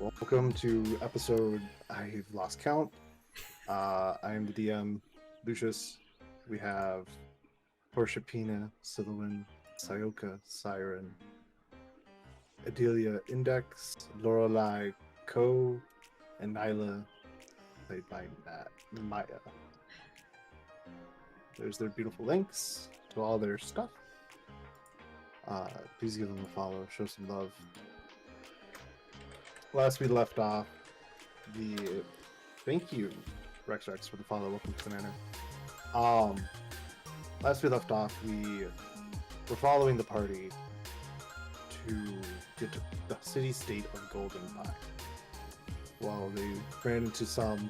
Welcome to episode, I've lost count. I am the DM, Lucius. We have Porshapina, Silowin, Sayoka, Siren, Idalia, Index, Lorelei, Ko, and Nyla, played by Maya. There's their beautiful links to all their stuff. Please give them a follow, show some love. Last we left off, thank you, Rex, for the follow. Welcome to the manor. Last we left off, we were following the party to get to the city-state of Goldenpine. Well, they ran into some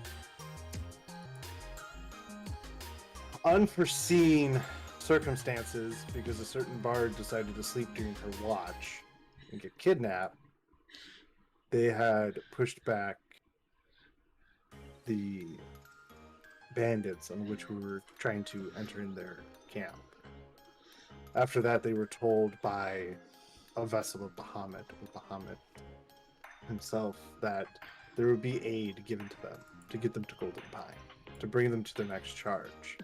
unforeseen circumstances because a certain bard decided to sleep during her watch and get kidnapped. They had pushed back the bandits on which we were trying to enter in their camp. After that, they were told by a vessel of Bahamut himself, that there would be aid given to them to get them to Goldenpine, to bring them to the next charge,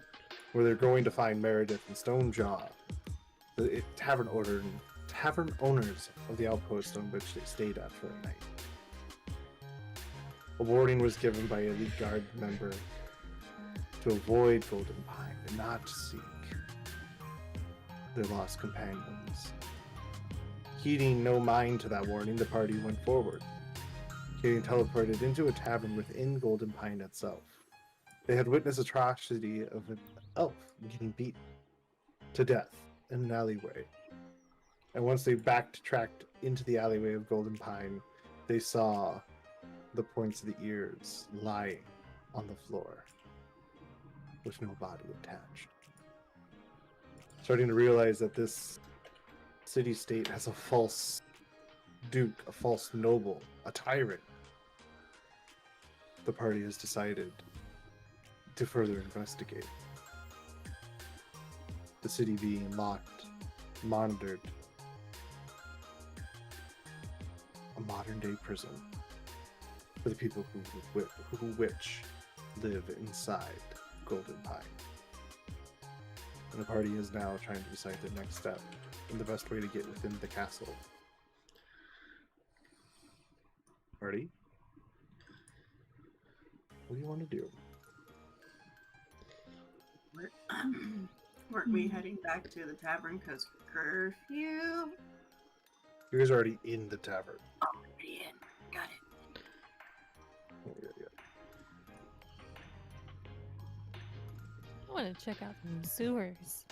where they're going to find Meredith and Stonejaw, the tavern owners of the outpost on which they stayed at for the night. A warning was given by a elite guard member to avoid Goldenpine and not to seek their lost companions. Heeding no mind to that warning, the party went forward, getting teleported into a tavern within Goldenpine itself. They had witnessed atrocity of an elf getting beaten to death in an alleyway. And once they backtracked into the alleyway of Goldenpine, they saw the points of the ears lying on the floor with no body attached. Starting to realize that this city-state has a false duke, a false noble, a tyrant, the party has decided to further investigate. The city being locked, monitored, a modern-day prison for the people who live inside Goldenpine. And the party is now trying to decide their next step and the best way to get within the castle. Ready? What do you want to do? Weren't we heading back to the tavern because curfew? You guys are already in the tavern. Already in. Got it. Yeah. I want to check out the sewers.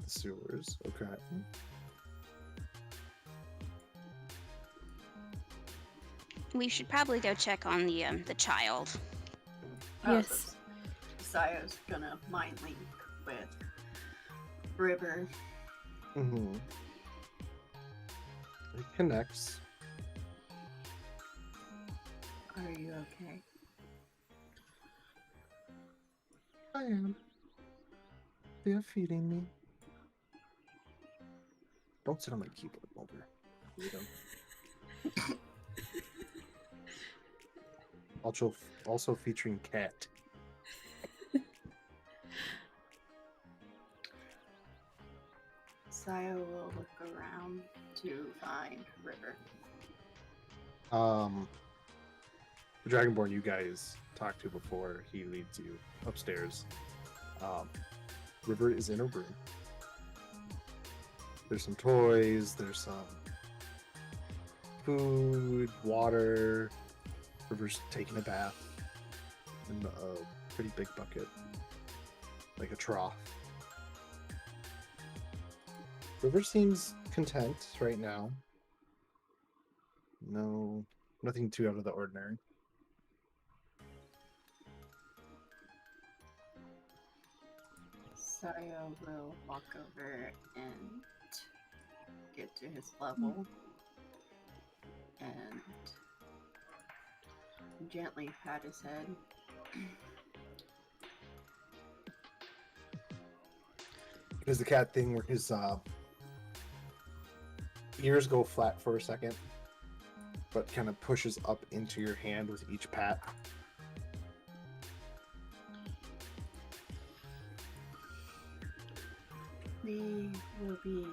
The sewers, okay. We should probably go check on the child. Yes. Sayo's gonna mind link with River. Mm-hmm. It connects. Are you okay? I am. They are feeding me. Don't sit on my keyboard, Mulder. Also featuring Cat. Sayo will look around to find River. The Dragonborn you guys talked to before he leads you upstairs. River is in a room. There's some toys, there's some food, water. River's taking a bath in a pretty big bucket, like a trough. River seems content right now. No, nothing too out of the ordinary. Sayo will walk over and get to his level and gently pat his head. It is the cat thing where his ears go flat for a second, but kind of pushes up into your hand with each pat. We will be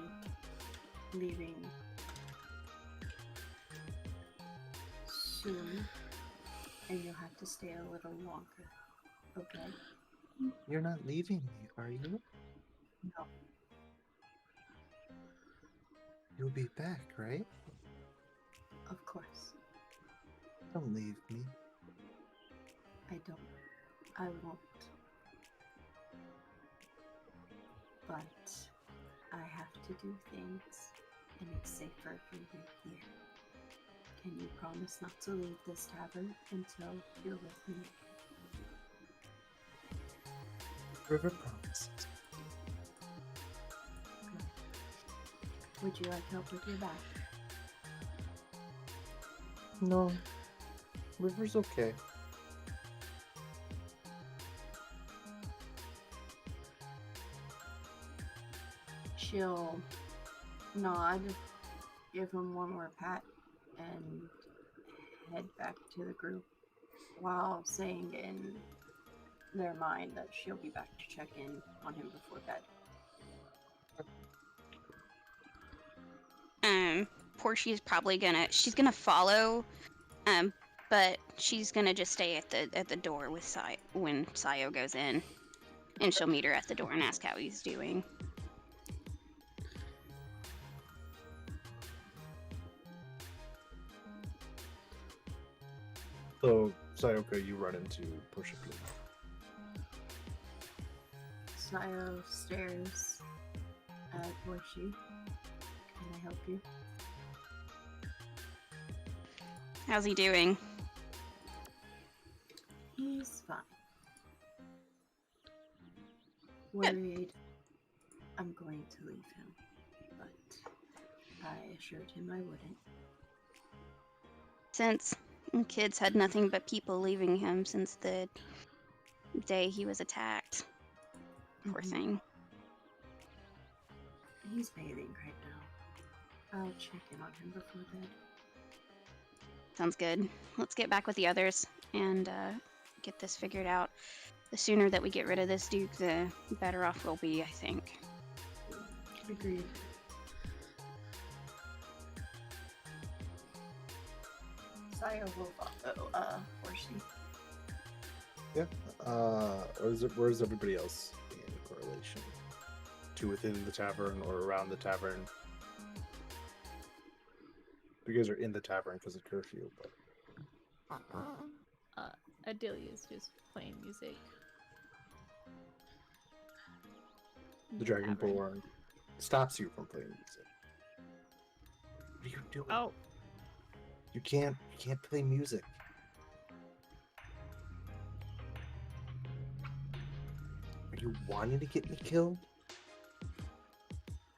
leaving soon, and you'll have to stay a little longer. Okay? You're not leaving me, are you? No, You'll be back, right? of course. Don't leave me. I don't. I won't. But I have to do things, and it's safer for you here. Can you promise not to leave this tavern until you're with me? River promises. Good. Would you like help with your back? No. River's okay. She'll nod, give him one more pat, and head back to the group while saying in their mind that she'll be back to check in on him before bed. Portia's probably she's gonna follow, but she's gonna just stay at the door with when Sayo goes in, and she'll meet her at the door and ask how he's doing. So, Sayoko, you run into Pusha P. Sayo stares at Portia. Can I help you? How's he doing? He's fine. Worried I'm going to leave him, but I assured him I wouldn't. Since kids had nothing but people leaving him since the day he was attacked. Poor Mhm. thing. He's bathing right now. I'll check in on him before bed. Sounds good. Let's get back with the others and get this figured out. The sooner that we get rid of this Duke, the better off we'll be, I think. Agreed. Sayo will follow, Portia. Yeah. Where's everybody else in correlation to within the tavern or around the tavern? You guys are in the tavern because of curfew, but Idalia's just playing music. the Tavern. Dragonborn stops you from playing music. What are you doing? Oh, You can't play music. Are you wanting to get me killed?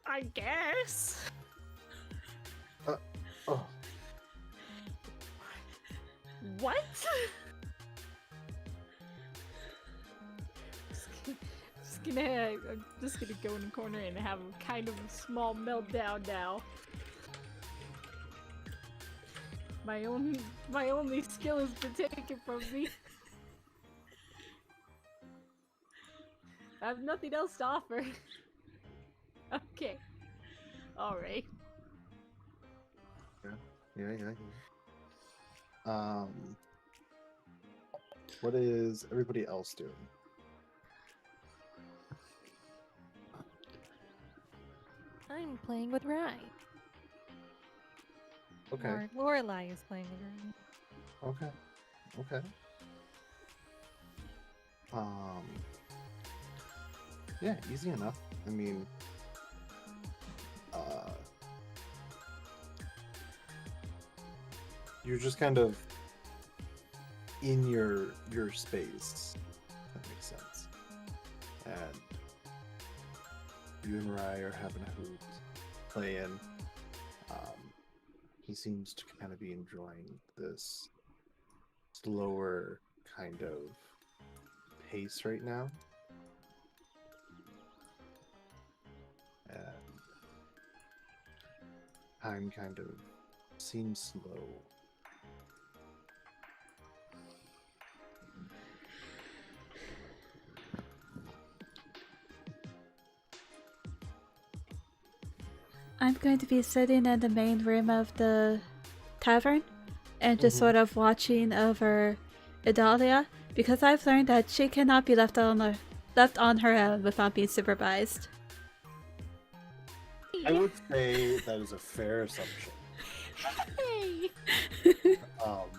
I guess. Oh, What? I'm just gonna go in the corner and have a kind of a small meltdown now. My only skill has been taken from me. I have nothing else to offer. Okay. Alright. yeah. What is everybody else doing? I'm playing with Rye. Okay. Or Lorelai is playing with Rye. Okay. Yeah, easy enough. I mean, you're just kind of in your space. If that makes sense. And you and Rye are having a hoot, playing. He seems to kind of be enjoying this slower kind of pace right now. And time kind of seems slow I'm going to be sitting in the main room of the tavern and just Mhm. sort of watching over Idalia because I've learned that she cannot be left on her own without being supervised. I would say that is a fair assumption. Hey! Um,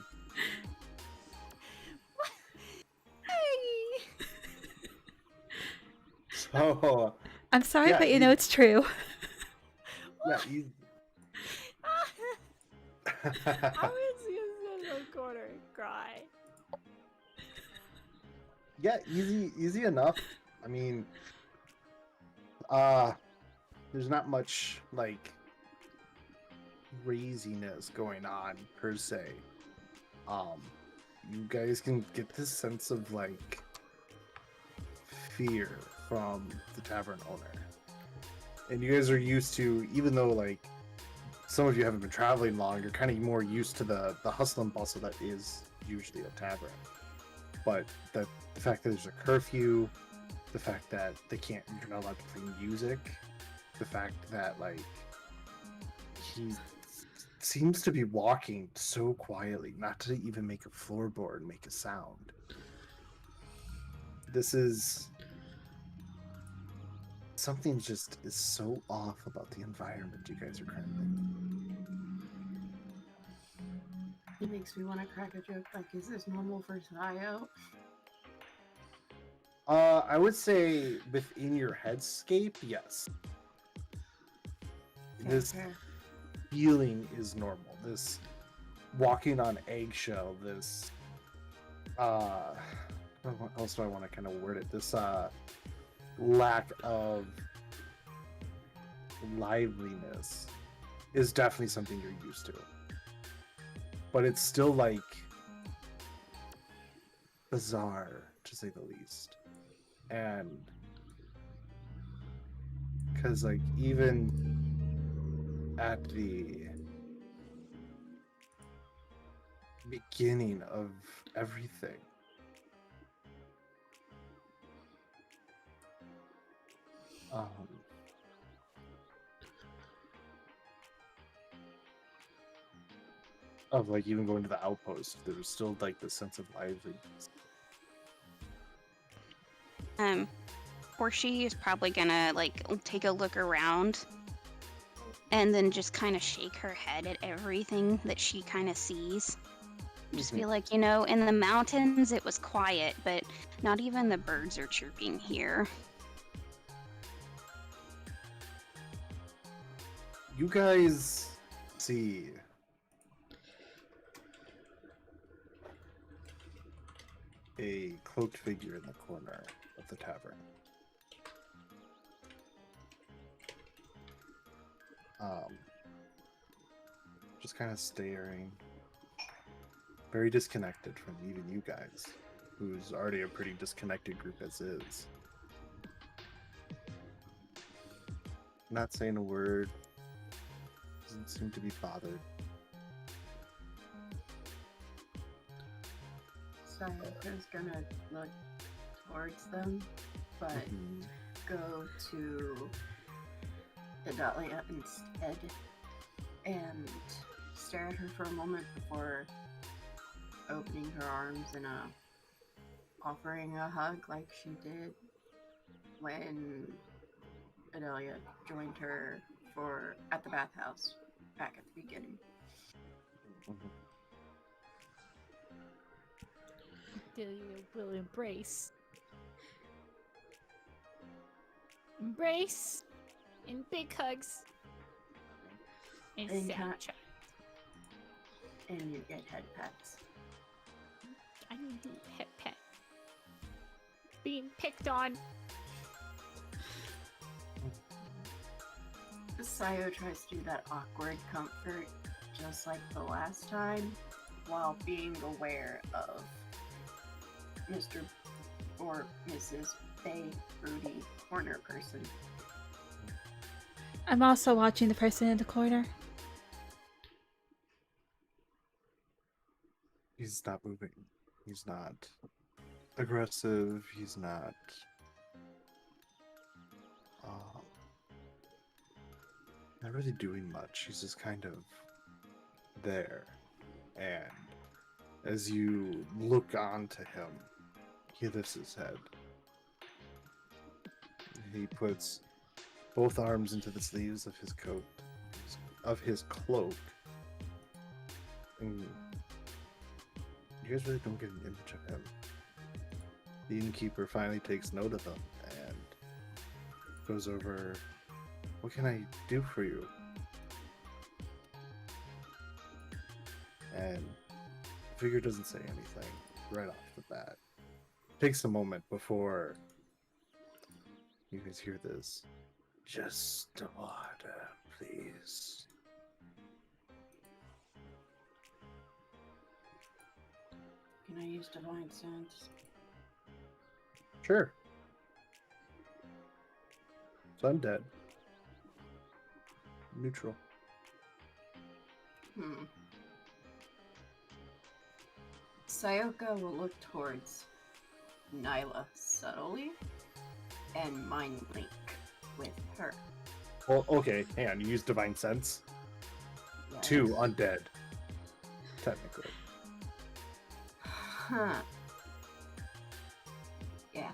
Hey! so I'm sorry, Yeah, but you know it's true. yeah, you. I'm just gonna sit in the corner and cry. Yeah, easy enough. I mean, there's not much like craziness going on per se. You guys can get this sense of like fear from the tavern owner, and you guys are used to, even though like some of you haven't been traveling long, you're kind of more used to the hustle and bustle that is usually a tavern. But the fact that there's a curfew, the fact that you're not allowed to play music, the fact that like he seems to be walking so quietly, not to even make a floorboard make a sound. This is something just is so off about the environment you guys are currently in. It makes me want to crack a joke like, is this normal for Sayo? I would say within your headscape, yes. This Okay. feeling is normal. This walking on eggshell, this how else do I want to kind of word it? This lack of liveliness is definitely something you're used to. But it's still like bizarre to say the least. And because like even at the beginning of everything, of like even going to the outpost, there was still like this sense of liveliness. Horsey is probably gonna like take a look around and then just kind of shake her head at everything that she kind of sees. Just be like, in the mountains it was quiet, but not even the birds are chirping here. You guys see a cloaked figure in the corner of the tavern. Just kind of staring, very disconnected from even you guys, who's already a pretty disconnected group as is. Not saying a word, doesn't seem to be bothered. Sayoko's gonna look towards them, but go to Idalia instead and stare at her for a moment before opening her arms and offering a hug like she did when Idalia joined her at the bathhouse back at the beginning. Delia will embrace. Embrace in big hugs. And And Snapchat. And you get head pats. I need a pet pet. Being picked on. Sayo tries to do that awkward comfort just like the last time, while being aware of Mr. or Mrs. Bay Broody corner person. I'm also watching the person in the corner. He's not moving. He's not aggressive. He's not not really doing much. He's just kind of there. And as you look onto him, he lifts his head. He puts both arms into the sleeves of his coat, of his cloak. And you guys really don't get an image of him. The innkeeper finally takes note of him and goes over, "What can I do for you?" And the figure doesn't say anything right off the bat. Takes a moment before you guys hear this. "Just water, please." Can I use divine sense? Sure. So I'm dead. Neutral. Sayoka will look towards Nyla subtly and mind link with her. Well, okay, hang on. You use divine sense. Yes. 2 undead. Technically. Huh. Yeah.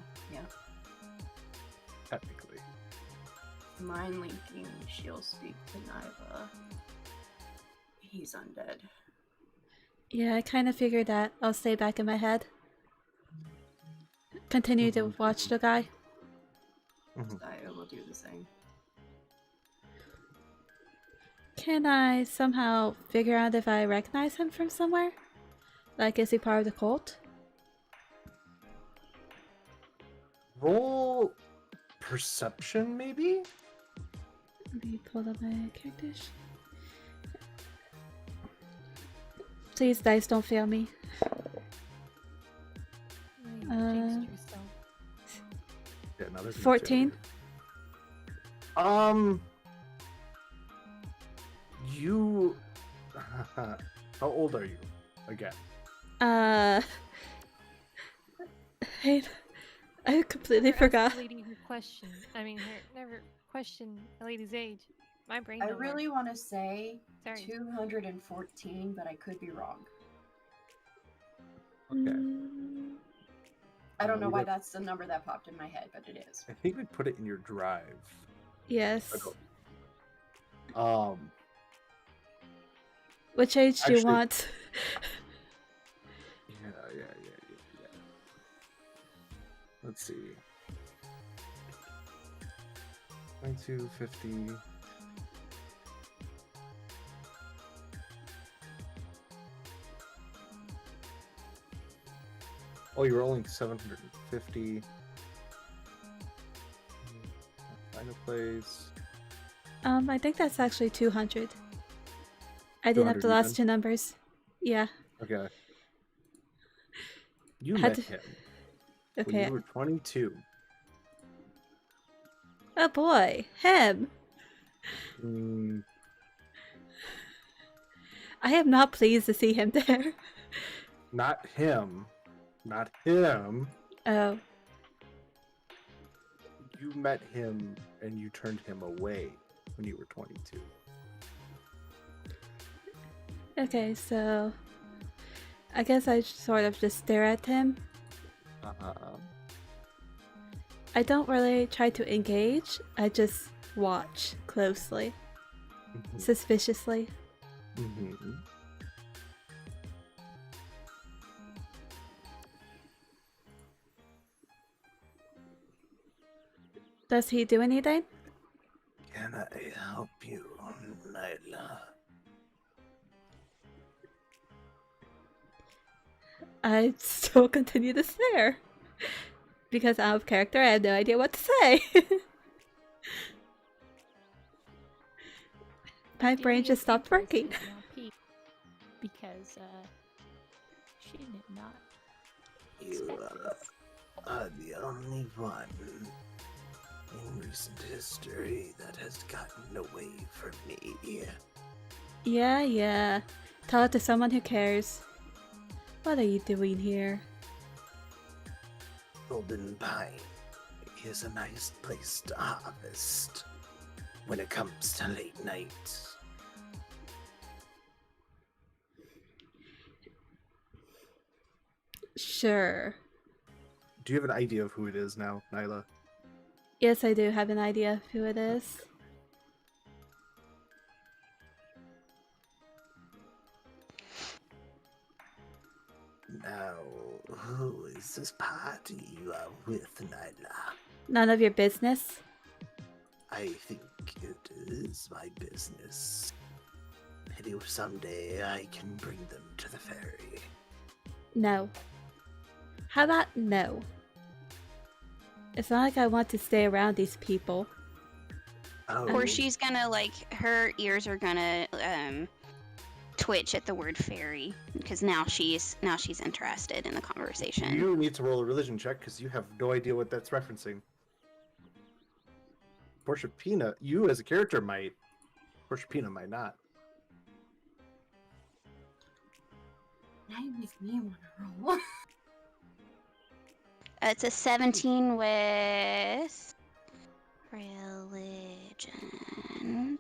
Technically. Mind linking, she'll speak to Nyla. He's undead. Yeah, I kind of figured that. I'll stay back in my head. Continue to watch the guy. Sayo will do the same. Can I somehow figure out if I recognize him from somewhere? Like, is he part of the cult? Roll perception, maybe? Let me pull up my characters. Please, dice, don't fail me. You jinxed yourself. Yeah, another 14. You. How old are you? Again. I completely forgot. Ask the lady her question. I mean, never question a lady's age. My brain. I don't work. really want to say Sorry. 214, but I could be wrong. Okay. I don't know why got- that's the number that popped in my head, but it is. I think we put it in your drive. Yes. Okay. Which age do you Actually- want? Yeah. Let's see. 22, 50. Oh, you're rolling 750. Final place. I think that's actually 200. I didn't have the 200 last even? 2 numbers. Yeah. Okay. You Had met to- him when Okay. you were 22. Oh boy, him. Mm, I am not pleased to see him there. not him. Not him. Oh, You met him and you turned him away when you were 22. okay, so I guess I sort of just stare at him. I don't really try to engage, I just watch closely, suspiciously. Mm-hmm. Does he do anything? Can I help you, Nyla? I still continue to stare. Because out of character, I have no idea what to say. My brain just stopped working. Because she did not. You are the only one in recent history that has gotten away from me. Yeah. Tell it to someone who cares. What are you doing here? Goldenpine is a nice place to harvest. when it comes to late nights. Sure. Do you have an idea of who it is now, Nyla? Yes, I do have an idea of who it is. Now, who is this party you are with, Nyla? None of your business. I think it is my business. Maybe someday I can bring them to the ferry. No. How about no? It's not like I want to stay around these people. Oh, Or she's gonna her ears are gonna twitch at the word fairy because now she's interested in the conversation. you need to roll a religion check because you have no idea what that's referencing. Portia you as a character might. Portia might not. Now you make me want to roll. It's a 17 with religion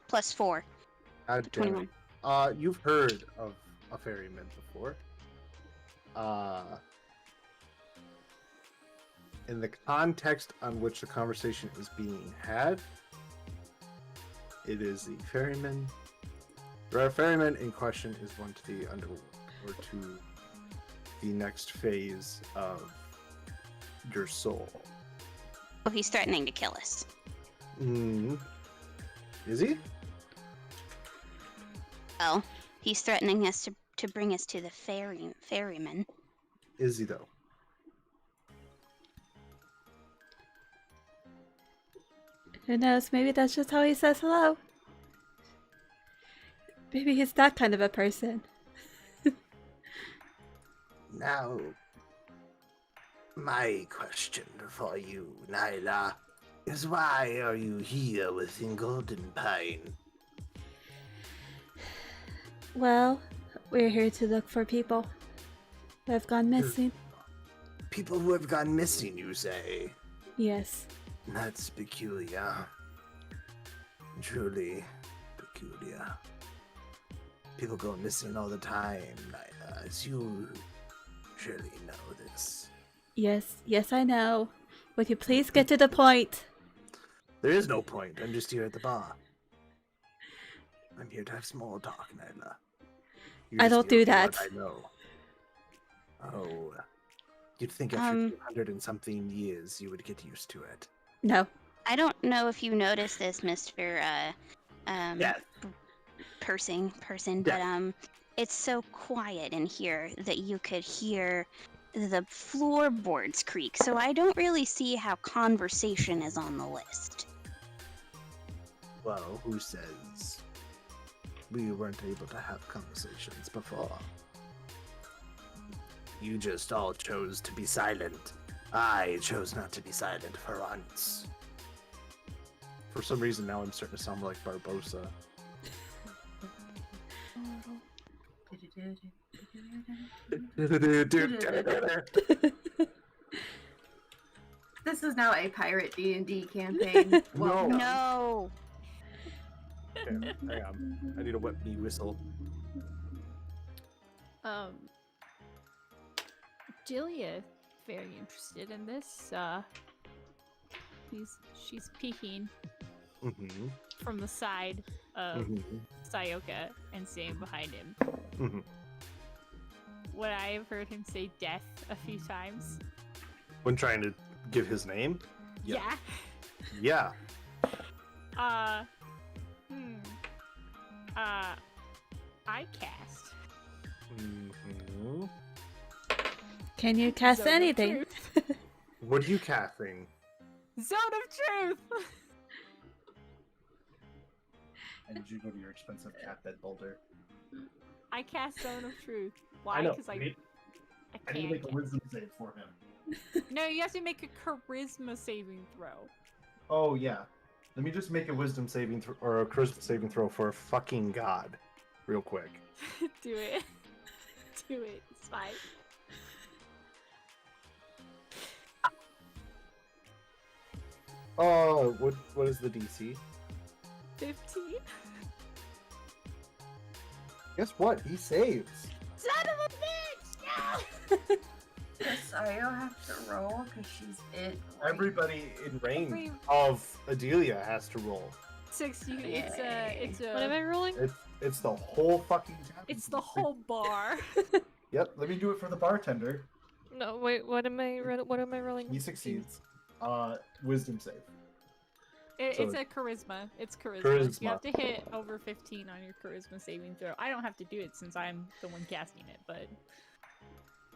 plus 4. God damn 21. it. You've heard of a ferryman before. In the context on which the conversation is being had, it is the ferryman. The ferryman in question is one to the underworld, or to the next phase of your soul. Oh, he's threatening to kill us. Is he? Oh, he's threatening us to bring us to the ferryman. Is he though? Who knows? Maybe that's just how he says hello. Maybe he's that kind of a person. Now, my question for you, Nyla, is why are you here within Goldenpine? Well, we're here to look for people who have gone missing. People who have gone missing, you say? Yes. That's peculiar. Truly peculiar. People go missing all the time, Nyla, as you surely know this. Yes, I know. Would you please get to the point? There is no point. I'm just here at the bar. I'm here to have small talk, Nyla. You're I just don't do dealing with that. what I know. Oh, you'd think after 200 and something years you would get used to it. No. I don't know if you noticed this, Mr. Yes. person, Yeah. but it's so quiet in here that you could hear the floorboards creak. So I don't really see how conversation is on the list. Well, who says we weren't able to have conversations before? You just all chose to be silent. I chose not to be silent for once. For some reason now I'm starting to sound like Barbosa. This is now a pirate D&D campaign. Well, No. Okay, hang on. I need a wet me whistle. Julia, very interested in this. She's peeking Mm-hmm. from the side of Mm-hmm. Sayoka and staying behind him. Mm-hmm. Would I have heard him say death a few times? When trying to give his name? Yeah. Yeah. I cast. Mm-hmm. Can you cast Zone of anything? Truth. What are you casting? Zone of Truth! I need you to go to your expensive cat bed boulder. I cast Zone of Truth. Why? Because I can't. wisdom save for him. No, you have to make a charisma saving throw. Oh yeah. Let me just make a wisdom saving or a charisma saving throw for a fucking god, real quick. Do it. Do it. It's fine. Oh, what is the DC? 15. Guess what? He saves. Son of a bitch! No! Does Sayo have to roll because she's it? Right? Everybody in range Every- of Idalia has to roll. 6. It's a. What am I rolling? It's the whole fucking time. It's the whole bar. Yep, let me do it for the bartender. No, wait. What am I rolling? He succeeds. Wisdom save. It's So- a charisma. It's charisma. Charisma. You have to hit over 15 on your charisma saving throw. I don't have to do it since I'm the one casting it, but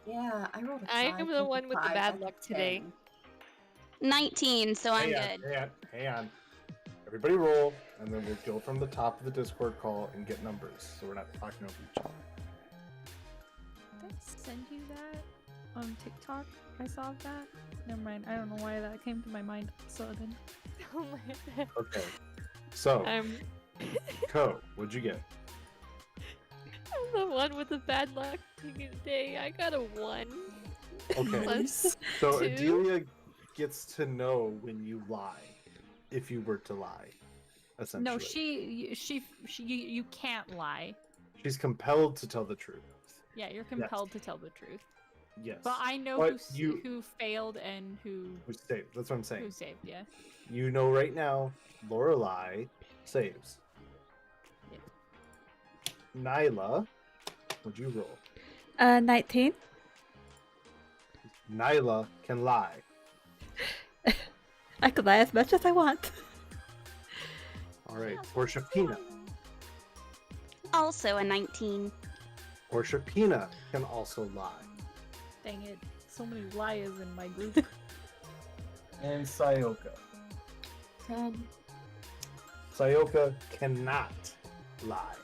Yeah, I rolled a I 5, am the one with the 5, bad that's luck a today. 19, so I'm good. Hang on. Everybody roll, and then we'll go from the top of the Discord call and get numbers, so we're not talking over each other. did I send you that on TikTok? I saw that. Never mind. I don't know why that came to my mind sudden. Oh my. Okay. So, I'm Co, what'd you get? the one with the bad luck today. I got a 1. Okay. Plus So 2. Adelia gets to know when you lie, if you were to lie, essentially. No, you can't lie. She's compelled to tell the truth. Yeah, you're compelled to tell the truth. Yes. But I know But you- who failed and who Who saved? That's what I'm saying. who saved. Yeah. You know right now, Lorelai saves. Nyla, what'd you roll? 19. Nyla can lie. I could lie as much as I want. All right. Portia Pina. Also a 19. Portia Pina can also lie. Dang it! So many liars in my group. And Sayoka. 10. Sayoka cannot lie.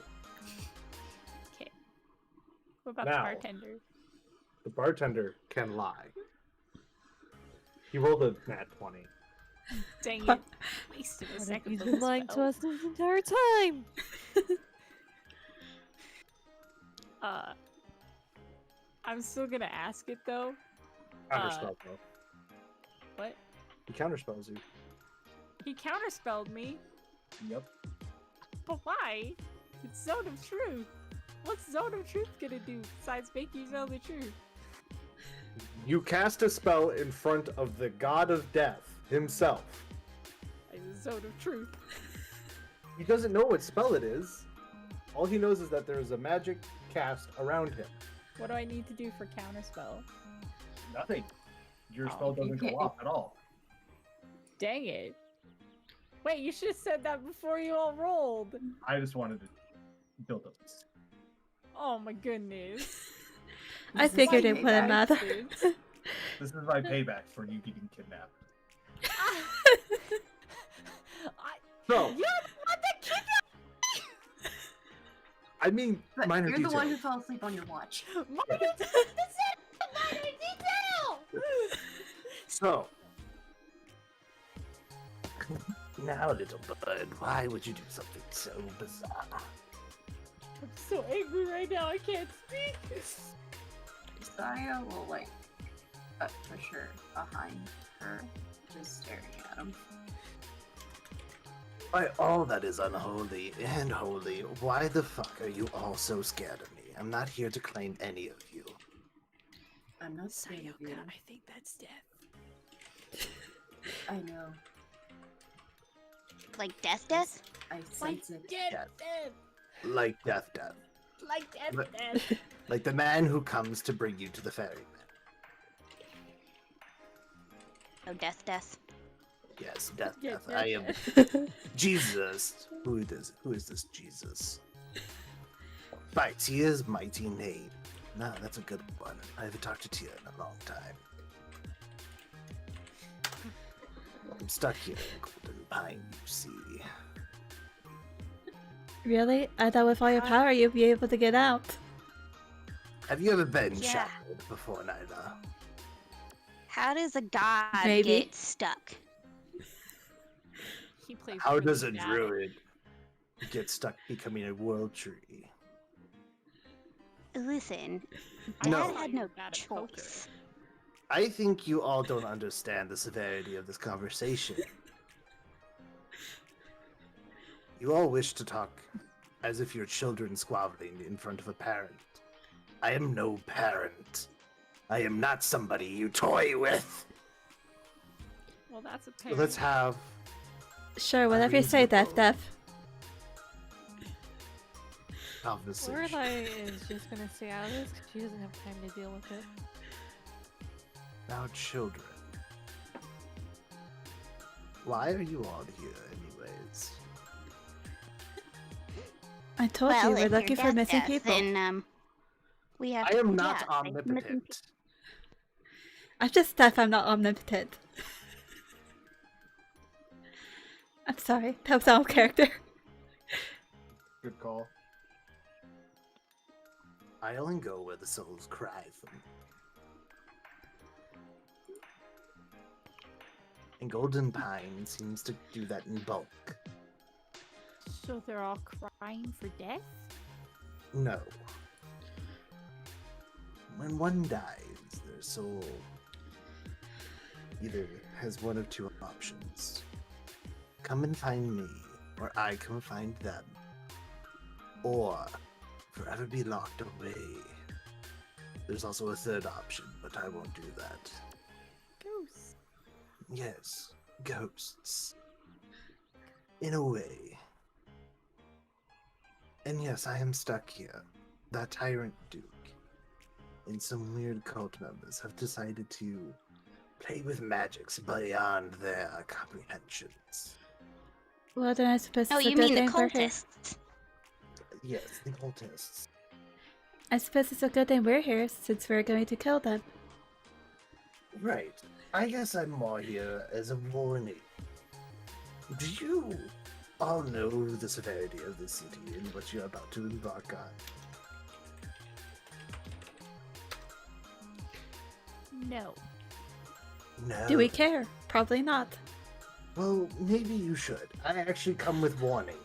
Okay. What about Now. the bartender? The bartender can lie. He rolled a nat 20. Dang it! Wasted a second. He's for been the lying to spell. us this entire time. I'm still gonna ask it though. Counterspell, though. What? He counterspells you. He counterspelled me, Yep. but why? It's Zone of Truth. What's Zone of Truth gonna do besides make you know the truth? You cast a spell in front of the god of death himself. It's Zone of Truth. He doesn't know what spell it is. All he knows is that there is a magic cast around him. What do I need to do for counterspell? Nothing. Your Oh, spell doesn't go okay. off at all. Dang it! Wait, you should have said that before you all rolled. I just wanted to build up. Oh my goodness. I figured why it wouldn't matter. bastards. This is my payback for you getting kidnapped. So, You're the one that kidnapped I mean, But minor you're details. the one who fell asleep on your watch. me! Minor detail! So, now, little bird, why would you do something so bizarre? I'm so angry right now, I can't speak! Saya will, like, push her behind her, just staring at him. By all that is unholy and holy, why the fuck are you all so scared of me? I'm not here to claim any of you. I'm not scared of you. I think that's death. I know. Like death? I sense it. Death, Death. death! Like death. Like death, But- death! Like the man who comes to bring you to the ferryman. Oh, death. Yes, death. Yeah, I death, am Jesus. Who is this Jesus? By Tia's mighty name. Nah, that's a good one. I haven't talked to Tia in a long time. I'm stuck here in Goldenpine, you see. Really? I thought with all your power you'd be able to get out. Have you ever been Yeah. shackled before, Nyla? How does a god Maybe. get stuck? He plays How really does a bad. druid get stuck becoming a world tree? Listen, I No. Dad had no Bad at poker. choice. I think you all don't understand the severity of this conversation. You all wish to talk as if you're children squabbling in front of a parent. I am no parent. I am not somebody you toy with. Well, that's a So pair. let's have Sure, whatever you say, Death reasonable Death. conversation. Lorelai is just gonna stay out of this because she doesn't have time to deal with it. Now, children. Why are you all here, anyways? I told you Well, we're if you're looking for missing Death, people. Then we have. I am not yeah, missing omnipotent. I'm just deaf, I'm not omnipotent. I'm sorry, that was out of character. Good call. I only go where the souls cry for me. And Goldenpine seems to do that in bulk. So they're all crying for death? No. When one dies, their soul either has one of two options. Come and find me, or I come find them. Or forever be locked away. There's also a third option, but I won't do that. Ghosts. Yes, ghosts. In a way. And yes, I am stuck here. That tyrant duke and some weird cult members have decided to play with magics beyond their comprehensions. Well, then I suppose Oh, it's a you good mean the thing we're here. cultists? Yes, the cultists. I suppose it's a good thing we're here, since we're going to kill them. Right. I guess I'm more here as a warning. Do you all know the severity of the city and what you're about to embark on? No. No. Do we care? Probably not. Well, maybe you should. I actually come with warning.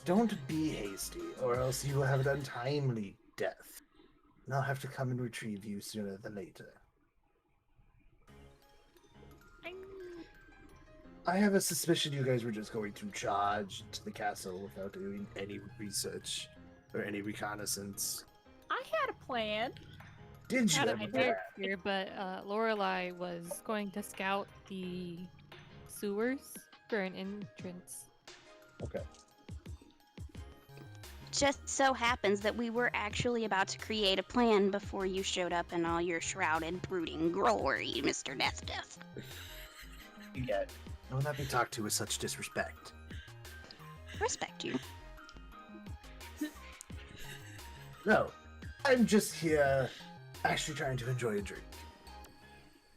Don't be hasty, or else you will have an untimely death. And I'll have to come and retrieve you sooner than later. I have a suspicion you guys were just going to charge to the castle without doing any research or any reconnaissance. I had a plan. Did you Had have an a idea plan? here, but Lorelai was going to scout the sewers for an entrance. Okay. Just so happens that we were actually about to create a plan before you showed up in all your shrouded, brooding glory, Mr. Death. Yeah. Don't let me talk to you with such disrespect. Respect you. No, I'm just here actually trying to enjoy a drink.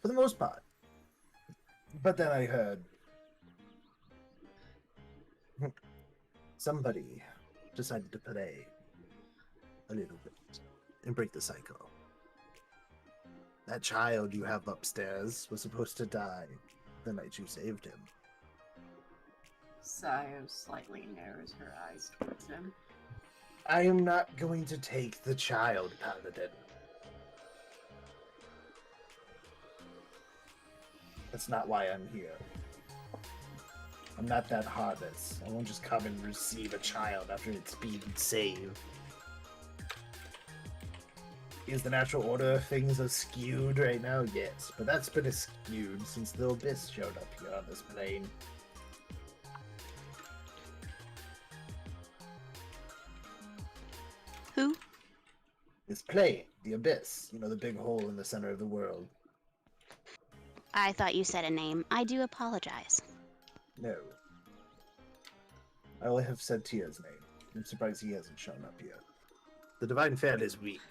For the most part. But then I heard somebody decided to play a little bit and break the cycle. That child you have upstairs was supposed to die the night you saved him. Sayo slightly narrows her eyes towards him. I am not going to take the child, Paladin. That's not why I'm here. I'm not that heartless. I won't just come and receive a child after it's been saved. Is the natural order of things skewed right now? Yes, but that's been skewed since the Abyss showed up here on this plane. Who? This plane, the Abyss, you know, the big hole in the center of the world. I thought you said a name. I do apologize. No. I only have said Tia's name. I'm surprised he hasn't shown up yet. The Divine Fan is weak.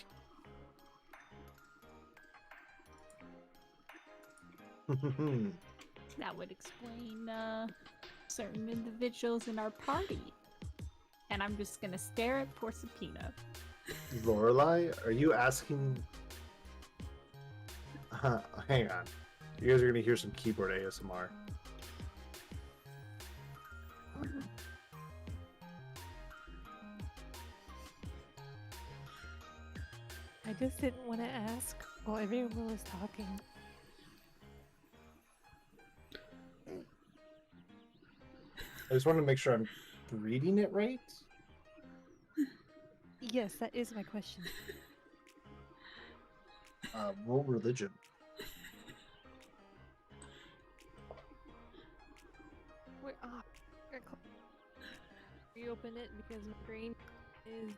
That would explain certain individuals in our party. And I'm just gonna stare at Porcipina. Lorelai, are you asking? Hang on. You guys are gonna hear some keyboard ASMR. I just didn't want to ask while everyone was talking. I just want to make sure I'm reading it right. Yes, that is my question. Roll religion. Wait, reopen it because my brain is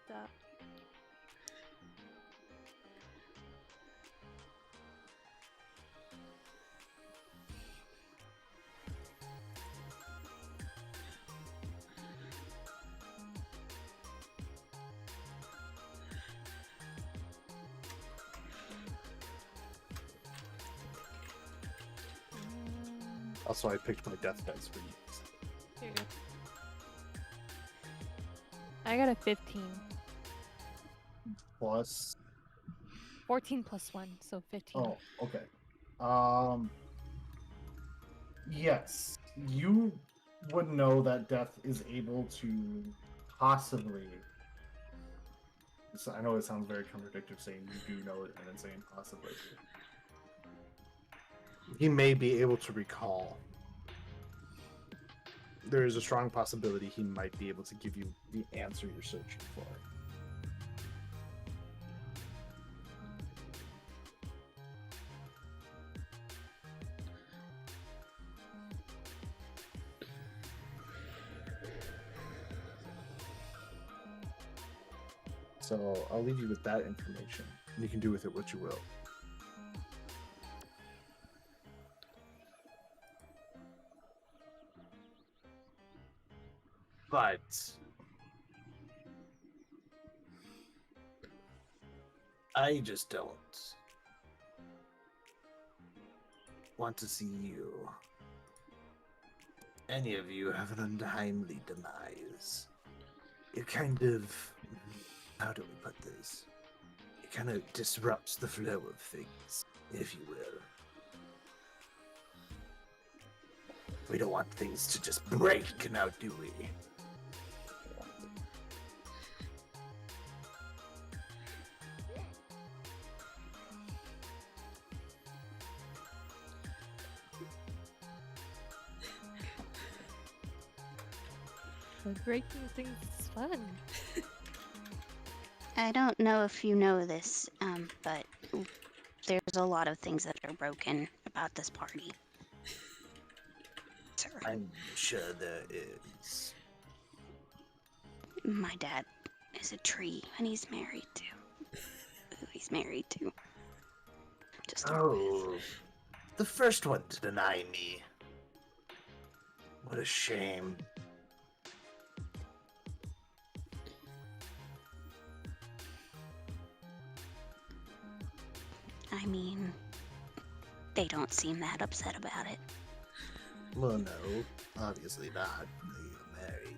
Also, I picked my death dice for you. Here you go. I got a 15. Plus. 14 plus 1, so 15. Oh, okay. Yes, you would know that death is able to possibly. I know it sounds very contradictory saying you do know it and then saying possibly. He may be able to recall. There is a strong possibility he might be able to give you the answer you're searching for. So I'll leave you with that information. You can do with it what you will. But I just don't want to see you, any of you, have an untimely demise. It kind of, how do we put this? It kind of disrupts the flow of things, if you will. We don't want things to just break now, do we? But breaking things is fun. I don't know if you know this, but there's a lot of things that are broken about this party. Sir. I'm sure there is. My dad is a tree, and he's married to. Who he's married to. Just Oh, the first one to deny me. What a shame. I mean, they don't seem that upset about it. Well, no, obviously not. They are married.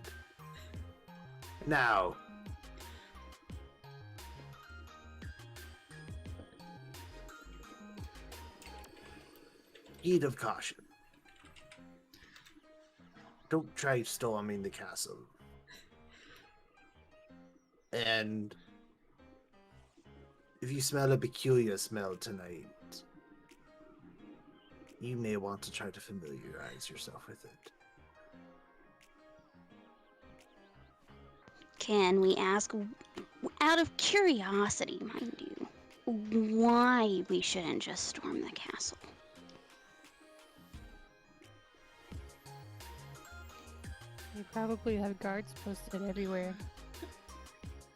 Now, heed of caution. Don't try storming the castle. And if you smell a peculiar smell tonight, you may want to try to familiarize yourself with it. Can we ask, out of curiosity, mind you, why we shouldn't just storm the castle? They probably have guards posted everywhere.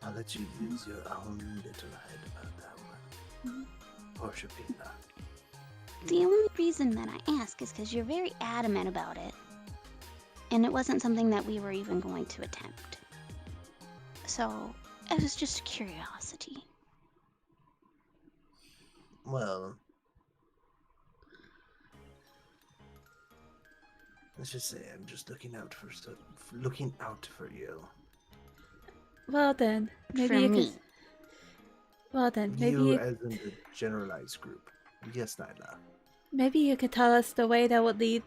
I'll let you use your own little head about that one. Poor Shapina. The only reason that I ask is because you're very adamant about it. And it wasn't something that we were even going to attempt. So, it was just curiosity. Well, let's just say I'm just looking out for you. Well then, maybe For you me. could. Well then, maybe You you, as in the generalized group. Yes, Nyla. maybe you could tell us the way that would lead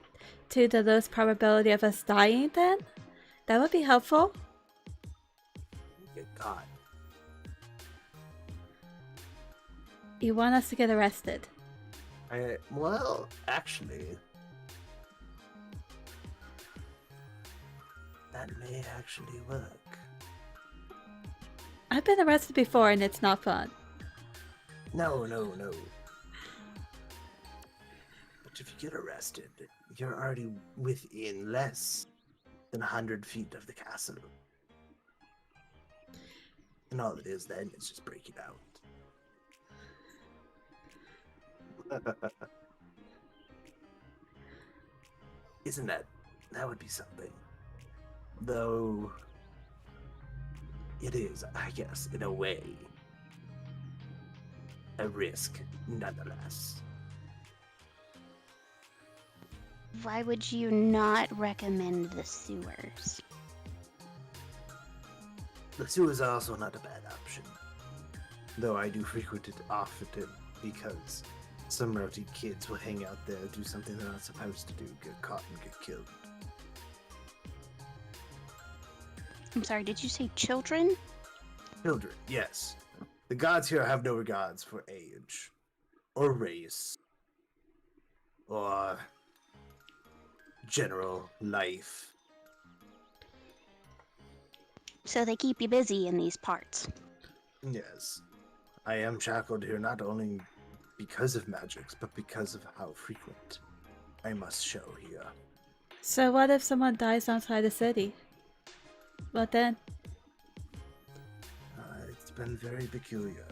to the lowest probability of us dying. Then, that would be helpful. Get caught. You want us to get arrested? Well, actually, That may actually work. I've been arrested before and it's not fun. No. But if you get arrested, you're already within less than 100 feet of the castle. And all it is then is just break it out. Isn't that would be something? Though it is, I guess, in a way, a risk nonetheless. Why would you not recommend the sewers? The sewers are also not a bad option. Though I do frequent it often because some rowdy kids will hang out there, do something they're not supposed to do, get caught and get killed. I'm sorry, did you say children? Children, yes. The gods here have no regards for age, or race, or general life. So they keep you busy in these parts. Yes. I am shackled here not only because of magics, but because of how frequent I must show here. So what if someone dies outside the city? What then? It's been very peculiar.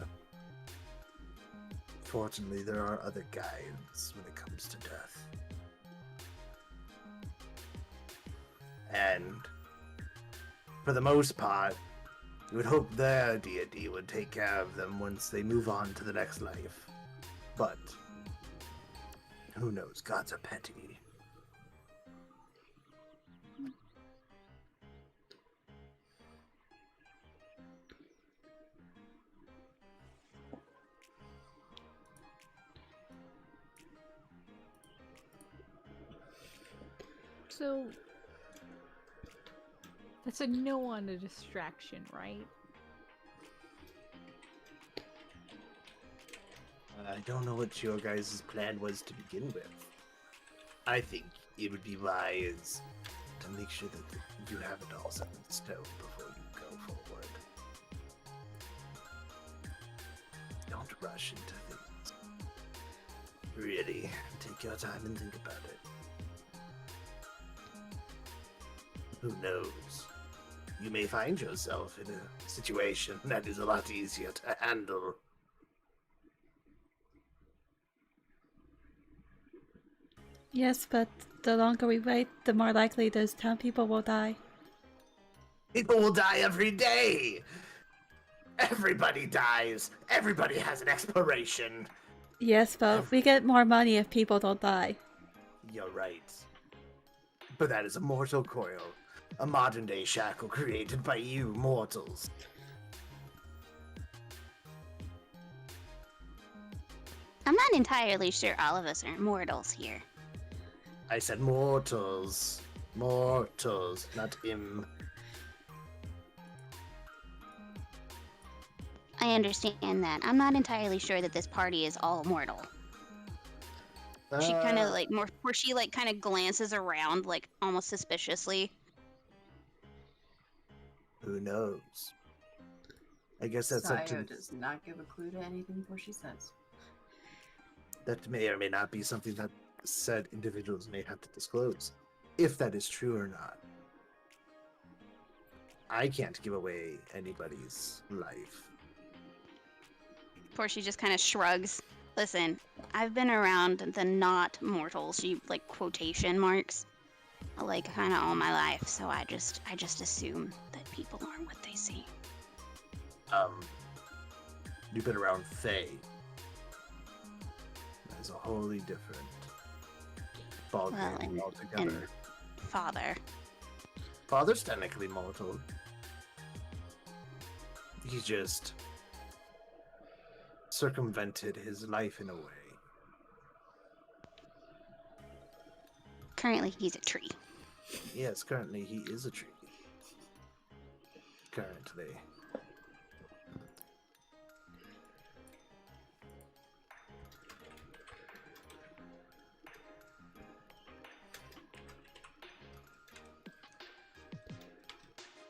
Fortunately, there are other guides when it comes to death. And for the most part, you would hope their deity would take care of them once they move on to the next life. But who knows? Gods are petty. So that's a no on a distraction, right? I don't know what your guys' plan was to begin with. I think it would be wise to make sure that you have it all set in stone before you go forward. Don't rush into things. Really, take your time and think about it. Who knows? You may find yourself in a situation that is a lot easier to handle. Yes, but the longer we wait, the more likely those town people will die. People will die every day! Everybody dies! Everybody has an expiration! Yes, but we get more money if people don't die. You're right. But that is a mortal coil. A modern-day shackle created by you mortals. I'm not entirely sure all of us are mortals here. I said mortals. Mortals, not im. I understand that. I'm not entirely sure that this party is all mortal. She kind of like she like kind of glances around like almost suspiciously. Who knows? I guess that's up to... Sayo does not give a clue to anything before she says. That may or may not be something that said individuals may have to disclose. If that is true or not. I can't give away anybody's life. Portia just kind of shrugs. Listen, I've been around the not mortals, she like quotation marks, like kind of all my life, so I just assume that people aren't what they seem. You've been around Fae. That is a wholly different ballgame altogether. Father. Father's technically mortal. He just circumvented his life in a way. Currently, he's a tree. Yes, currently he is a tree. Currently.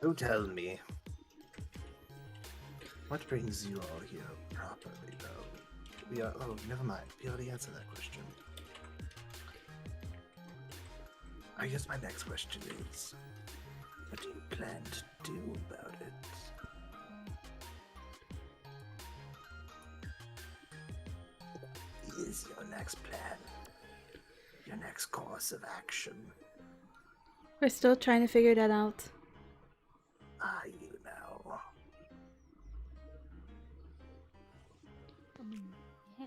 So tell me, what brings you all here properly, though? Oh, never mind. We already answered that question. I guess my next question is, what do you plan to do about it? Is your next plan, your next course of action? We're still trying to figure that out. Are you now? Yeah.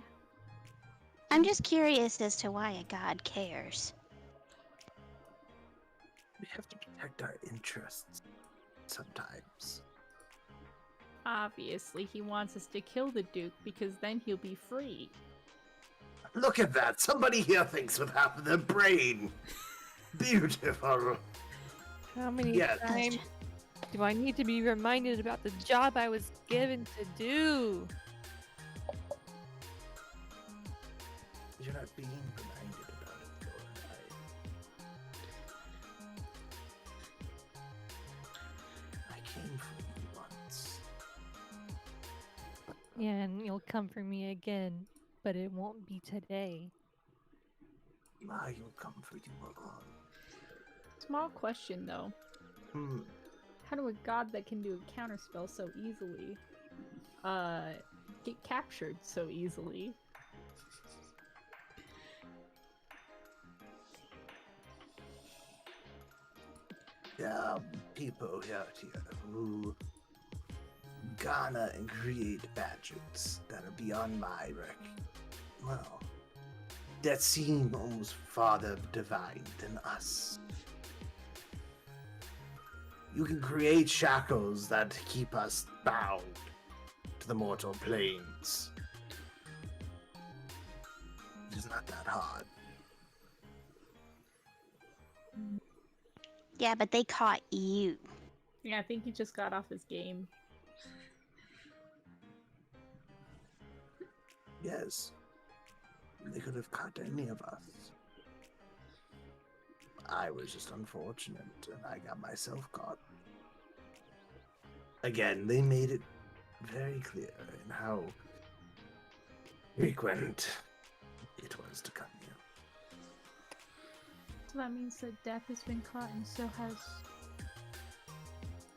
I'm just curious as to why a god cares. We have to protect our interests sometimes. Obviously, he wants us to kill the Duke because then he'll be free. Look at that! Somebody here thinks with half of their brain! Beautiful! How many Yes. times do I need to be reminded about the job I was given to do? You're not being reminded about it, Lord. I came for you once. Yeah, and you'll come for me again, but it won't be today. I will come for you alone. Small question though. How do a god that can do a counterspell so easily get captured so easily? There are people here who garner and create magics that are beyond my that seem almost farther divine than us. You can create shackles that keep us bound to the mortal planes. It is not that hard. Yeah, but they caught you. Yeah, I think he just got off his game. Yes. They could have caught any of us. I was just unfortunate, and I got myself caught. Again, they made it very clear in how frequent it was to come here. So that means that Death has been caught and so has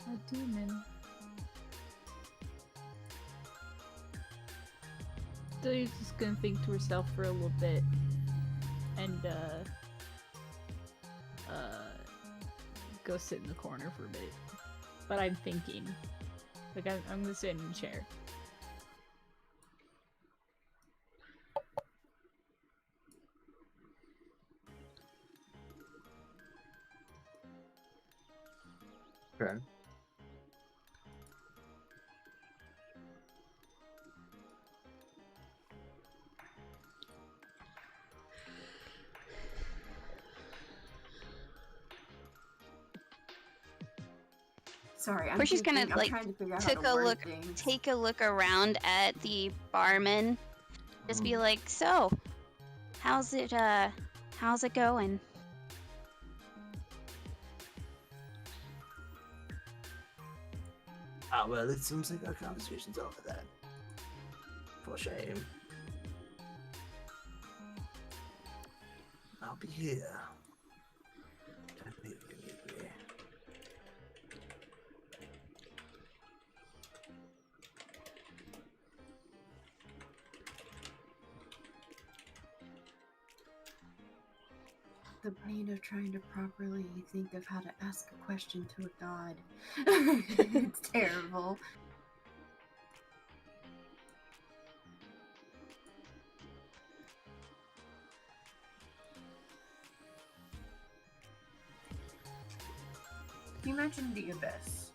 a demon. Delia's just gonna think to herself for a little bit and go sit in the corner for a bit. But I'm thinking. Like I'm gonna sit in a chair. Okay. Sorry, I'm We're just gonna, thinking, I'm like, trying to figure out how Take to a word look. things. Take a look around at the barman. Just be like, so, how's it going? Ah, well, it seems like our conversation's over then. For shame. I'll be here. If you need me. The pain of trying to properly think of how to ask a question to a god. It's terrible. You mentioned the abyss.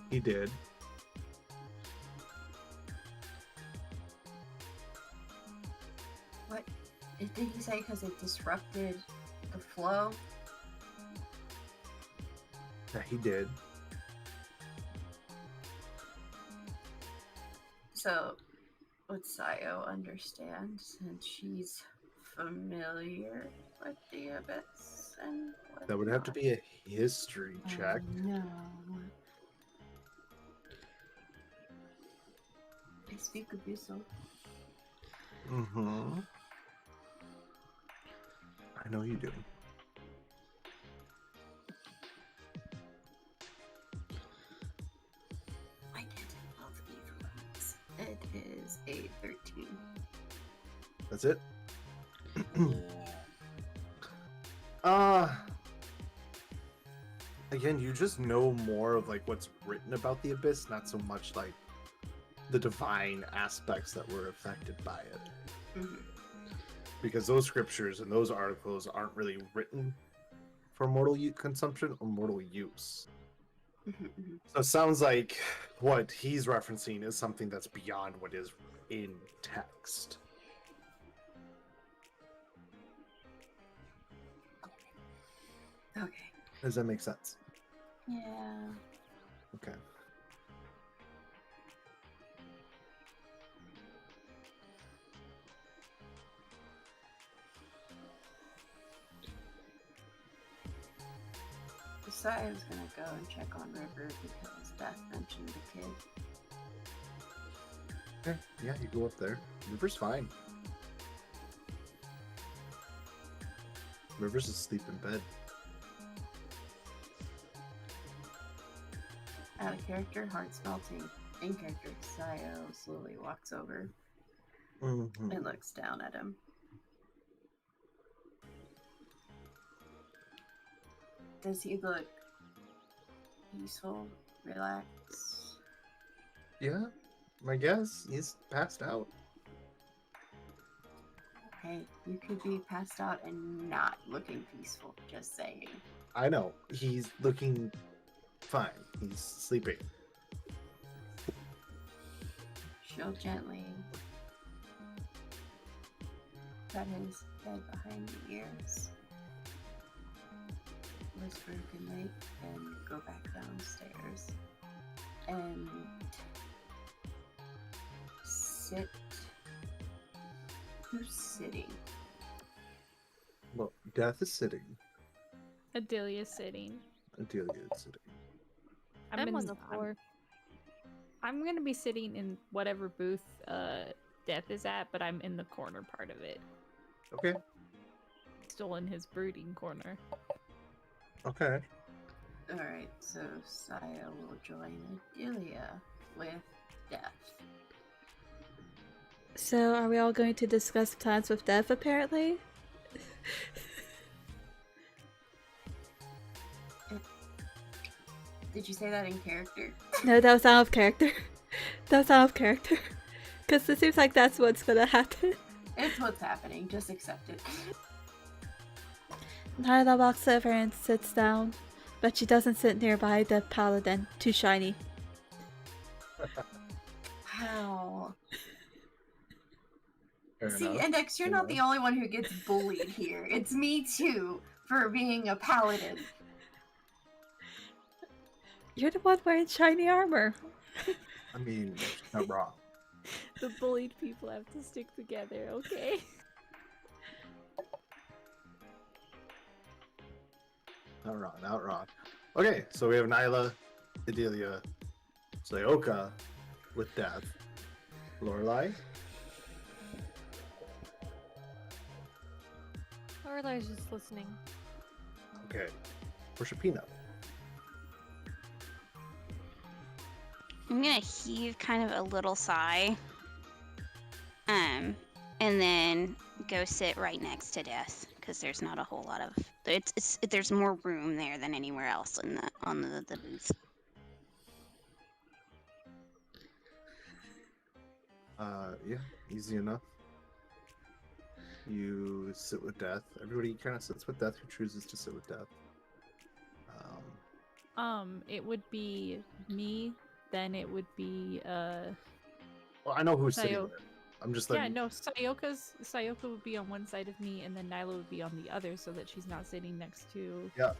He did. What did he say? Because it disrupted the flow? Yeah, he did. So, would Sayo understand since she's familiar with the abyss? then? That would have to be a history check. No. I speak abyssal. Mm-hmm. I know you do. I did both evil. It is a 13. That's it? Again, you just know more of like what's written about the abyss, not so much like the divine aspects that were affected by it. Mm-hmm. Because those scriptures and those articles aren't really written for mortal consumption or mortal use. Mm-hmm, mm-hmm. So it sounds like what he's referencing is something that's beyond what is in text. Okay. Does that make sense? Yeah. Okay. Josiah's gonna go and check on River because Beth mentioned the kid. Okay. Yeah, you go up there. River's fine. River's asleep in bed. Out of character, heart's melting. In character, Sayo slowly walks over Mm-hmm. and looks down at him. Does he look peaceful, relaxed? Yeah, I guess he's passed out. Hey, you could be passed out and not looking peaceful, just saying. I know. He's looking fine. He's sleeping. She'll gently pat his head behind the ears, whisper goodnight, and go back downstairs and sit. Who's sitting? Well, Death is sitting. Idalia sitting. Idalia is sitting. I'm on the floor. I'm gonna be sitting in whatever booth Death is at, but I'm in the corner part of it. Okay. Still in his brooding corner. Okay. Alright, so Saya will join Idalia with Death. So, are we all going to discuss plans with Dev, apparently? Did you say that in character? No, that was out of character. That was out of character. Because it seems like that's what's gonna happen. It's what's happening, just accept it. Nyla walks over and sits down, but she doesn't sit nearby the paladin. Too shiny. How? Fair See, enough. Index, you're not the only one who gets bullied here. It's me too, for being a paladin. You're the one wearing shiny armor. I mean, not wrong. The bullied people have to stick together, okay? Not wrong, not wrong. Okay, so we have Nyla, Idalia, Sayoka with Death, Lorelai. Lorelai's just listening. Okay, Worshipina. I'm gonna heave kind of a little sigh, and then go sit right next to Death because there's not a whole lot of there's more room there than anywhere else in the booth. Yeah, easy enough. You sit with Death. Everybody kind of sits with Death who chooses to sit with Death. It would be me, then it would be Well, I know who's sitting Sayo- there. I'm just letting. yeah, no, Sayoka would be on one side of me and then Nyla would be on the other so that she's not sitting next to Yeah.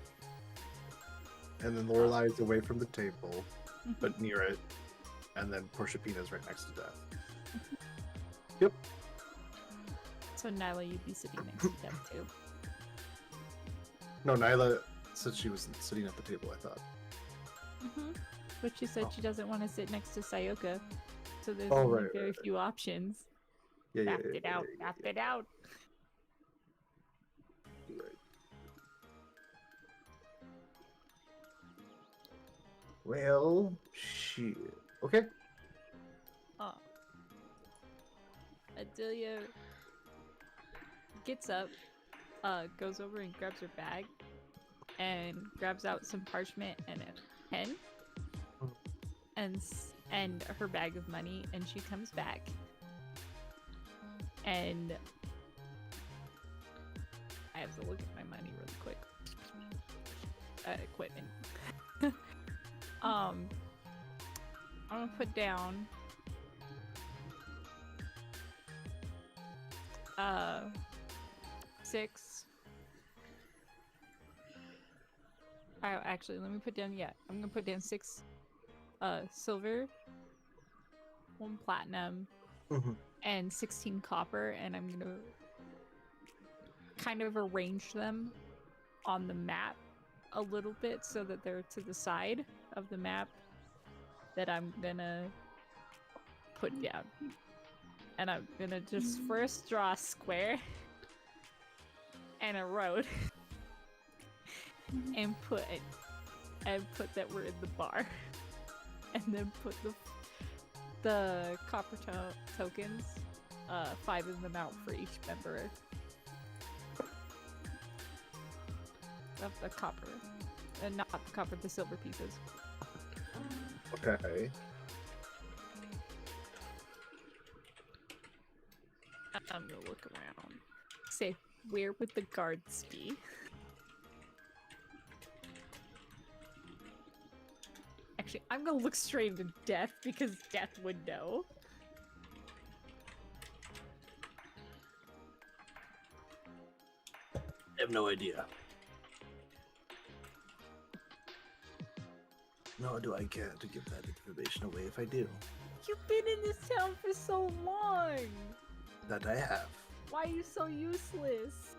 And then Lorelai is away from the table, but near it. And then Porshapina's right next to Death. Yep. So Nyla, you'd be sitting next to Death too. No, Nyla said she was sitting at the table, I thought. But she said Oh. she doesn't want to sit next to Sayoka, so there's Oh, only right, very few options. Yeah, Backed it out, backed it out. Right. Well, shit. Okay. Idalia gets up, goes over and grabs her bag, and grabs out some parchment and a pen, and her bag of money, and she comes back, and I have to look at my money really quick. Equipment. I'm gonna put down 6. Actually, let me put down. Yeah, I'm gonna put down 6 silver, 1 platinum, and 16 copper, and I'm gonna kind of arrange them on the map a little bit so that they're to the side of the map that I'm gonna put down. And I'm gonna just first draw a square and a road and put that we're in the bar, and then put the copper tokens, 5 of them out for each member of the copper, and not the copper, the silver pieces. Okay. I'm gonna look around. Say, where would the guards be? Actually, I'm gonna look straight into Death because Death would know. I have no idea. Nor do I care to give that information away if I do. You've been in this town for so long! That I have. Why are you so useless?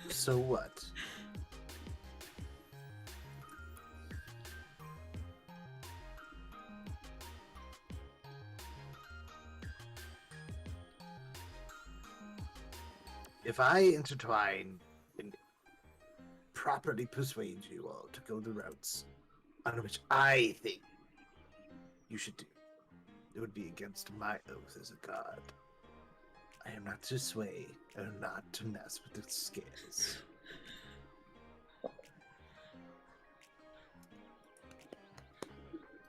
So what? If I intertwine and properly persuade you all to go the routes on which I think you should do, it would be against my oath as a god. I am not to sway, I am not to mess with the scales.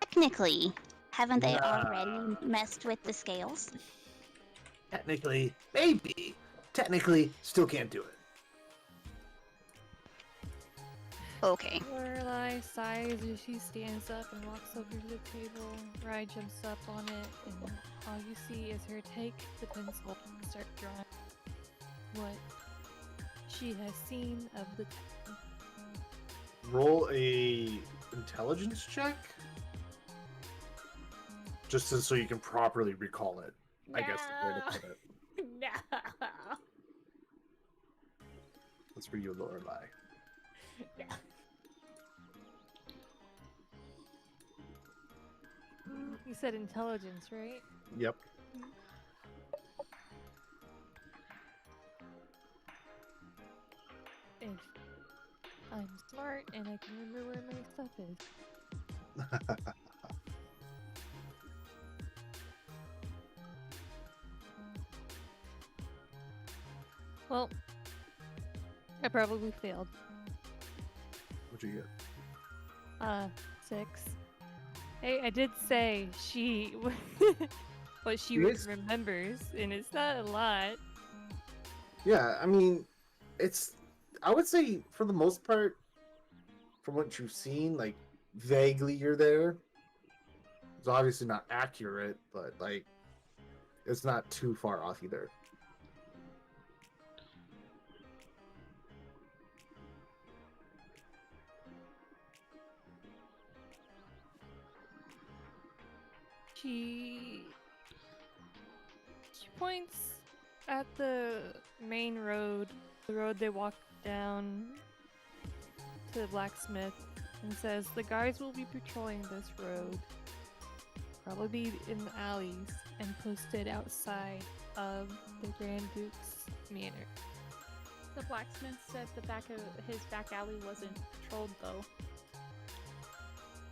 Technically, haven't they Nah. already messed with the scales? Technically, maybe. Technically, still can't do it. Okay. Lorelai sighs as she stands up and walks over to the table. Rye jumps up on it, and all you see is her take the pencil and start drawing what she has seen of the town. Roll a intelligence check. Just so you can properly recall it. I guess the way to put it. No! That's for you, Lorelai. No. You said intelligence, right? Yep. If I'm smart and I can remember where my stuff is. Well, I probably failed. What'd you get? 6. Hey, I did say she what she Yes. remembers, and it's not a lot. Yeah, I mean, I would say for the most part, from what you've seen, like, vaguely you're there. It's obviously not accurate, but, like, it's not too far off either. She points at the main road, the road they walk down to the blacksmith and says, the guards will be patrolling this road, probably in the alleys, and posted outside of the Grand Duke's manor. The blacksmith said the back of his back alley wasn't patrolled though.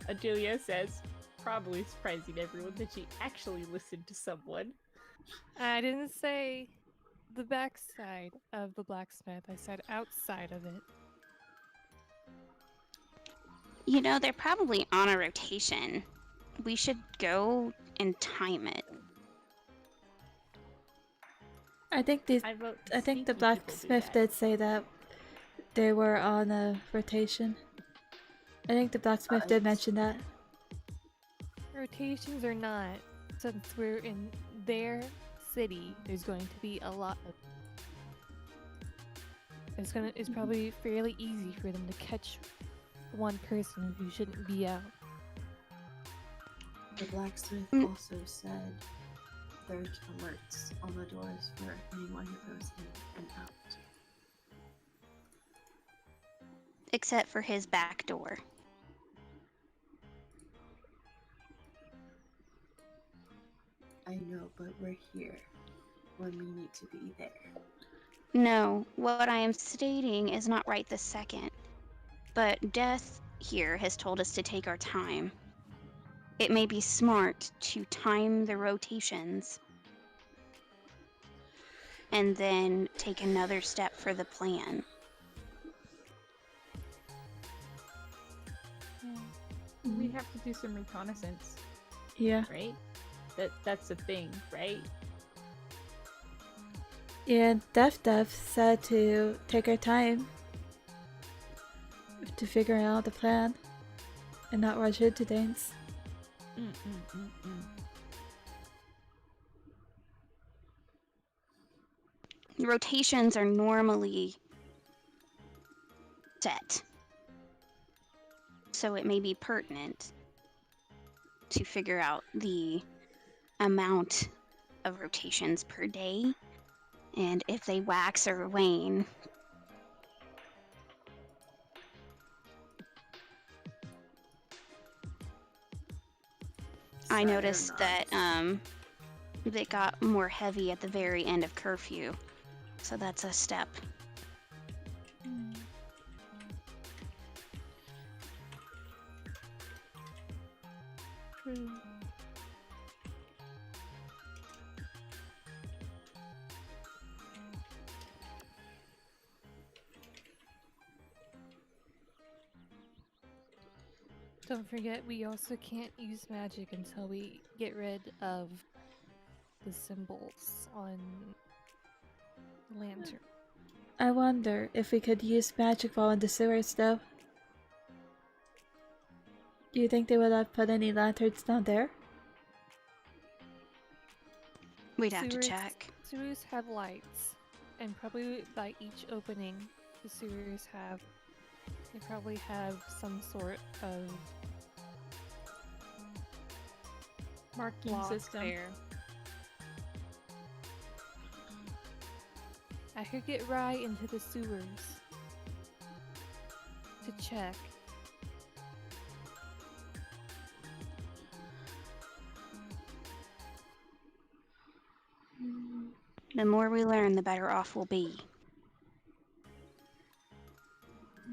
Idalia says, probably surprising everyone that she actually listened to someone. I didn't say the backside of the blacksmith, I said outside of it. You know, they're probably on a rotation. We should go and time it. I think the I vote I think the sneaky people do blacksmith that. did say that they were on a rotation. I think the blacksmith did mention that. Rotations or not, since we're in their city, there's going to be a lot of. It's probably fairly easy for them to catch one person who shouldn't be out. The blacksmith also said there's alerts on the doors for anyone who goes in and out. Except for his back door. I know, but we're here when we need to be there. No, what I am stating is not right this second. But Death here has told us to take our time. It may be smart to time the rotations and then take another step for the plan. We have to do some reconnaissance, Yeah. right? That's the thing, right? And Def said to take our time to figure out the plan and not rush into things. Rotations are normally set, so it may be pertinent to figure out the amount of rotations per day and if they wax or wane. I noticed that they got more heavy at the very end of curfew, so that's a step. True. Don't forget, we also can't use magic until we get rid of the symbols on the lantern. I wonder if we could use magic while in the sewers though. Do you think they would have put any lanterns down there? We'd have to Sewers- check. Sewers have lights, and probably by each opening the sewers have, they probably have some sort of Marking lock system. there. I could get Rye into the sewers to check. The more we learn, the better off we'll be.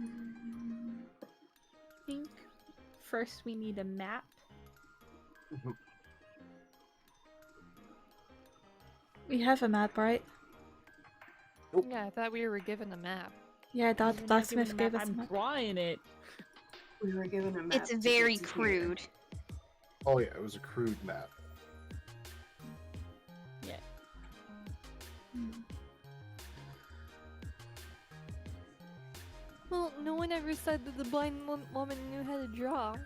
I think first we need a map. We have a map, right? Yeah, I thought we were given a map. Yeah, I thought the We're not blacksmith given a gave map, us a I'm map. drawing it. We were given a map. It's to get very to here. crude. Oh yeah, it was a crude map. Yeah. Well, no one ever said that the blind woman knew how to draw.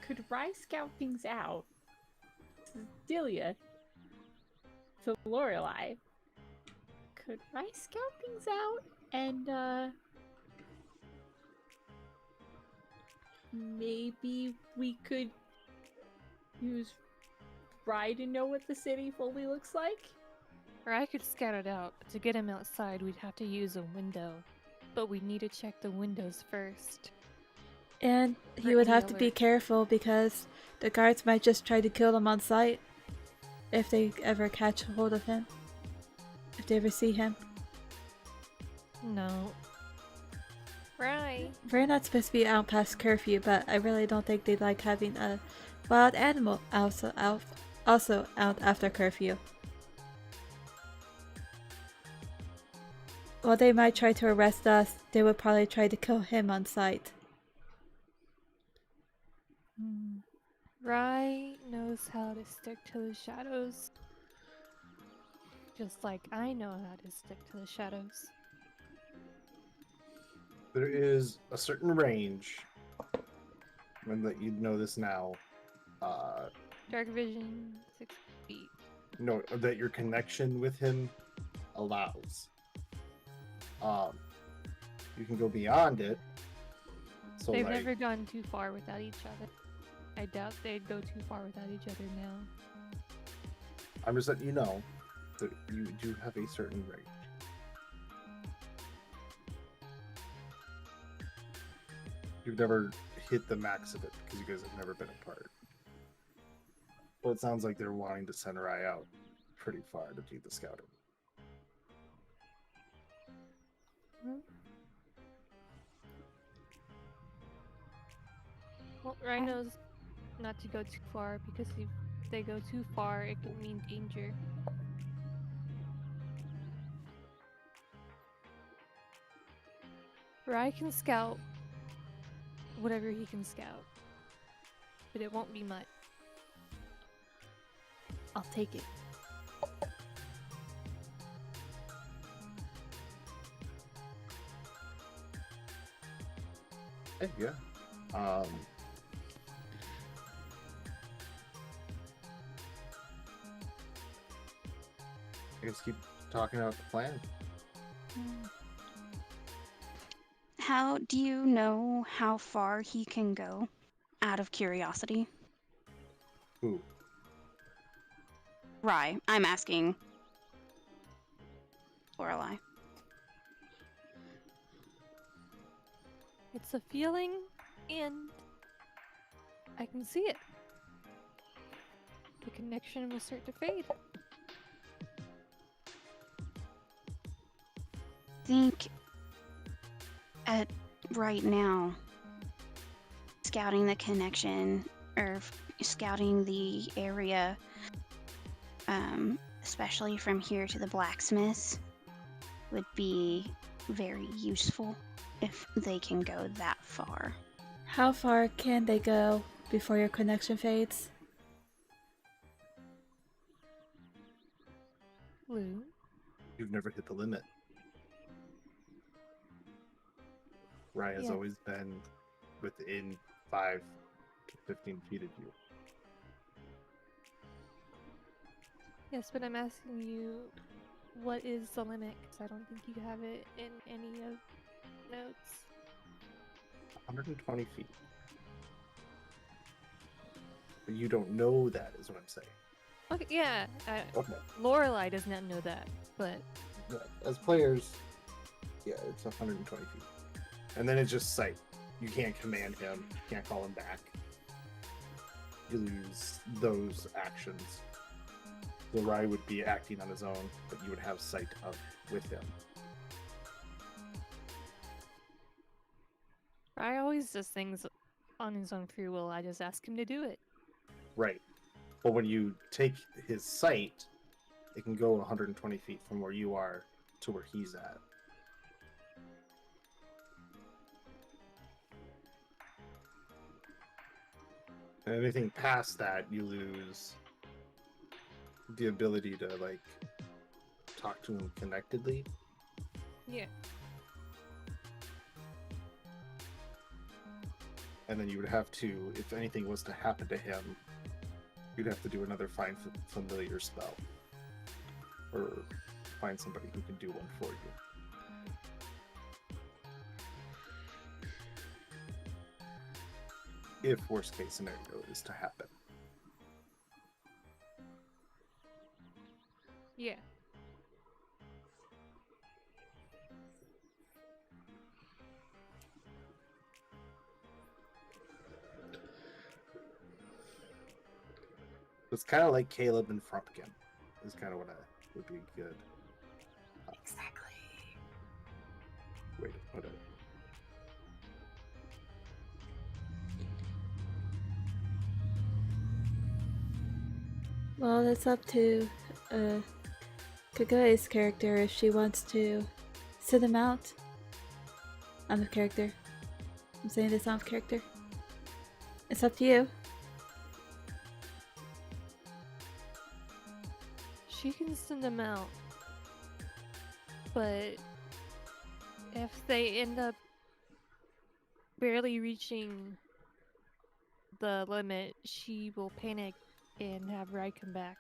Could Rye scout things out? This is Idalia. To Lorelei. Could Rye scout things out and maybe we could use Rye to know what the city fully looks like? Or I could scout it out, but to get him outside, we'd have to use a window. But we need to check the windows first. And he For would any have to be alert. careful because the guards might just try to kill him on sight if they ever catch hold of him. If they ever see him. No. Right. We're not supposed to be out past curfew, but I really don't think they like having a wild animal also out after curfew. While they might try to arrest us, they would probably try to kill him on sight. Rye knows how to stick to the shadows. Just like I know how to stick to the shadows. There is a certain range. I'm gonna let you know this now. Dark vision, 6 feet. No, that your connection with him allows. You can go beyond it. So They've like, never gone too far without each other. I doubt they'd go too far without each other now. I'm just letting you know that you do have a certain range. You've never hit the max of it because you guys have never been apart. Well, it sounds like they're wanting to send Rai out pretty far to do the scouting. Well, Rye knows not to go too far because if they go too far, it could mean danger. Rye can scout whatever he can scout, but it won't be much. I'll take it. Hey, yeah. I guess keep talking about the plan. How do you know how far he can go? Out of curiosity. Who? Rye, I'm asking Lorelai. It's a feeling, and I can see it. The connection will start to fade. Think at right now, scouting the connection or scouting the area, especially from here to the blacksmiths, would be very useful if they can go that far. How far can they go before your connection fades? Lou, You've never hit the limit. Rai has Yeah. always been within 5 to 15 feet of you. yes, but I'm asking you, what is the limit? Because I don't think you have it in any of notes. 120 feet. But you don't know that, is what I'm saying. Okay, yeah, Okay. Lorelai does not know that, but Yeah, as players, yeah, it's 120 feet. And then it's just sight. You can't command him, you can't call him back. You lose those actions. The Rai would be acting on his own, but you would have sight of with him. I always does things on his own free will. I just ask him to do it. Right. But when you take his sight, it can go 120 feet from where you are to where he's at. And anything past that, you lose the ability to, like, talk to him connectedly. Yeah. And then you would have to, if anything was to happen to him, you'd have to do another find familiar spell. Or find somebody who can do one for you. If worst case scenario is to happen. Yeah. It's kind of like Caleb and Frumpkin. Is kind of what I would be good. Exactly. Wait, what? Well, it's up to Kaguya's character if she wants to send him out. I'm the character. I'm saying this off character. It's up to you. She can send them out. But if they end up barely reaching the limit, she will panic and have Rai come back.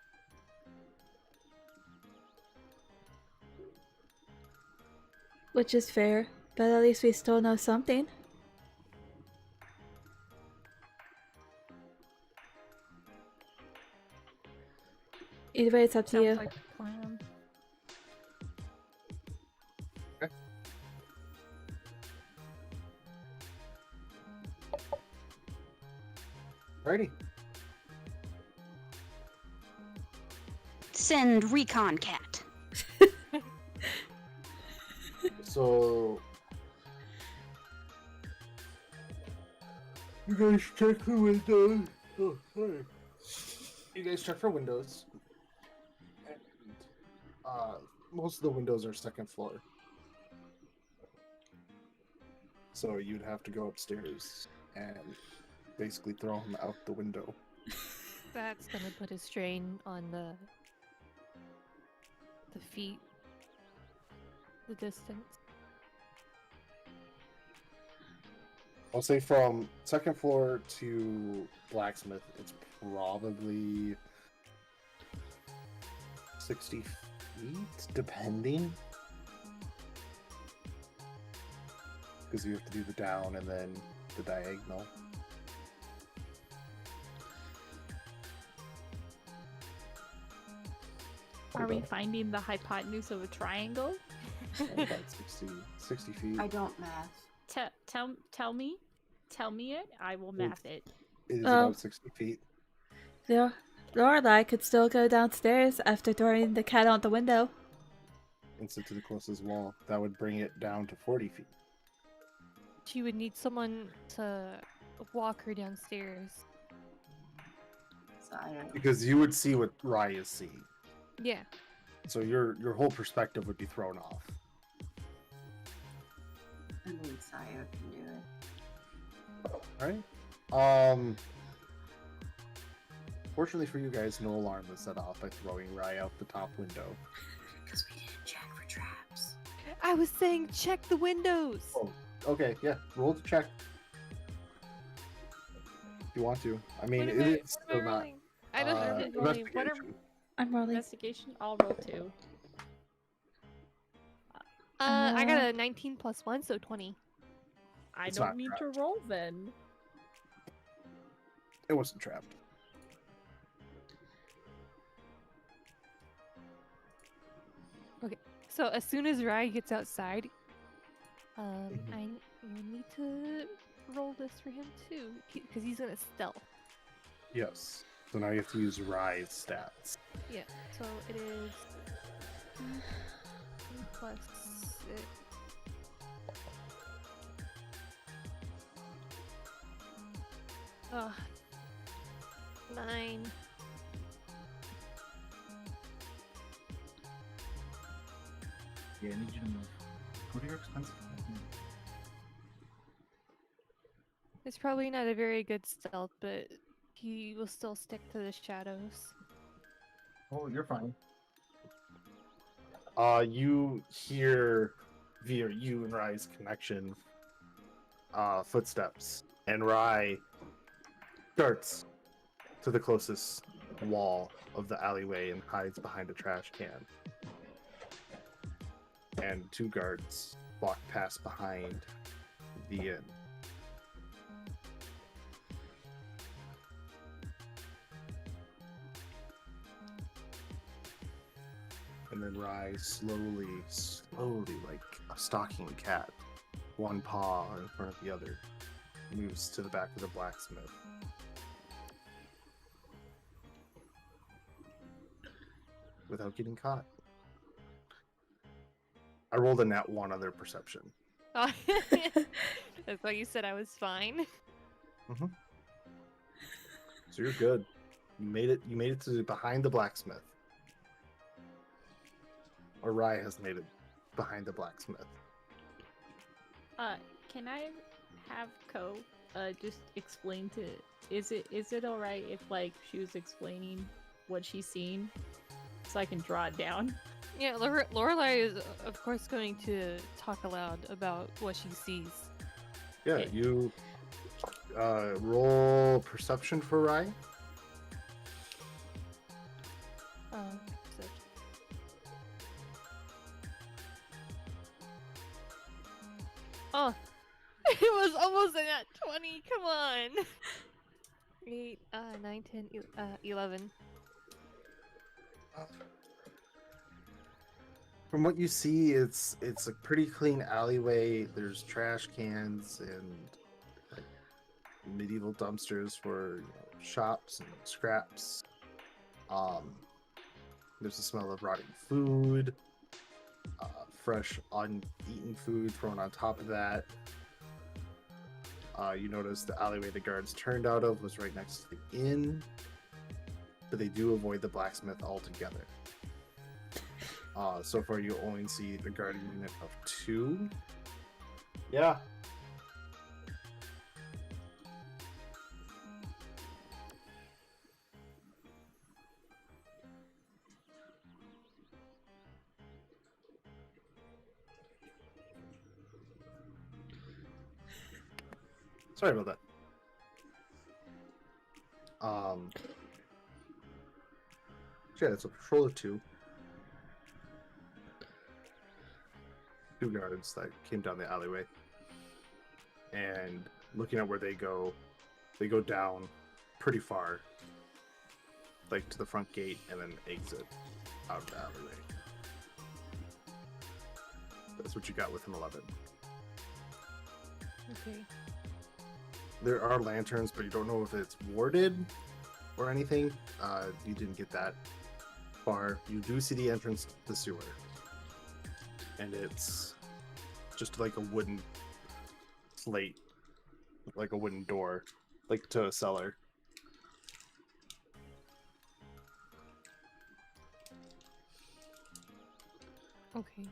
Which is fair, but at least we still know something. Either way, it's up to Sounds you. like a plan. Alrighty. Send recon cat. So you guys check the windows. Oh, sorry. You guys check for windows. And, most of the windows are second floor. So you'd have to go upstairs and basically throw him out the window. That's gonna put a strain on the feet, the distance. I'll say from second floor to blacksmith, it's probably 60 feet, depending. Because you have to do the down and then the diagonal. Are we finding the hypotenuse of a triangle? About 60 feet. I don't math. Tell me it. I will math it. It is Oh. about 60 feet. Lorelai could still go downstairs after throwing the cat out the window. Instant to the closest wall. That would bring it down to 40 feet. She would need someone to walk her downstairs. So I don't. Because you would see what Rai is seeing. Yeah. So your whole perspective would be thrown off. I mean, Sayo can do it. Alright. Fortunately for you guys, no alarm was set off by throwing Rai out the top window. Because we didn't check for traps. I was saying check the windows. Oh, okay, yeah. Roll to check. If you want to. I mean, it is What am I still not. rolling? I don't have it rolling. What are Investigation. I'm rolling. Investigation. I'll roll 2. I got a 19 plus 1, so 20. I It's don't not need to trapped. roll then. It wasn't trapped. So as soon as Rai gets outside, Mhm. I will need to roll this for him too, because he's gonna stealth. Yes. So now you have to use Rai's stats. Yeah. So it is 2 plus 6. Ugh. 9. Yeah, I need you to move. Go to your expensive. It's probably not a very good stealth, but he will still stick to the shadows. Oh, you're fine. You hear via you and Rai's connection, footsteps, and Rai darts to the closest wall of the alleyway and hides behind a trash can. And 2 guards walk past behind the inn. And then Rye slowly, like a stalking cat, one paw in front of the other, moves to the back of the blacksmith. Without getting caught. I rolled a nat 1 on their perception. Oh, that's why you said I was fine. So you're good. You made it. You made it to behind the blacksmith. Or Rye has made it behind the blacksmith. Can I have Ko just explain to? Is it all right if like she was explaining what she's seen, so I can draw it down? Yeah, Lorelai is of course going to talk aloud about what she sees. Yeah, Okay. you roll perception for Rye. So- Oh, it was almost in that 20. Come on. 8, 9, 10, 11. From what you see, it's a pretty clean alleyway. There's trash cans and like, medieval dumpsters for shops and scraps. There's the smell of rotting food, fresh uneaten food thrown on top of that. You notice the alleyway the guards turned out of was right next to the inn, but they do avoid the blacksmith altogether. So far, you only see the guarding unit of 2. Yeah. Sorry about that. Yeah, it's a patrol of 2. 2 guards that came down the alleyway. And looking at where they go down pretty far, like to the front gate, and then exit out of the alleyway. That's what you got with an 11. Okay. There are lanterns, but you don't know if it's warded or anything. You didn't get that far. You do see the entrance to the sewer. And it's just like a wooden plate, like a wooden door, like to a cellar. Okay.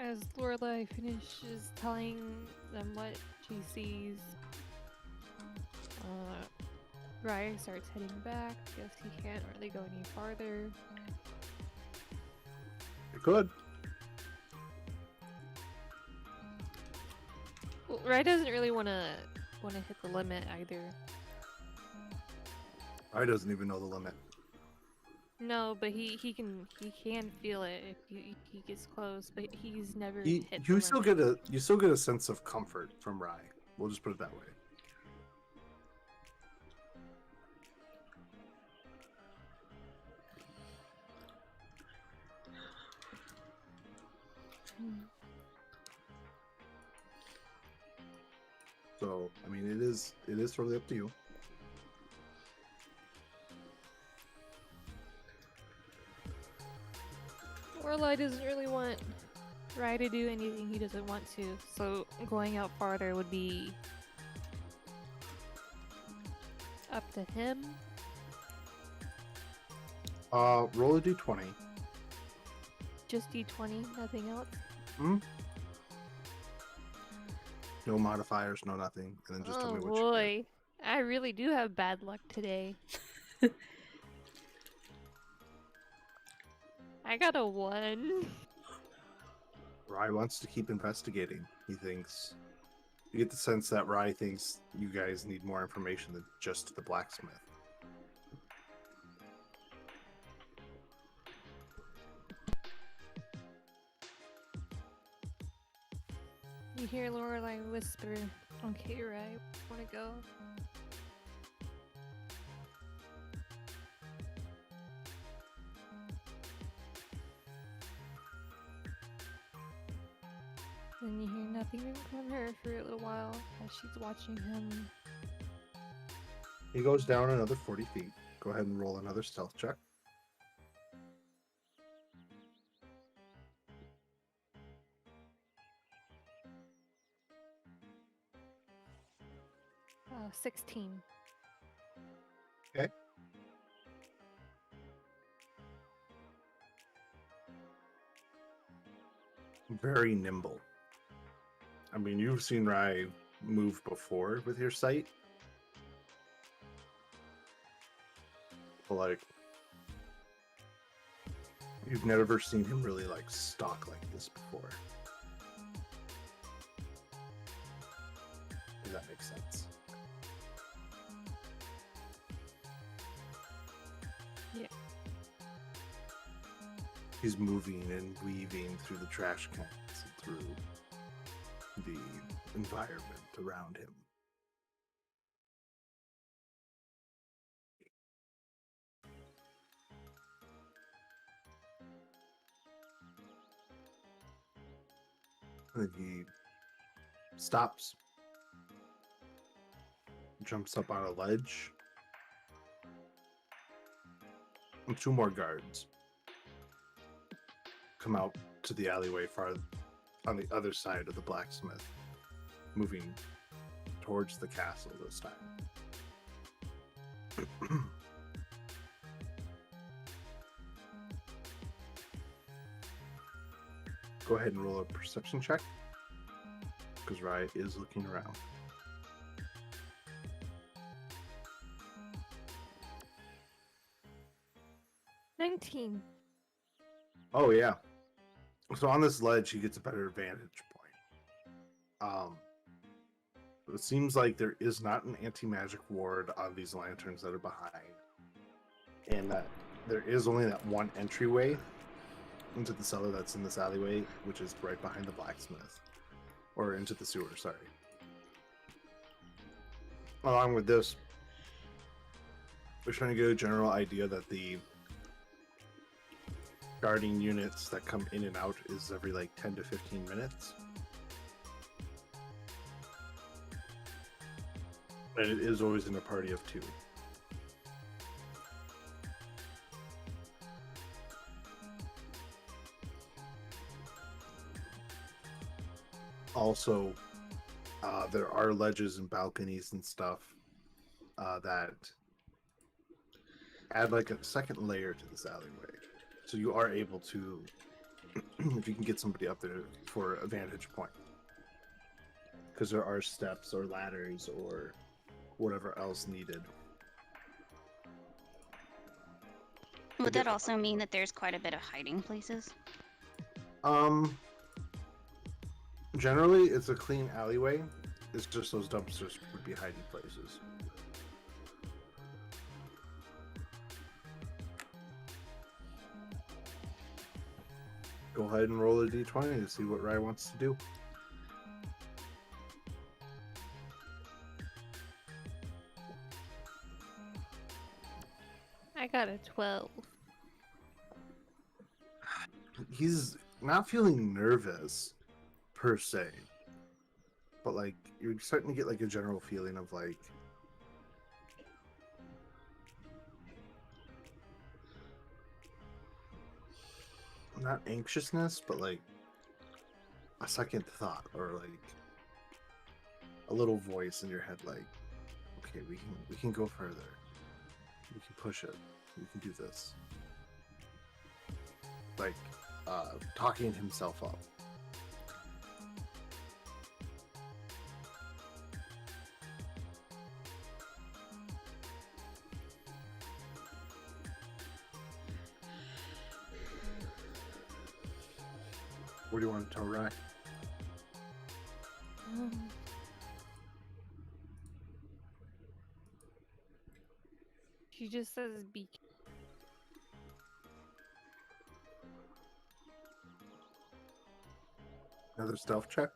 As Lorelai finishes telling them what she sees, Ryan starts heading back. Guess he can't really go any farther. You could. Well, Ryan doesn't really want to hit the limit either. I doesn't even know the limit. No, but he can feel it if he gets close, but he's never hit the You still limit. get a sense of comfort from Rye. We'll just put it that way. So, I mean, it is totally up to you. Lorelai doesn't really want Rye to do anything he doesn't want to, so going out farther would be up to him. Roll a d20. Just D20, nothing else. No modifiers, no nothing, and then just tell Oh me what you boy, I really do have bad luck today. I got a 1. Rye wants to keep investigating. He thinks you get the sense that Rye thinks you guys need more information than just the blacksmith. You hear Lorelai whisper, "Okay, right, wanna go?" Then you hear nothing from her for a little while as she's watching him. He goes down another 40 feet. Go ahead and roll another stealth check. Uh, 16. Okay. Very nimble. I mean, you've seen Rai move before with your sight. But, like, you've never seen him really, like, stalk like this before. If that makes sense. Yeah. He's moving and weaving through the trash cans and through the environment around him. And he stops, jumps up on a ledge, and two more guards come out to the alleyway far on the other side of the blacksmith, moving towards the castle this time. Go ahead and roll a perception check, because Rai is looking around. 19. Oh yeah. So on this ledge, he gets a better vantage point. It seems like there is not an anti-magic ward on these lanterns that are behind, and that there is only that one entryway into the cellar that's in this alleyway, which is right behind the blacksmith, or into the sewer. Sorry. Along with this, we're trying to get a general idea that the guarding units that come in and out is every like 10 to 15 minutes. And it is always in a party of 2. Also, there are ledges and balconies and stuff that add like a second layer to this alleyway. So you are able to, if you can get somebody up there for a vantage point, because there are steps or ladders or whatever else needed. Would that also mean that there's quite a bit of hiding places? Generally, it's a clean alleyway. It's just those dumpsters would be hiding places. Go ahead and roll a d20 to see what Rai wants to do. I got a 12. He's not feeling nervous per se, but like you're starting to get like a general feeling of like not anxiousness, but like a second thought or like a little voice in your head like, okay, we can go further. We can push it. We can do this. Like talking himself up. What do you want to tell Rai? She just says be. Another stealth check?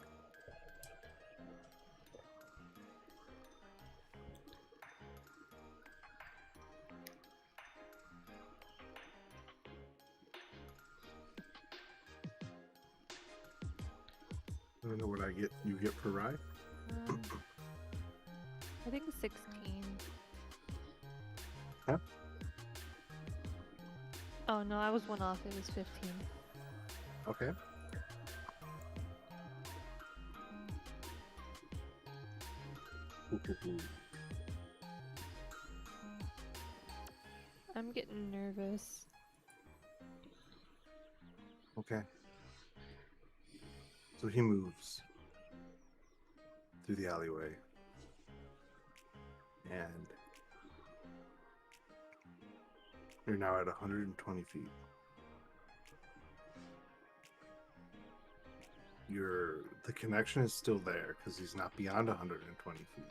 I don't know what you get per ride. I think 16. Huh? Oh no, I was one off. It was 15. Okay. Ooh. I'm getting nervous. Okay. So he moves through the alleyway. And you're now at 120 feet. The connection is still there because he's not beyond 120 feet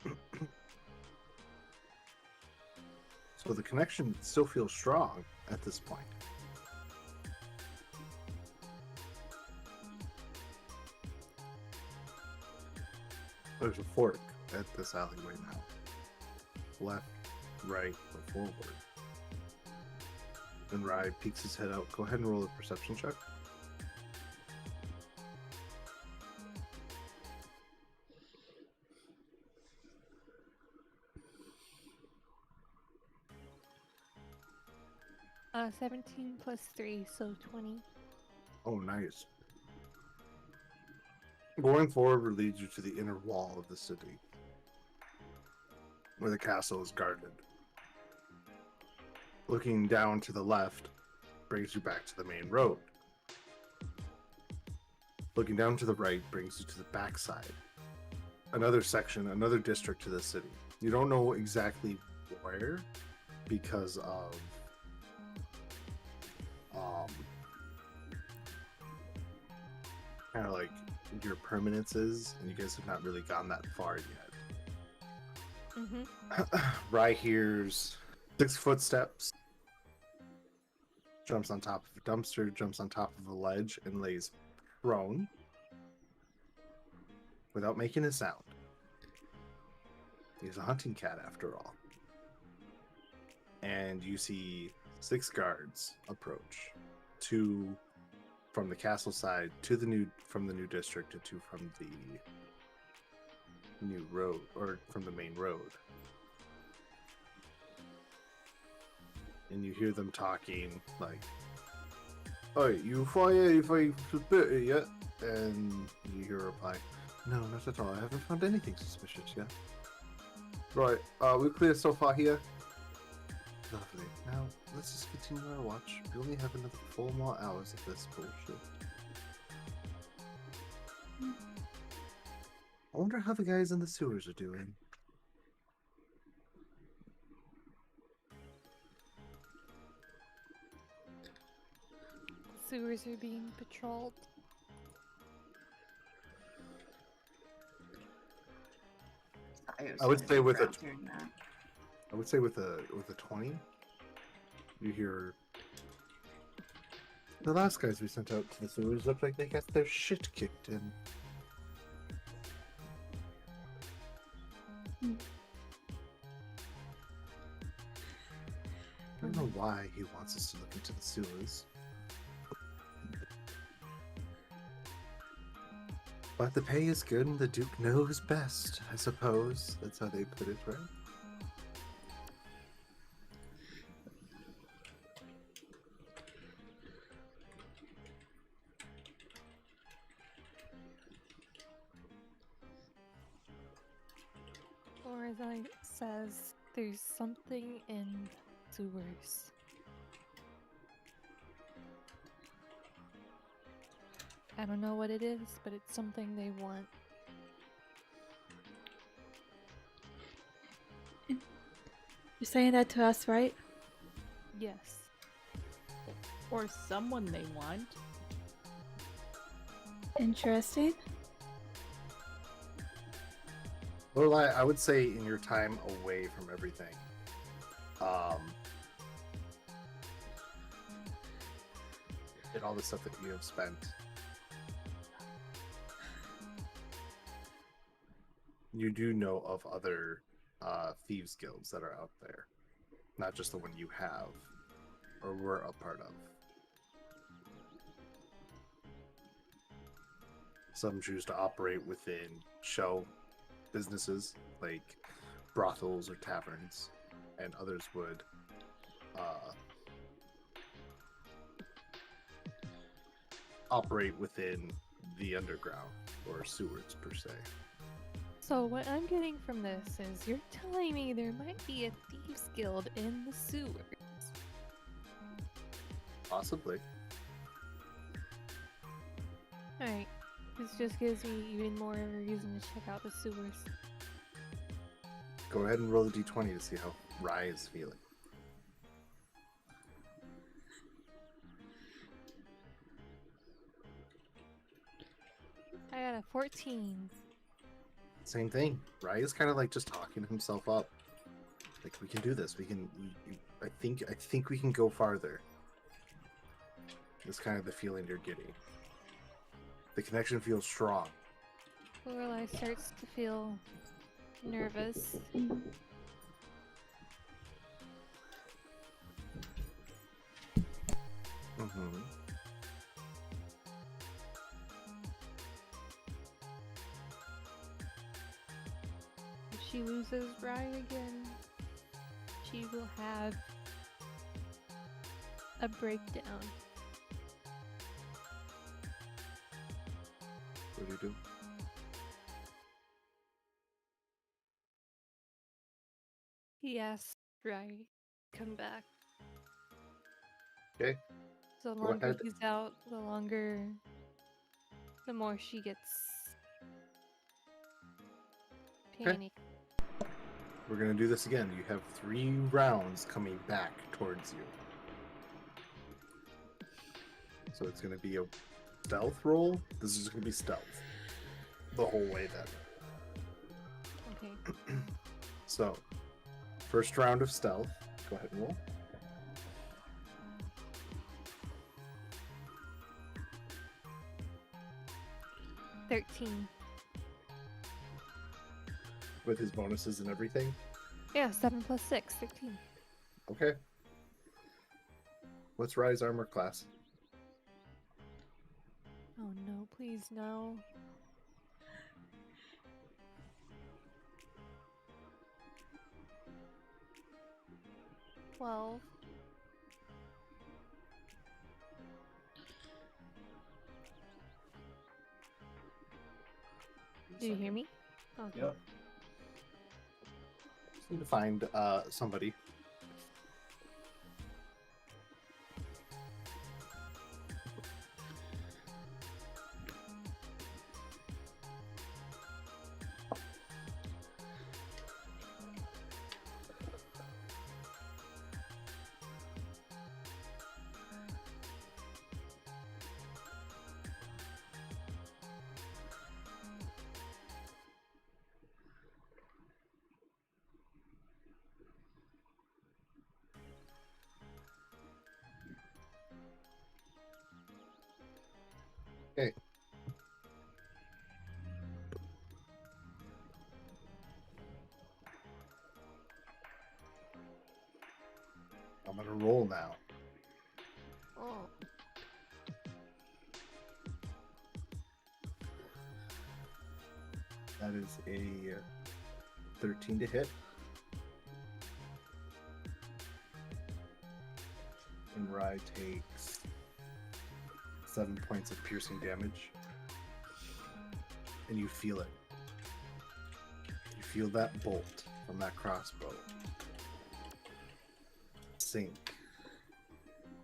yet. So the connection still feels strong at this point. There's a fork at this alleyway now. Left, right, or forward. And Rye peeks his head out. Go ahead and roll a perception check. Uh, 17 plus 3, so 20. Oh, nice. Going forward leads you to the inner wall of the city, where the castle is guarded. Looking down to the left brings you back to the main road. Looking down to the right brings you to the backside. Another section, another district to the city. You don't know exactly where because of kind of like your permanences, and you guys have not really gone that far yet. Mm-hmm. Rye hears 6 footsteps, jumps on top of a dumpster, jumps on top of a ledge, and lays prone without making a sound. He's a hunting cat after all. And you see 6 guards approach. 2 from the castle side from the new district, and 2 from the new road, or from the main road. And you hear them talking like, "Oh, you fire if I better yet?" And you hear a reply, "No, not at all. I haven't found anything suspicious yet." Right, we're clear so far here. Lovely. Now, let's just continue our watch. We only have another 4 more hours of this bullshit. I wonder how the guys in the sewers are doing. Sewers are being patrolled. Sayo's I would gonna say be with a browsing that. I would say with a 20, you hear the last guys we sent out to the sewers looked like they got their shit kicked in. I don't know why he wants us to look into the sewers. But the pay is good and the Duke knows best, I suppose. That's how they put it, right? Or as I says, there's something in sewers. I don't know what it is, but it's something they want. You're saying that to us, right? Yes. Or someone they want. Interesting. Well, I would say in your time away from everything, and all the stuff that you have spent, you do know of other thieves guilds that are out there, not just the one you have or were a part of. Some choose to operate within show businesses like brothels or taverns, and others would operate within the underground or sewers per se. So what I'm getting from this is you're telling me there might be a thieves guild in the sewers. Possibly. Alright. This just gives me even more of a reason to check out the sewers. Go ahead and roll a d20 to see how Rye is feeling. I got a 14. Same thing. Rye is kind of like just talking himself up. Like, we can do this. We can. I think we can go farther. That's kind of the feeling you're getting. The connection feels strong. Lorelai starts to feel nervous. Mm-hmm. If she loses Rye again, she will have a breakdown. What do you do? He asks Rye, come back. Okay. The Go longer ahead. he's out, the more she gets Okay. panicked. We're gonna do this again. You have 3 rounds coming back towards you. So it's gonna be a stealth roll. This is gonna be stealth the whole way then. Okay. So, first round of stealth. Go ahead and roll. 13. With his bonuses and everything. Yeah, 7 plus 6, 13. Okay. What's Rye's armor class? Oh no, please no. Well, do you hear me? Okay. Yep. Just need to find somebody. Okay. I'm gonna roll now. Oh. That is a 13 to hit. And Rye takes 7 points of piercing damage. And you feel it. You feel that bolt from that crossbow sink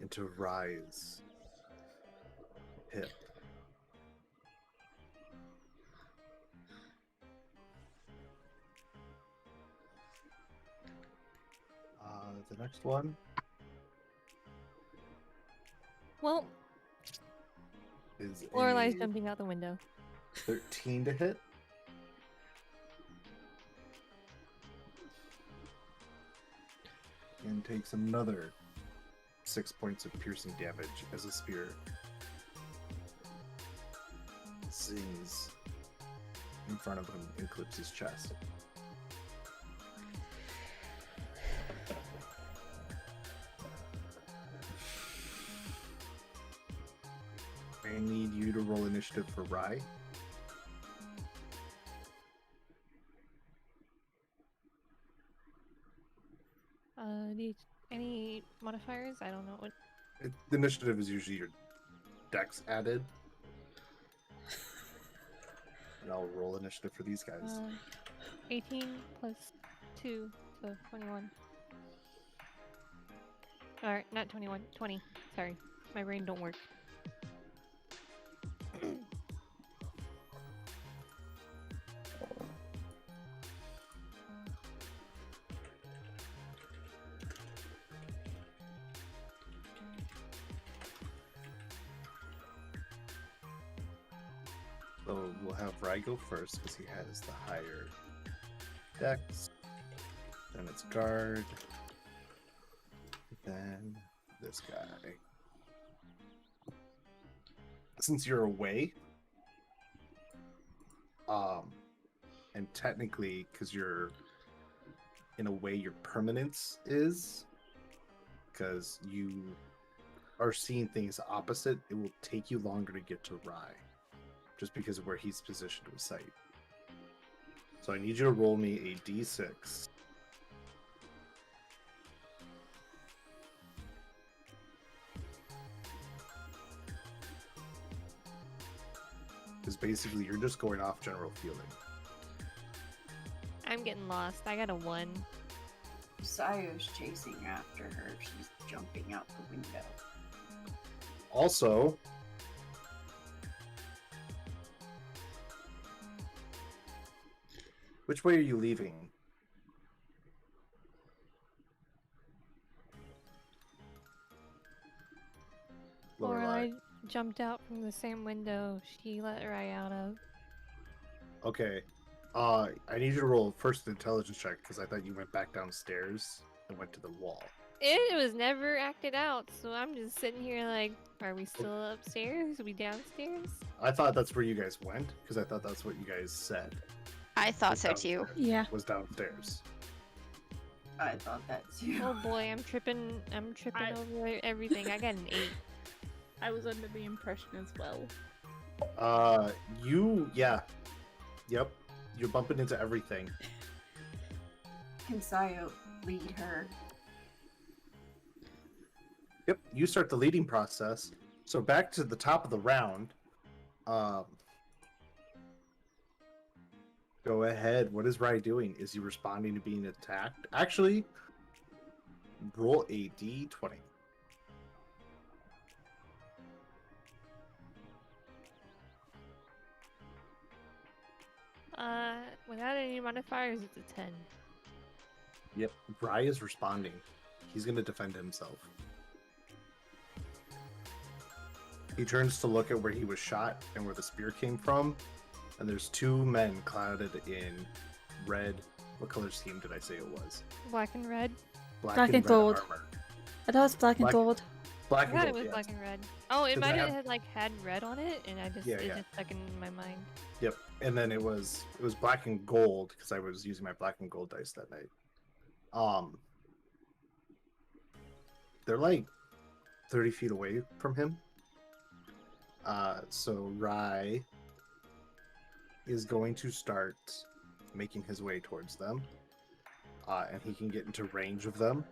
into Rye's hip. The next one Well, is Lorelai's a jumping out the window. 13 to hit. And takes another 6 points of piercing damage as a spear zings in front of him and clips his chest. I need you to roll initiative for Rye. modifiers? I don't know what. The initiative is usually your dex added. And I'll roll initiative for these guys. 18 plus 2, so 21. Or not 21, 20. Sorry, my brain don't work. So we'll have Rye go first because he has the higher dex. Then it's guard. Then this guy. Since you're away, and technically, because you're in a way your permanence is, because you are seeing things opposite, it will take you longer to get to Rye, just because of where he's positioned with sight. So I need you to roll me a d6. Because basically you're just going off general feeling. I'm getting lost. I got a 1. Sayo's chasing after her. She's jumping out the window. Also, which way are you leaving? Lower Lorelai line. jumped out from the same window she let Rye out of. Okay. I need you to roll first an intelligence check because I thought you went back downstairs and went to the wall. It was never acted out, so I'm just sitting here like, are we still upstairs? Are we downstairs? I thought that's where you guys went because I thought that's what you guys said. I thought was so too. downstairs- Yeah. Was downstairs. I thought that too. Oh boy, I'm tripping I- over everything. I got an 8. I was under the impression as well. Yep. You're bumping into everything. Can Sayo lead her? Yep, you start the leading process. So back to the top of the round. Go ahead. What is Rye doing? Is he responding to being attacked? Actually, roll a d20. Without any modifiers, it's a 10. Yep, Rye is responding. He's going to defend himself. He turns to look at where he was shot and where the spear came from, and there's two men clouded in red. What color scheme did I say it was? Black and red. Black and and red gold. armor. I thought it was black and Black- gold. Black I and thought it gold, was yeah. black and red. Oh, it Does might it have have- had red on it, and it Yeah. just stuck in my mind. Yep, and then it was black and gold because I was using my black and gold dice that night. They're like 30 feet away from him. So Rye is going to start making his way towards them, and he can get into range of them.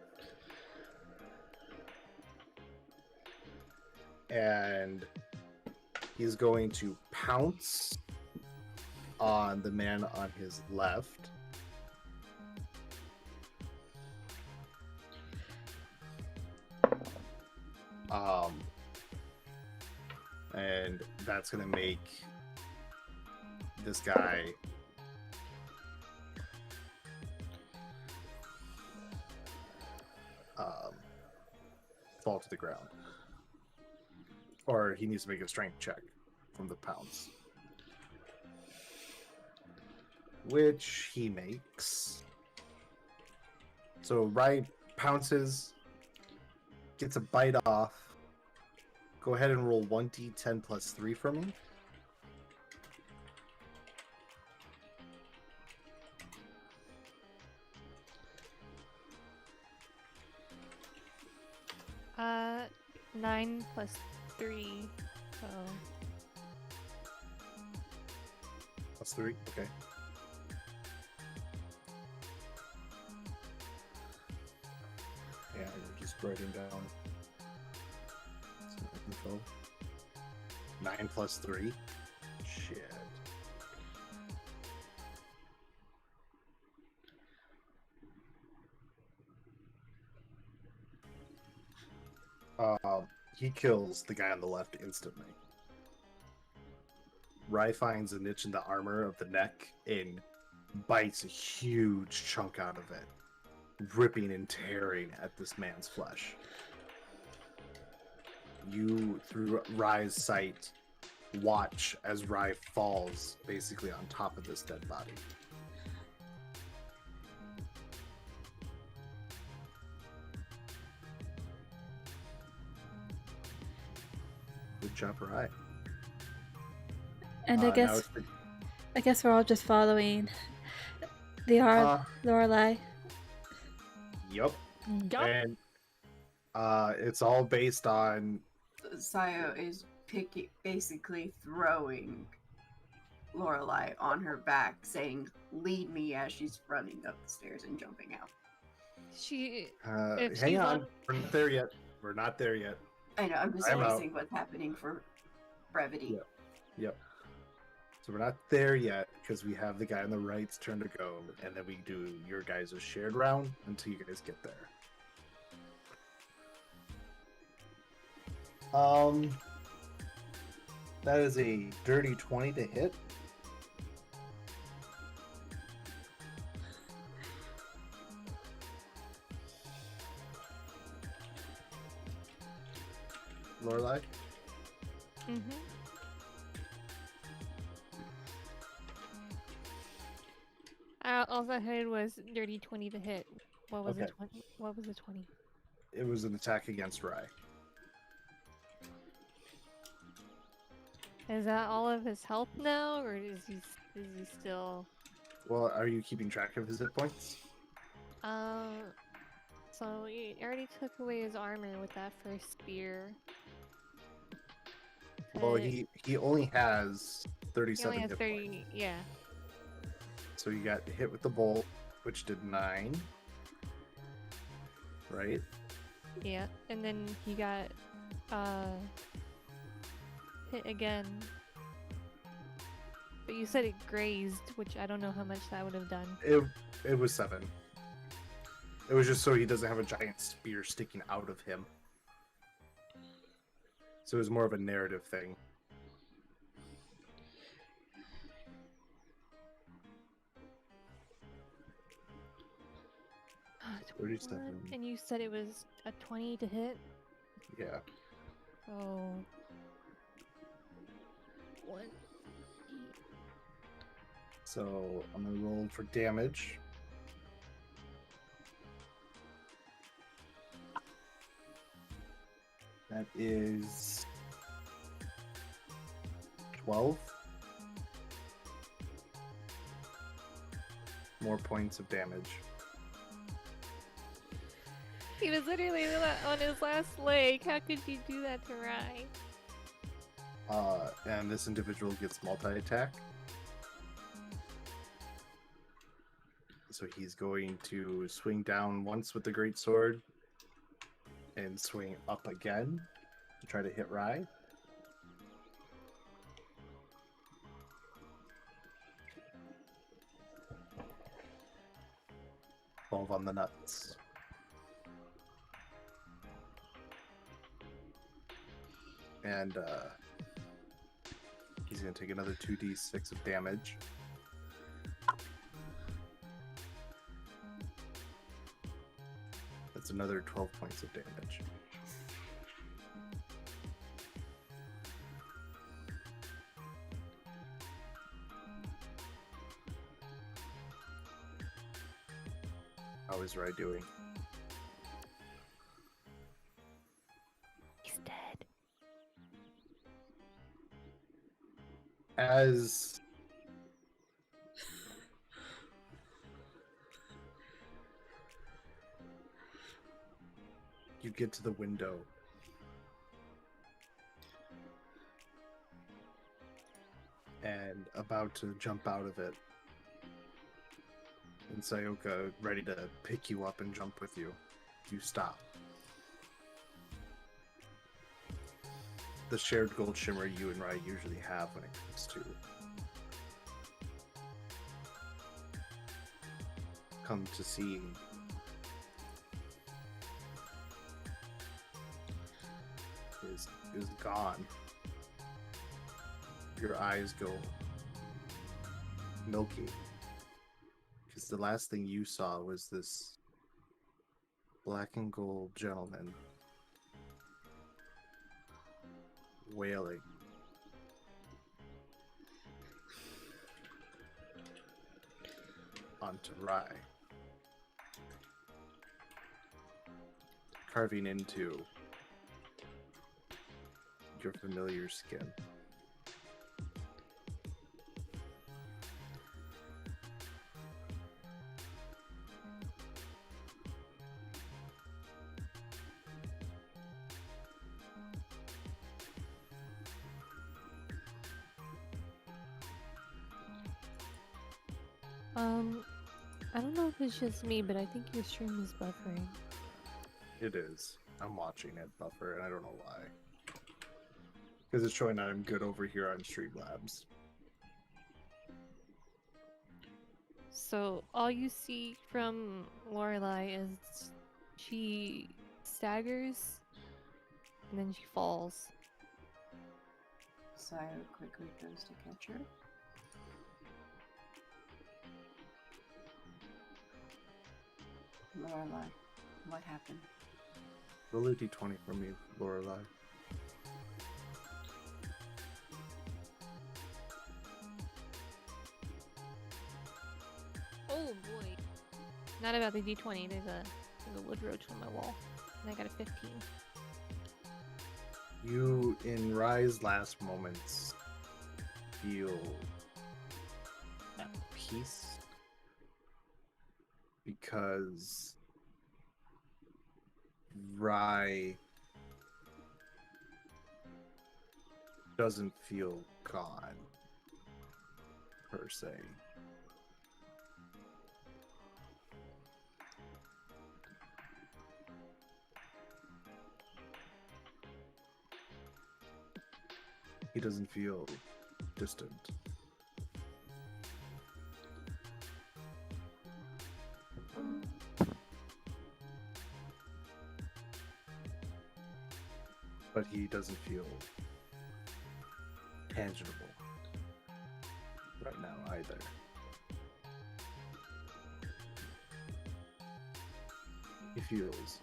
And he's going to pounce on the man on his left. And that's gonna make this guy fall to the ground. Or he needs to make a strength check from the pounce. Which he makes. So Rye pounces, gets a bite off. Go ahead and roll 1d10 plus 3 for me. Uh, 9 plus 3, so Plus 3, okay. Yeah, we're just Just writing down. 12. 9 plus 3. Shit. He kills the guy on the left instantly. Rye finds a niche in the armor of the neck and bites a huge chunk out of it, ripping and tearing at this man's flesh. You, through Rye's sight, watch as Rye falls basically on top of this dead body. Good job, Rye. And Now I it's the- guess we're all just following the Lorelei. Yep. Yup. And it's all based on Sayo is basically throwing Lorelei on her back, saying, "Lead me," as she's running up the stairs and jumping out. She. hang If she's on. on- We're not there yet. We're not there yet. I know, I'm just I'm out. noticing what's happening for brevity. Yeah. Yep. So we're not there yet because we have the guy on the right's turn to go, and then we do your guys' shared round until you guys get there. That is a dirty 20 to hit. Lorelai? Mm-hmm. All I heard was dirty 20 to hit. What was Okay. a 20? What was a 20? It was an attack against Rye. Is that all of his health now, or is he still? Well, are you keeping track of his hit points? So he already took away his armor with that first spear. Well, Uh, he only has he 37 only has hit 30. points. Yeah. So you got hit with the bolt, which did 9. Right? Yeah, and then he got hit again. But you said it grazed, which I don't know how much that would have done. It was 7. It was just so he doesn't have a giant spear sticking out of him. So it was more of a narrative thing. Ah, 37. 21, and you said it was a 20 to hit? Yeah. Oh. 1. So I'm gonna roll for damage. That is 12. More points of damage. He was literally on his last leg. How could you do that to Rye? And this individual gets multi-attack. So he's going to swing down once with the great sword and swing up again to try to hit Rye. Twelve on the nuts. And he's going to take another 2d6 of damage. That's another 12 points of damage. How is Rye doing? He's dead. As you get to the window, and about to jump out of it, and Sayoka ready to pick you up and jump with you, you stop. the shared gold shimmer you and Rai usually have when it comes to seeing. Is gone. Your eyes go milky. Because the last thing you saw was this black and gold gentleman wailing. Onto Rai. Carving into your familiar skin. I don't know if it's just me, but I think your stream is buffering. It is. I'm watching it buffer, and I don't know why. Because it's showing that I'm good over here on Streamlabs. So all you see from Lorelai is she staggers and then she falls. Sayo quickly goes to catch her. Lorelai, what happened? Roll a d20 for me, Lorelai. Oh boy. Not about the D20, there's a wood roach on my wall. And I got a 15. You, in Rai's last moments, feel at peace because Rai doesn't feel gone, per se. He doesn't feel distant. But he doesn't feel tangible right now either. He feels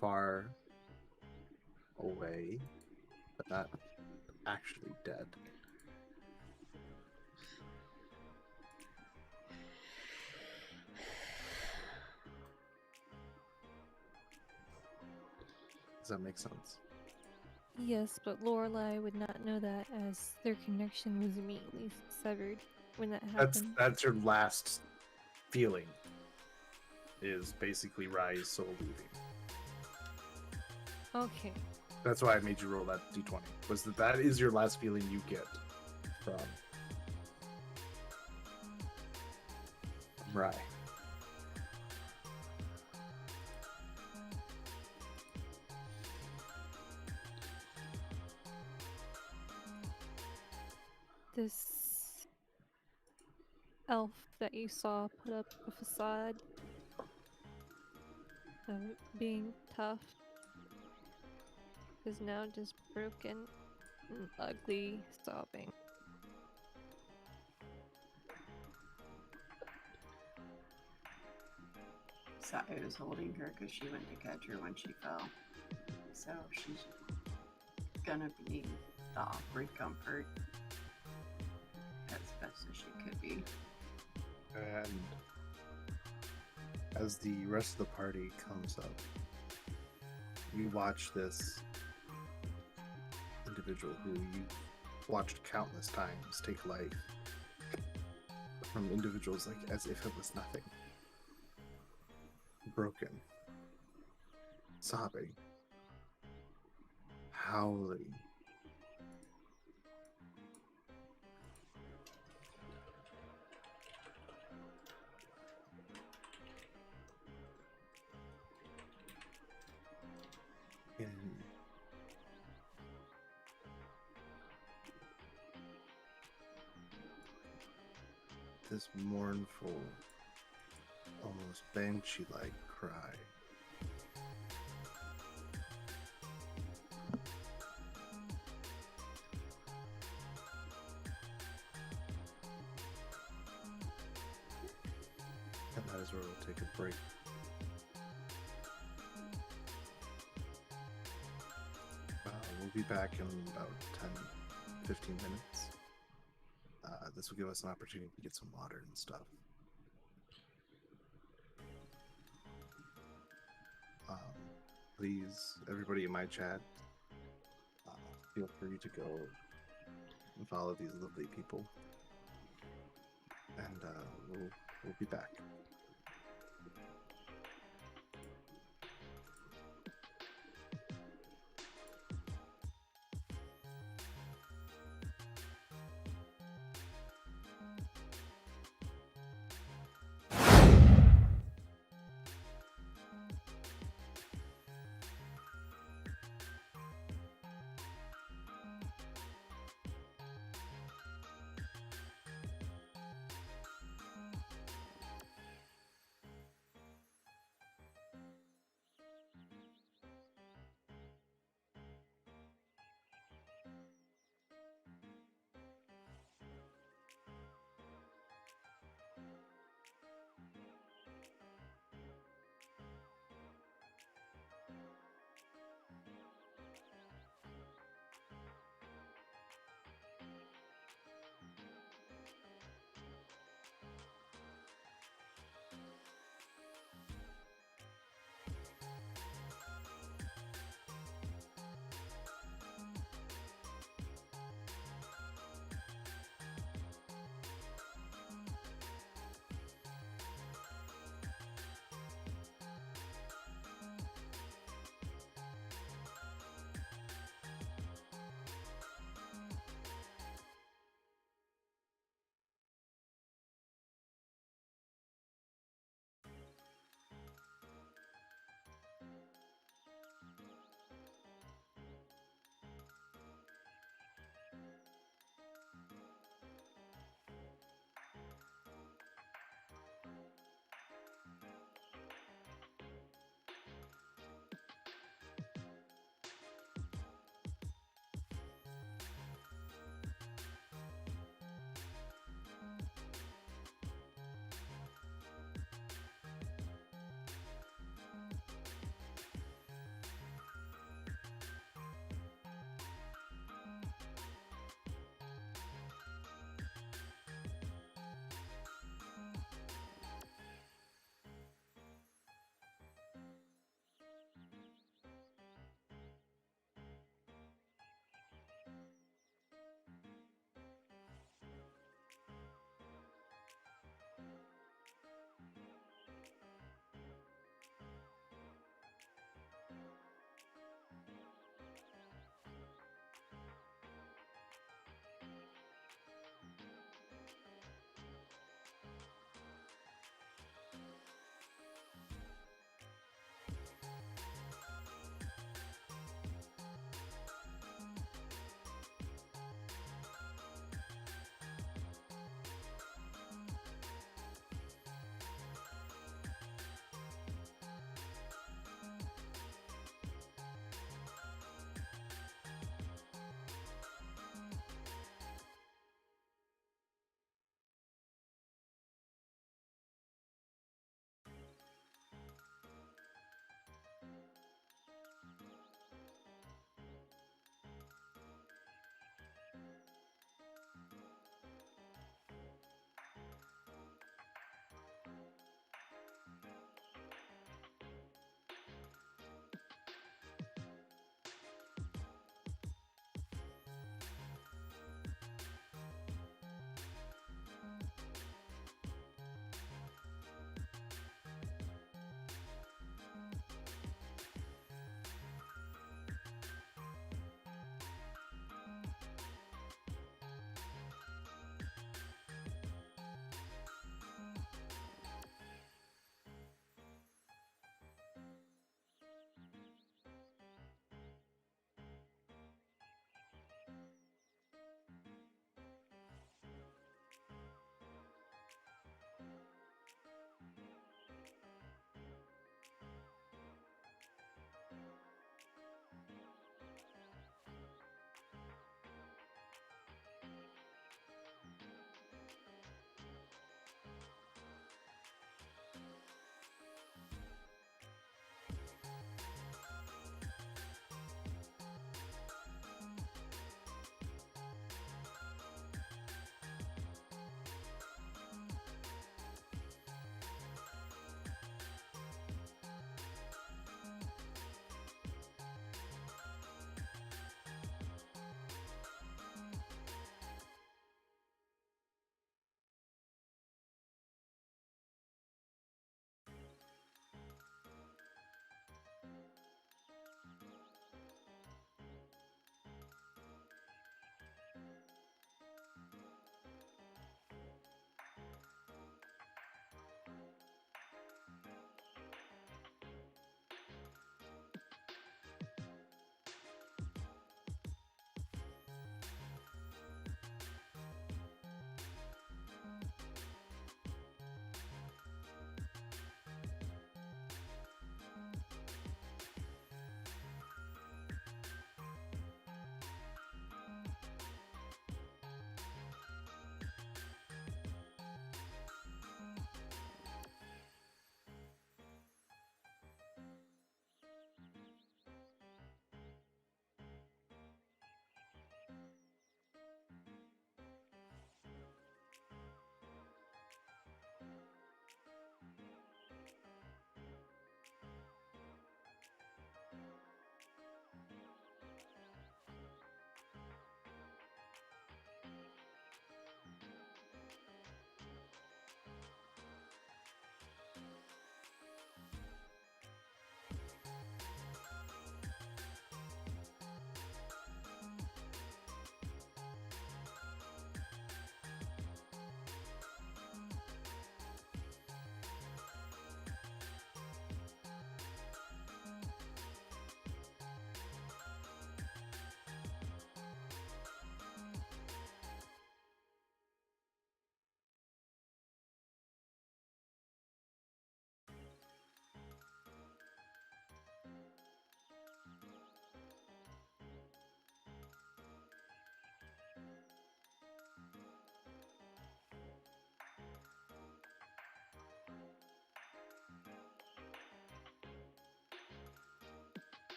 far away, but not actually dead. Does that make sense? Yes, but Lorelai would not know that as their connection was immediately severed when that happened. That's your last feeling. Is basically Rai's soul leaving. Okay. That's why I made you roll that d20. Was that is your last feeling you get from Rai. This elf that you saw put up a facade of being tough is now just broken and ugly, sobbing. Sayo's holding her because she went to catch her when she fell. So she's gonna be the awkward comfort as best as she could be. And as the rest of the party comes up, you watch this individual who you watched countless times take life from individuals like as if it was nothing. Broken, sobbing, howling. this mournful, almost banshee-like cry. And that is where we'll take a break. We'll be back in about 10-15 minutes. This will give us an opportunity to get some water and stuff. Please, everybody in my chat, feel free to go and follow these lovely people. And we'll be back.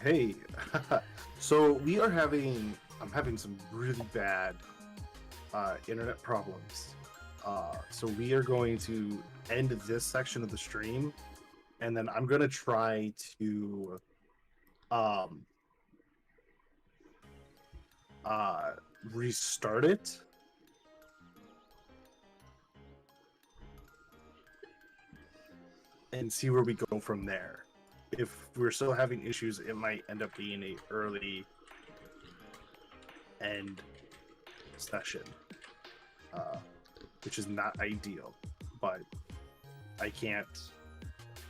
hey. So we are I'm having some really bad internet problems. So we are going to end this section of the stream, and then I'm gonna try to restart it. And see where we go from there. If we're still having issues, it might end up being a early end session, which is not ideal. But I can't.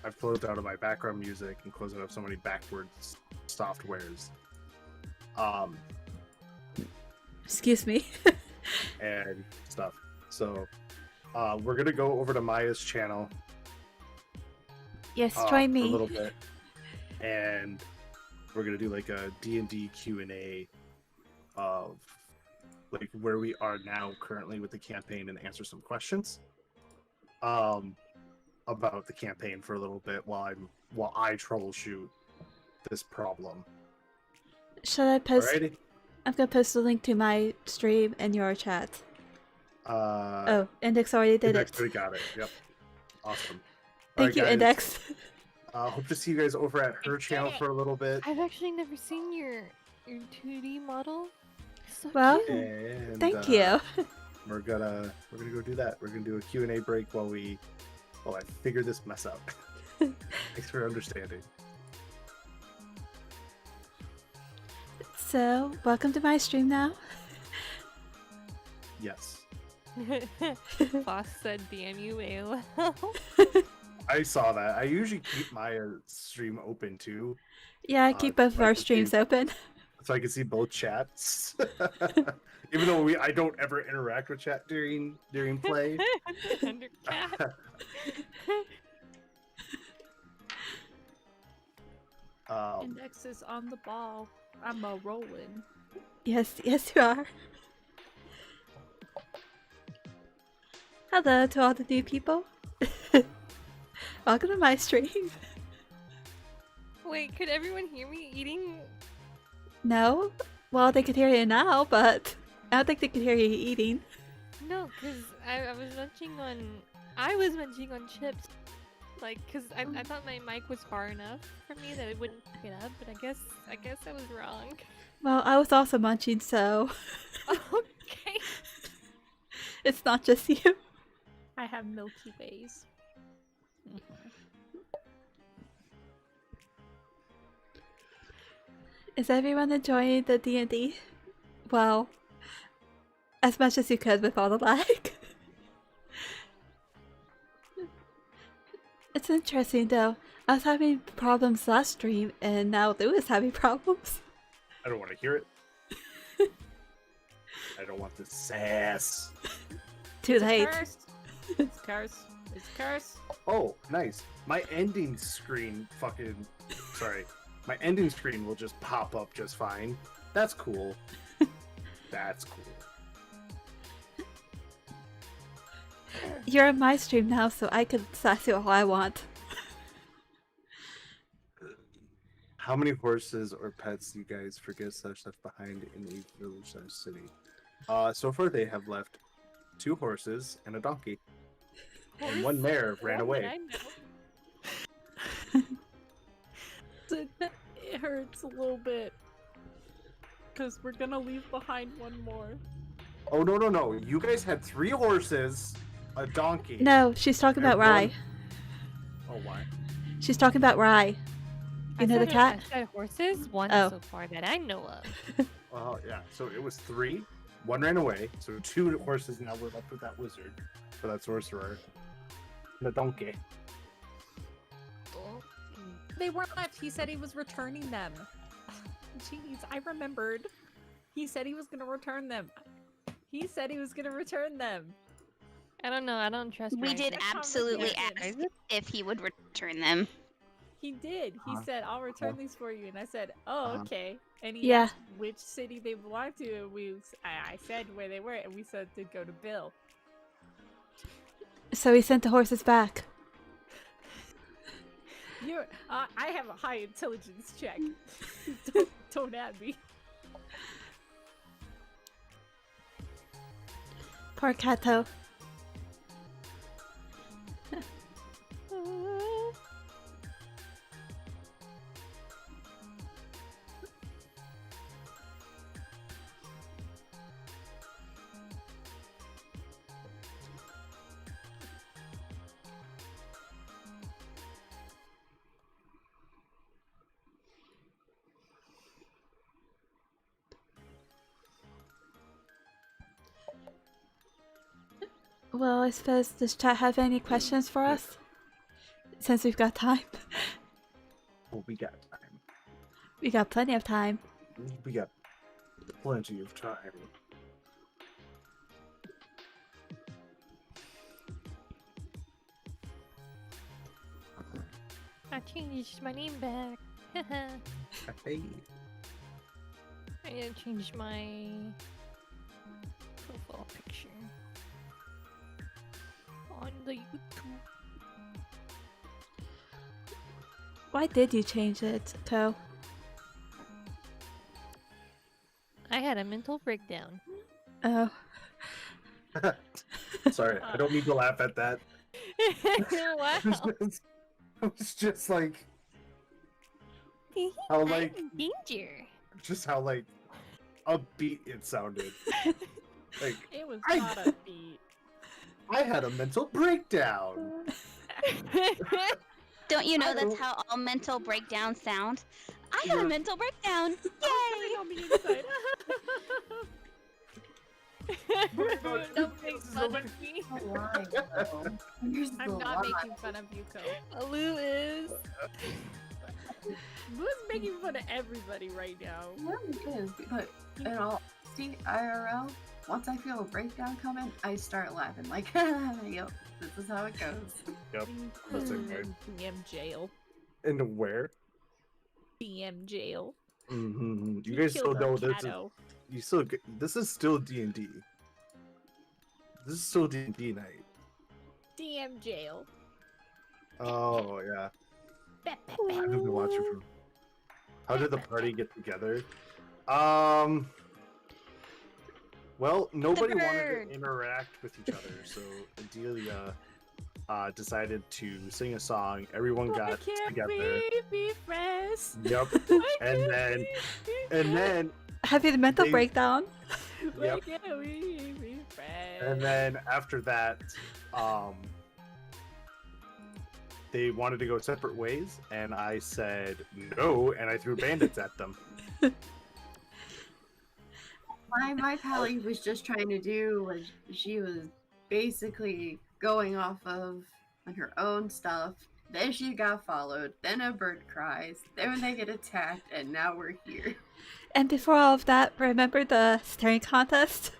I've closed out of my background music and closed out of so many backwards softwares. Excuse me. And stuff. So we're gonna go over to Maya's channel. Yes, try For a me. little bit, and we're gonna do like a D&D Q&A of like where we are now currently with the campaign and answer some questions about the campaign for a little bit while I troubleshoot this problem. Shall I post? Alrighty. I'm gonna post a link to my stream in your chat. Oh, Index already did Index it. already got it. Yep. Awesome. Thank you, guys. Index. Hope to see you guys over at her channel for a little bit. I've actually never seen your 2D model. So Well, cute. And thank you. We're gonna go do that. We're gonna do a Q&A break while I figure this mess out. Thanks for understanding. So, welcome to my stream now. Yes. Boss said, "Damn you, AOL." I saw that. I usually keep my stream open too, Yeah, I keep both of so I our can streams see- open. so I can see both chats. Even though I don't ever interact with chat during play. Under cat. Index is on the ball. I'm a rolling. Yes, yes you are. Hello to all the new people. Welcome to my stream. Wait, could everyone hear me eating? No? Well, they could hear you now, but I don't think they could hear you eating. No, because I was munching on. I was munching on chips. Like, cause I thought my mic was far enough for me that it wouldn't pick it up, but I guess I was wrong. Well, I was also munching, so Okay. it's not just you. I have Milky Ways. Is everyone enjoying the D&D? Well, as much as you could with all the lag. It's interesting though. I was having problems last stream, and now Lou is having problems. I don't want to hear it. I don't want this sass. Too late. Cursed. It's cursed. It's cursed. Oh, nice. My ending screen my ending screen will just pop up just fine. That's cool. That's cool. You're on my stream now, so I can sass you all I want. How many horses or pets do you guys forget such left behind in a village/city? So far they have left 2 horses and a donkey. And one mare ran away. It hurts a little bit. Because we're gonna leave behind one more. Oh, no. You guys had 3 horses, a donkey. No, she's talking about and Rye. Oh, why? She's talking about Rye. You know the cat? I said horses, one Oh. so far that I know of. Well, yeah. So it was 3. 1 ran away. So 2 horses now we're left with that wizard. For that sorcerer. And a donkey. They weren't left. He said he was returning them. Jeez, I remembered. He said he was gonna return them. I I don't know. I don't trust. We Bryce. did That's absolutely conversation. ask if he would return them. He did. He said, "I'll return these for you," and I said, "Oh, Uh-huh. okay." And he Yeah. asked which city they belonged to. And I said where they were, and we said to go to Bill. So he sent the horses back. I have a high intelligence check. Don't at me. Poor Kato. Well, I suppose, does chat have any questions for us? Since we've got time. Well, we got time. We got plenty of time. We got plenty of time. I changed my name back. Hey. I need to change my profile picture on the YouTube. Why did you change it, Toe? I had a mental breakdown. Oh. Sorry, I don't mean to laugh at that. Wow. I was just like, how like, I'm in danger. just how like upbeat it sounded. Like It was I- not a beat. I had a mental breakdown. Don't you know I that's don't- how all mental breakdowns sound? I had a You're- mental breakdown. Something Yay! on the inside. Don't make fun of me. I'm not making fun of you, Ko. Lou is. Lou's making fun of everybody right now. Yeah, it is. But in all, see, IRL, once I feel a breakdown coming, I start laughing. Like, yep, this is how it goes. Yep. That's okay. DM jail. And where? DM jail. Mm-hmm. You He guys still killed a know this is Cato. you still this is still D&D. This is still D&D night. DM jail. Oh yeah. I haven't been watching from. How did the party get together? Well, nobody wanted bird. to interact with each other, so Idalia decided to sing a song. Everyone Why got can't together. we be friends? Yep. Why And can't then- we be And then Having a mental They- breakdown? Why Yep. can't we be friends? And then after that, they wanted to go separate ways, and I said no, and I threw bandits at them. My pally was just trying to do what she was basically going off of on her own stuff. Then she got followed. Then a bird cries. Then they get attacked, and now we're here. And before all of that, remember the staring contest?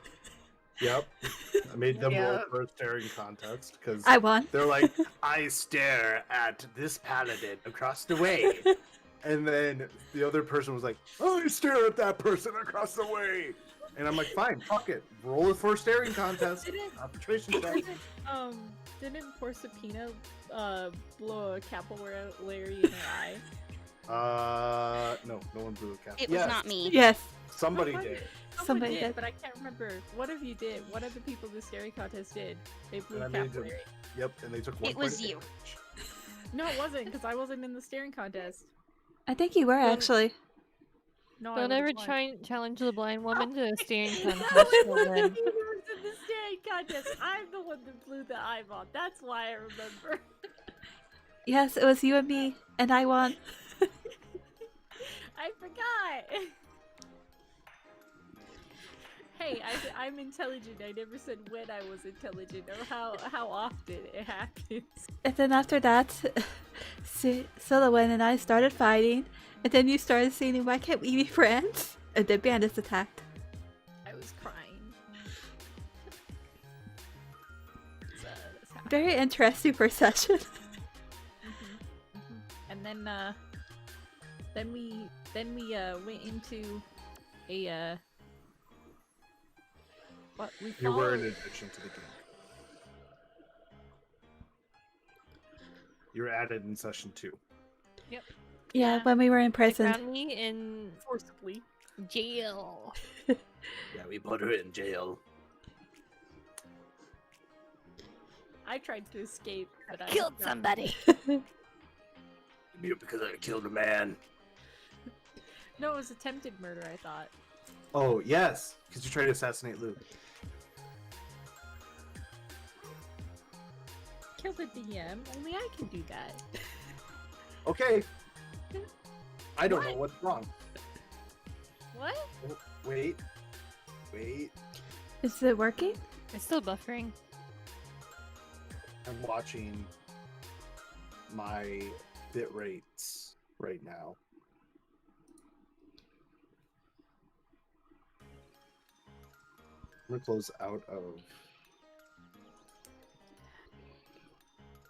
Yep. I made them roll Yep. for a staring contest because I won. they're like, I stare at this paladin across the way. And then the other person was like, I stare at that person across the way. And I'm like, fine, fuck it. Roll it for a staring contest. Didn't- Arbitration check. Didn't poor Sapina blow a capillary in her eye? No one blew a cap. It was not me. Yes. Somebody Somebody- did. Somebody did, did. but I can't remember. One of you did. One of the people in the staring contest did. They blew And a I made them- capillary. Yep, and they took one It was point of you. damage. No, it wasn't, because I wasn't in the staring contest. I think you were, Well, actually. No, I Don't would've ever won. try and challenge the blind woman to a staring No, contest. it Well, wasn't then. me who was in the staring contest. I'm the one that blew the eyeball. That's why I remember. Yes, it was you and me, and I won. I forgot. Hey, I'm intelligent. I never said when I was intelligent or how often it happens. And then after that, Silhouette and I started fighting, and then you started singing, "Why can't we be friends?" And then bandits attacked. I was crying. So that's how. Very interesting first session. And then we went into a what we You were in followed. addition to the game. You were added in session 2. Yeah, Yeah. when we were in They prison. found me in Forcibly. jail. Yeah, we put her in jail. I tried to escape, but I Killed got- somebody. Because I killed a man. No, it was attempted murder, I thought. Oh, yes, because you tried to assassinate Luke. Kill the DM. Only I can do that. Okay. I don't know what's wrong. What? Oh, wait. Is it working? It's still buffering. I'm watching my bit rates right now. I'm gonna close out of.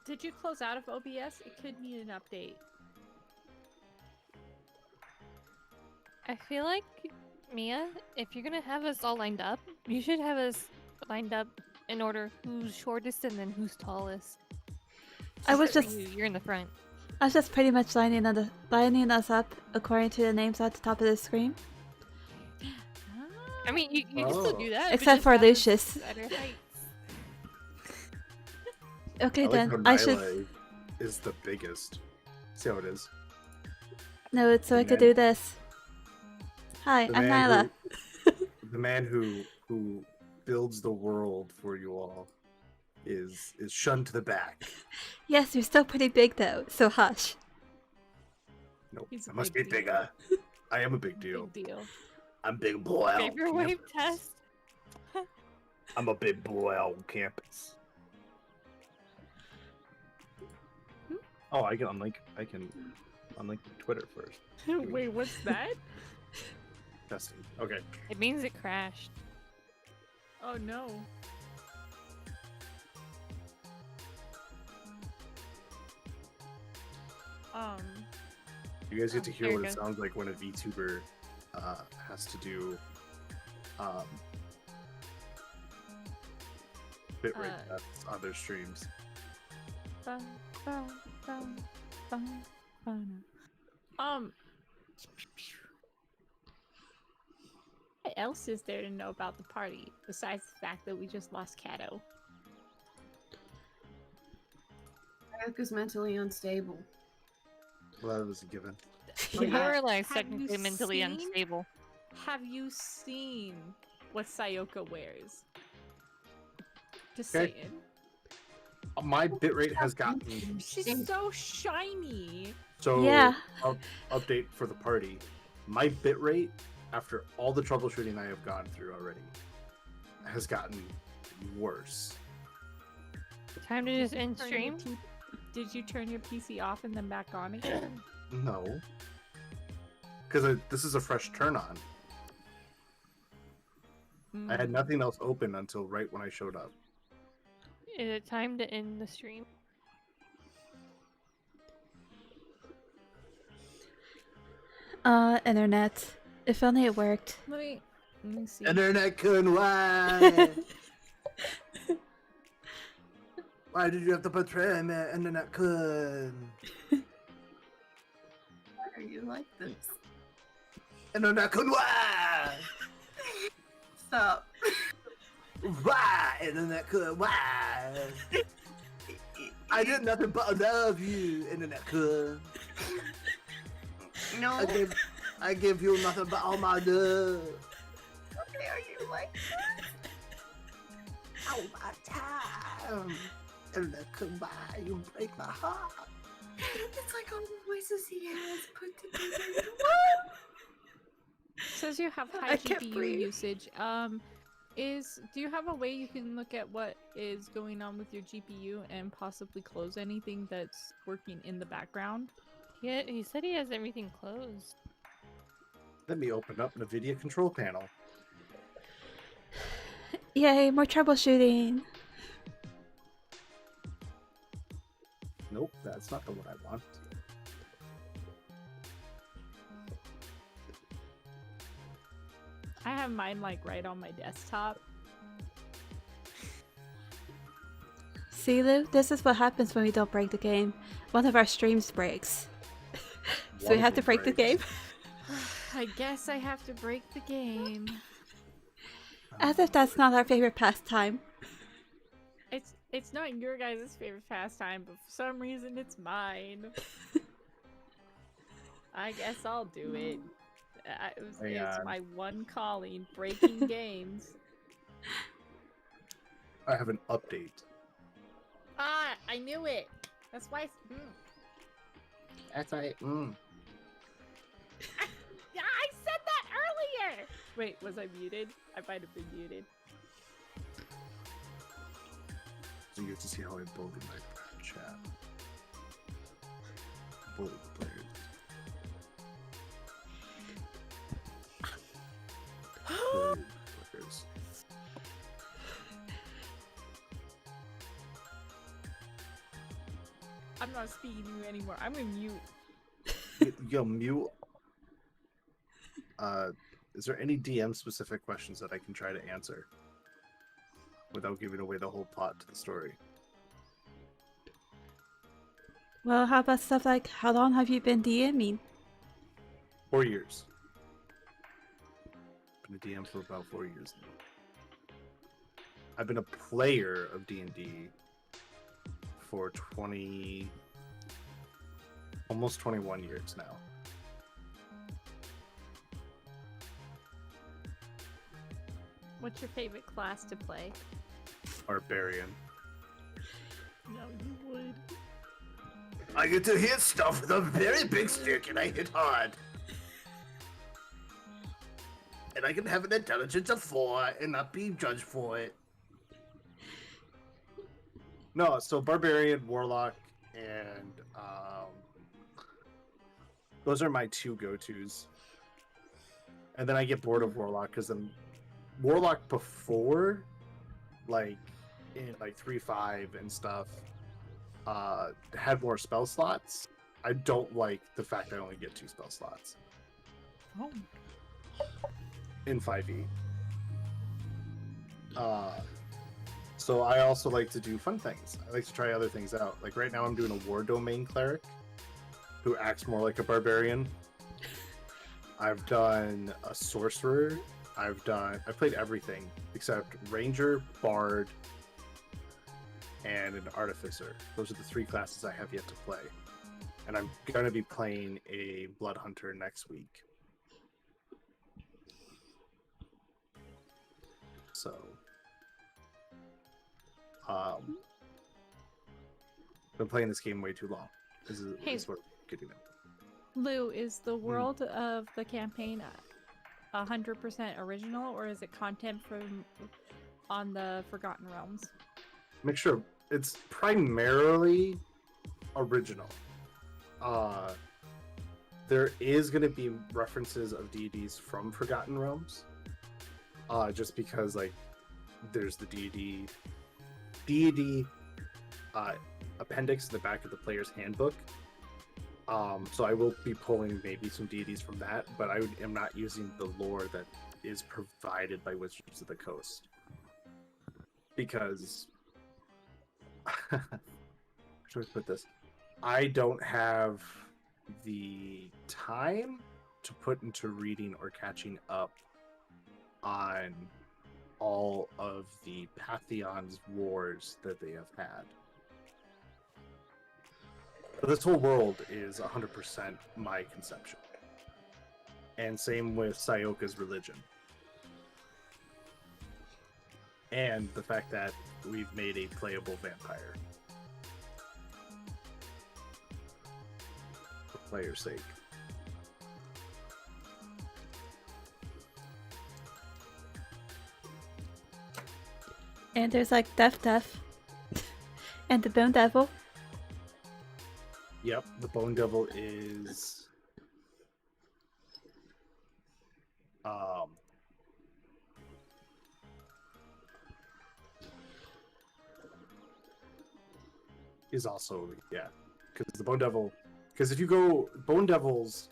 Did you close out of OBS? It could need an update. I feel like, Mia, if you're gonna have us all lined up, you should have us lined up in order who's shortest and then who's tallest. I was For just you're in the front. pretty much lining us up according to the names at the top of the screen. I mean, you can still do that. but Except just for have us Lucius. at our heights. Okay I then, like I how should. Nyla is the biggest. See how it is. No, it's so I could man- do this. Hi, The I'm man Nyla. The man who builds the world for you all is shunned to the back. Yes, you're still pretty big though, so hush. Nope, He's a I must be big deal. bigger. I am a big deal. Big deal. I'm big boy on Favorite wave campus. test. I'm a big boy on campus. Oh, I can unlink Twitter first. Wait, what's that? Testing. Okay. It means it crashed. Oh no. You guys get to hear There what you it go. sounds like when a VTuber has to do bitrate tests on their streams. Bum, bum, bum, bum, bum. What else is there to know about the party besides the fact that we just lost Kato? Eric is mentally unstable. Well, that was a given. You're like Have technically you mentally seen- unstable. Have you seen what Sayoka wears? Just Okay. saying. My bitrate has gotten She's so shiny. so. Yeah. Update for the party. My bitrate, after all the troubleshooting I have gone through already, has gotten worse. Time to just end Turn your stream. Did you turn your PC off and then back on again? No, because this is a fresh turn on. I had nothing else open until right when I showed up. Is it time to end the stream? Internet. If only it worked. Let me see. Internet couldn't why? Why did you have to betray me? Internet could. Why are you like this? Internet could why? Stop. Why? Internet could why? I did nothing but love you. Internet could. No. I give you nothing but all my love. Okay, are you like All my time. Internet could why? You break my heart. It's like all the voices he has put together. Says you have high I can't GPU breathe. usage. Do you have a way you can look at what is going on with your GPU and possibly close anything that's working in the background? Yeah, he said he has everything closed. Let me open up NVIDIA control panel. Yay, more troubleshooting. Nope, that's not the one I want. I have mine like right on my desktop. See, Lou, this is what happens when we don't break the game. One of our streams breaks. So we have to break the game. I guess I have to break the game. As if that's not our favorite pastime. It's not your guys' favorite pastime, but for some reason it's mine. I guess I'll do it. It's my one calling, breaking games. I have an update. Ah, I knew it. That's why. That's right. I said that earlier. Wait, was I muted? I might have been muted. So you get to see how I bully my chat. Bully the players. Bully the players. I'm not speaking to you anymore. I'm gonna mute. Yo, mute. Is there any DM specific questions that I can try to answer without giving away the whole plot to the story? Well, how about stuff like, how long have you been DMing? 4 years. Been a DM for about 4 years now. I've been a player of D&D for almost 21 years now. What's your favorite class to play? Barbarian. No, you would. I get to hit stuff with a very big stick and I hit hard. And I can have an intelligence of 4 and not be judged for it. No, so Barbarian, Warlock, and those are my 2 go-tos. And then I get bored of Warlock because then Warlock before, like in like 3.5 and stuff, had more spell slots. I don't like the fact I only get 2 spell slots. Oh. In 5e. So I also like to do fun things. I like to try other things out. Like right now I'm doing a war domain cleric who acts more like a barbarian. I've done a sorcerer. I've played everything except ranger, bard, and an artificer. Those are the 3 classes I have yet to play. And I'm gonna be playing a blood hunter next week. So been playing this game way too long. This is what we're getting at. Lou, is the world of the campaign 100% original, or is it content from on the Forgotten Realms? Make sure it's primarily original. There is going to be references of deities from Forgotten Realms, just because like there's the deity appendix in the back of the player's handbook. So I will be pulling maybe some deities from that, but I am not using the lore that is provided by Wizards of the Coast. Because, how should I put this? I don't have the time to put into reading or catching up on all of the Pantheon's wars that they have had. But this whole world is 100% my conception. And same with Sayoka's religion. And the fact that we've made a playable vampire. For player's sake. And there's like Death, and the Bone Devil. Yep, the Bone Devil is also, yeah, because the Bone Devil, because if you go Bone Devils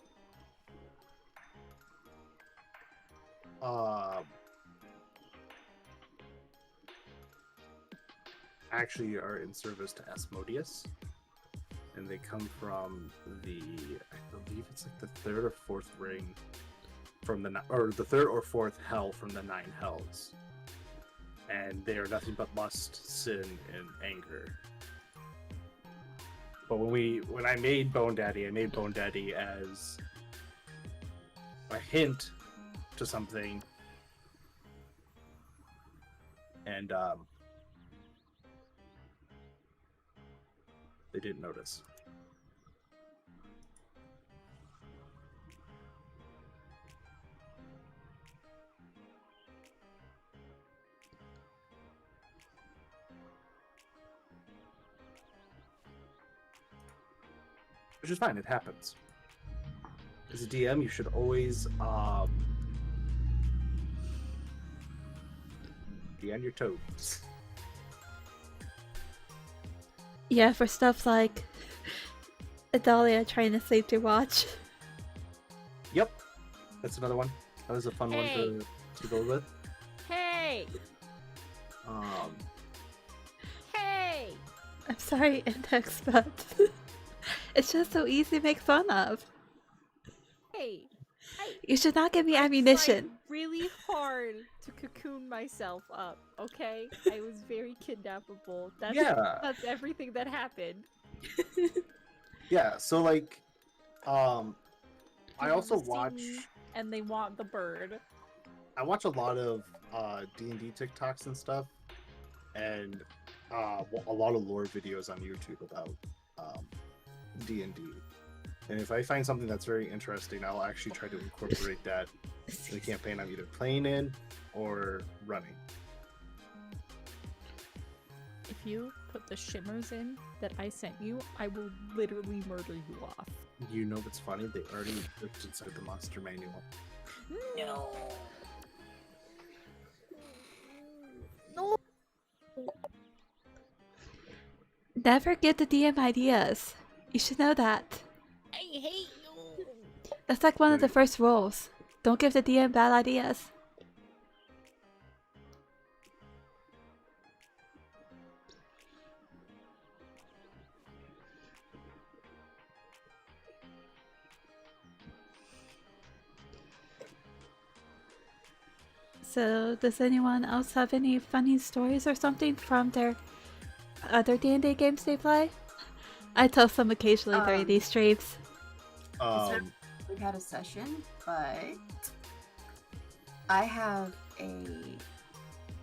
actually are in service to Asmodeus, and they come from the, I believe it's like the third or fourth ring from or the third or fourth hell from the 9 hells, and they are nothing but lust, sin, and anger. But when I made Bone Daddy, I made Bone Daddy as a hint to something, and they didn't notice. Which is fine, it happens. As a DM, you should always be on your toes. Yeah, for stuff like Idalia trying to sleep to watch. Yep, that's another one. That was a fun one to go with. Hey! Hey! I'm sorry, Index, but it's just so easy to make fun of. Hey! You should not give me I ammunition. tried really hard to cocoon myself up, okay? I was very kidnappable. That's everything that happened. Yeah, so like, I People also see watch. me and they want the bird. I watch a lot of D&D TikToks and stuff, and a lot of lore videos on YouTube about D&D. And if I find something that's very interesting, I'll actually try to incorporate that in the campaign I'm either playing in or running. If you put the shimmers in that I sent you, I will literally murder you off. You know what's funny? They already looked inside the monster manual. No. Never give the DM ideas. You should know that. I hate you. That's like one of the first rules. Don't give the DM bad ideas. So, does anyone else have any funny stories or something from their other D&D games they play? I tell some occasionally during these streams. We've had a session, but I have a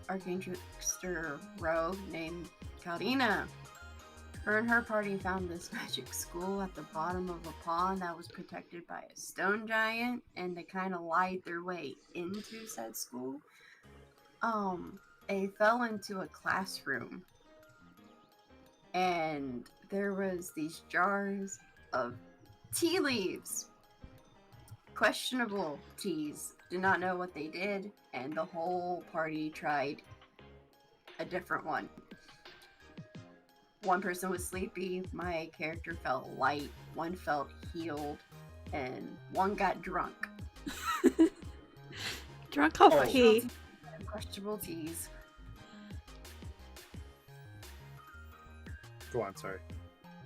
arcane trickster rogue named Caldina. Her and her party found this magic school at the bottom of a pond that was protected by a stone giant, and they kind of lied their way into said school. They fell into a classroom, and there was these jars of tea leaves. Questionable teas. Did not know what they did, and the whole party tried a different one. One person was sleepy, my character felt light, one felt healed, and one got drunk. Drunk off tea. Questionable teas. Go on, sorry.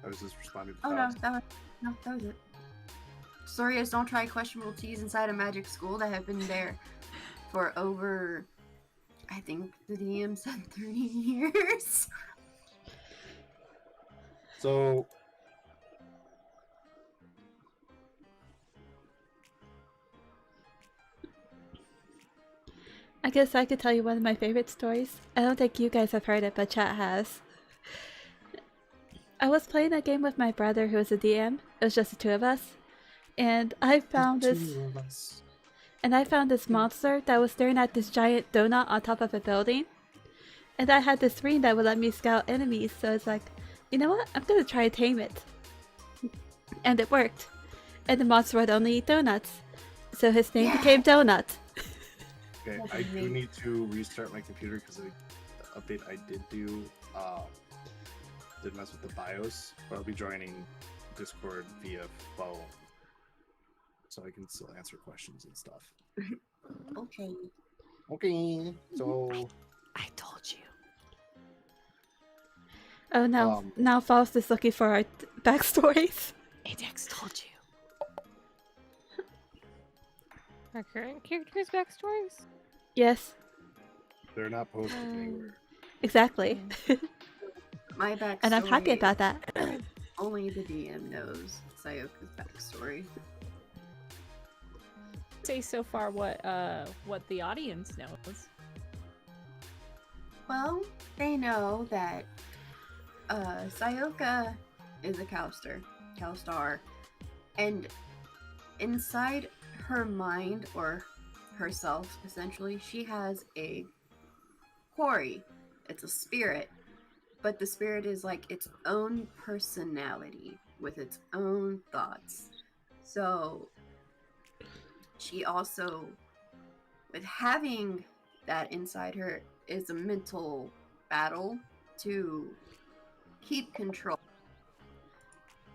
I was just responding to Oh no, that was it. Story is, don't try questionable teas inside a magic school that have been there for over, I think the DM said 30 years. So, I guess I could tell you one of my favorite stories. I don't think you guys have heard it, but chat has. I was playing a game with my brother who was a DM. It was just the two of us. And I found this monster that was staring at this giant donut on top of a building. And I had this ring that would let me scout enemies, so it's like, you know what? I'm gonna try to tame it. And it worked. And the monster would only eat donuts. So his name became Donut. okay, I do need to restart my computer because the update I did do did mess with the BIOS, but I'll be joining Discord via phone, so I can still answer questions and stuff. Okay. Okay, so I told you. Oh no, now Faust is looking for our backstories. Ajax told you. Our current characters' backstories? Yes, They're not posted anywhere. exactly. My backstory. And I'm happy about that. Only the DM knows Sayoka's backstory. Say so far what the audience knows. Well, they know that Sayoka is a Cowstar, and inside her mind, or herself essentially, she has a quarry. It's a spirit, but the spirit is like its own personality with its own thoughts. So she also, with having that inside her, is a mental battle to keep control.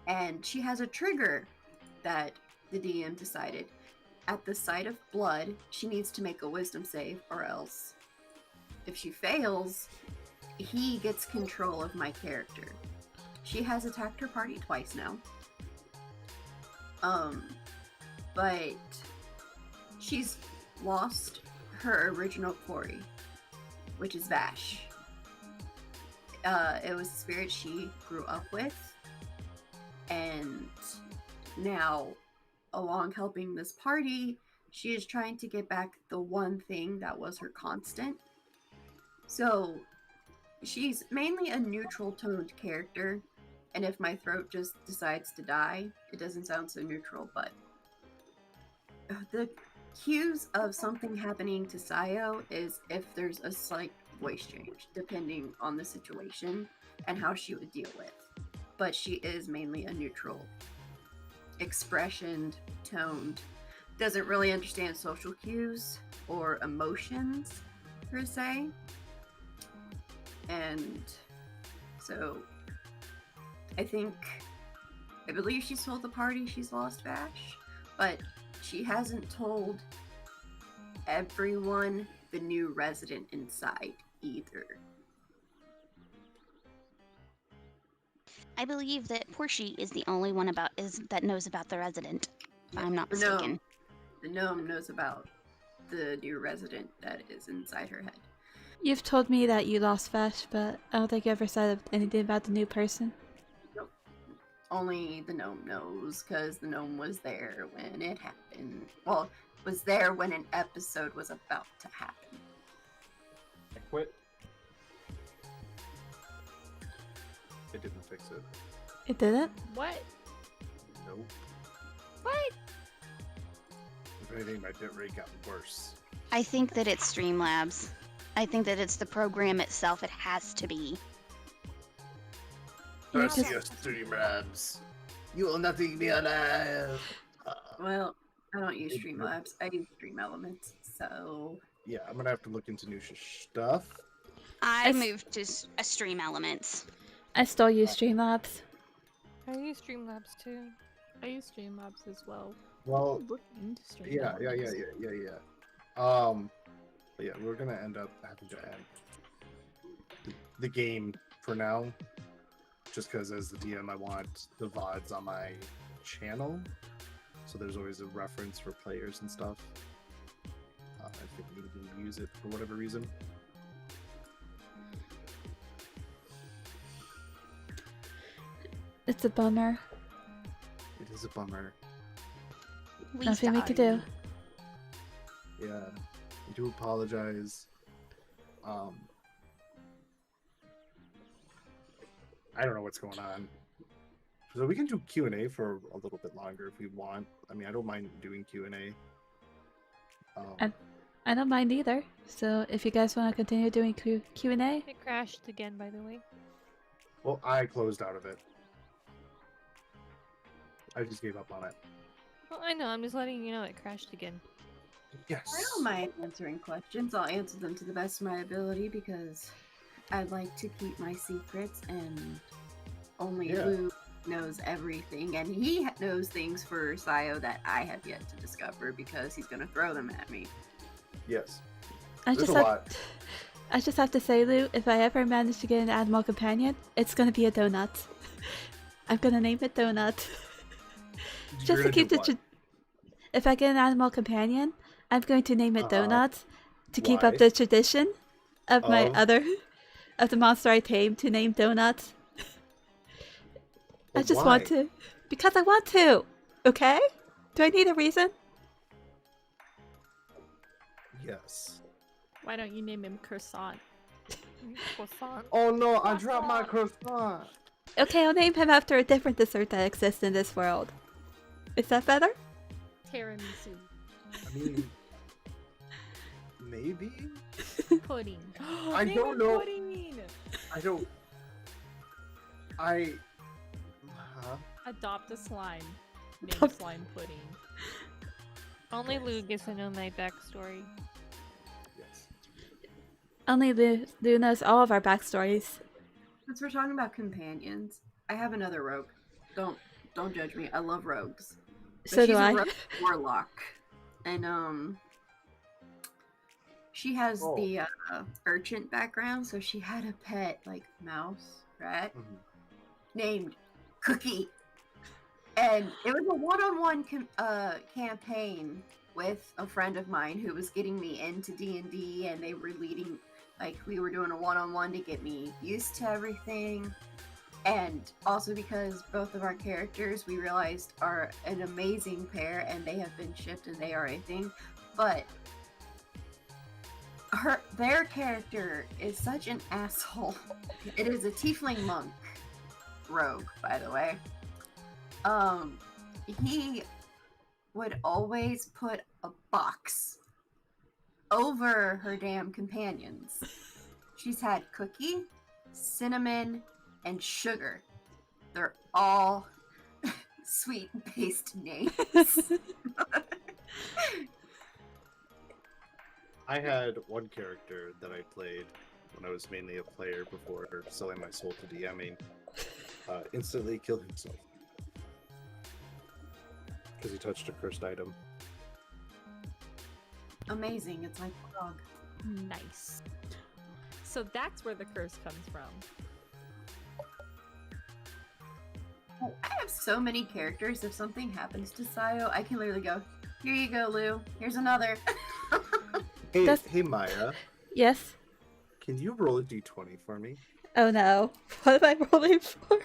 And she has a trigger that the DM decided. At the sight of blood, she needs to make a wisdom save, or else, if she fails, he gets control of my character. She has attacked her party twice now. But she's lost her original quarry, which is Vash. It was the spirit she grew up with, and now, along helping this party, she is trying to get back the one thing that was her constant. So she's mainly a neutral toned character, and if my throat just decides to die, it doesn't sound so neutral, but the cues of something happening to Sayo is if there's a slight voice change, depending on the situation and how she would deal with. But she is mainly a neutral, expressioned, toned, doesn't really understand social cues or emotions per se. And so I believe she's told the party she's lost Vash, but she hasn't told everyone the new resident inside either. I believe that Portia is the only one that knows about the resident. If I'm not mistaken. The gnome knows about the new resident that is inside her head. You've told me that you lost Vash, but I don't think you ever said anything about the new person. Nope. Only the gnome knows, because the gnome was there when it happened. Well, was there when an episode was about to happen. I quit. It didn't fix it. It didn't? What? Nope. What? If anything, my bit rate got worse. I think that it's Streamlabs. I think that it's the program itself. It has to be. Yeah, Mercy, just- your Streamlabs. You will nothing be alive. Well, I don't use Streamlabs. I use Stream Elements, so... Yeah, I'm gonna have to look into new stuff. I moved to a Stream Elements. I still use Streamlabs. I use Streamlabs too. I use Streamlabs as well. Well, Look into yeah. But yeah, we're gonna end up having to end the game for now, just because as the DM, I want the VODs on my channel, so there's always a reference for players and stuff. If you can use it for whatever reason. It's a bummer. It is a bummer. Nothing we could do. Yeah, I do apologize. I don't know what's going on. So we can do Q&A for a little bit longer if we want. I mean, I don't mind doing Q&A. I don't mind either. So if you guys want to continue doing Q&A, It crashed again, by the way. Well, I closed out of it. I just gave up on it. Well, I know. I'm just letting you know it crashed again. Yes. I don't mind answering questions. I'll answer them to the best of my ability because I'd like to keep my secrets, and only Lou knows everything, and he knows things for Sayo that I have yet to discover because he's going to throw them at me. Yes. I There's just a have, lot. I just have to say, Lou, if I ever manage to get an animal companion, it's gonna be a donut. I'm gonna name it Donut. You're Just to gonna keep do the. what? If I get an animal companion, I'm going to name it Uh-huh. Donut to keep Why? up the tradition of my Of? of the monster I tamed to name Donut. I But just why? want to. Because I want to. Okay? Do I need a reason? Yes. Why don't you name him Croissant? Croissant. Oh no, I dropped my croissant. Okay, I'll name him after a different dessert that exists in this world. Is that better? Tiramisu. I mean, maybe? Pudding. I Name don't him know. Pudding! I. Huh? Adopt a slime. Name slime pudding. Only Lou gets to know my backstory. Yes. Only Lou knows all of our backstories. Since we're talking about companions, I have another rogue. Don't judge me. I love rogues. But So she's do a I. rogue warlock, and she has Oh. the urchin background. So she had a pet like mouse rat Mhm. named Cookie, and it was a one-on-one campaign with a friend of mine who was getting me into D&D, and they were leading, like, we were doing a one-on-one to get me used to everything. And also because both of our characters, we realized, are an amazing pair, and they have been shipped and they are a thing. But their character is such an asshole. It is a tiefling monk rogue, by the way. He would always put a box over her damn companions. She's had Cookie, Cinnamon, and Sugar. They're all sweet-based names. I had one character that I played when I was mainly a player before selling my soul to DMing. Instantly killed himself. Because he touched a cursed item. Amazing, it's like frog. Nice. So that's where the curse comes from. Oh, I have so many characters. If something happens to Sayo, I can literally go, here you go, Lou. Here's another. Hey, That's- hey Maya, Yes? can you roll a d20 for me? Oh no. What am I rolling for?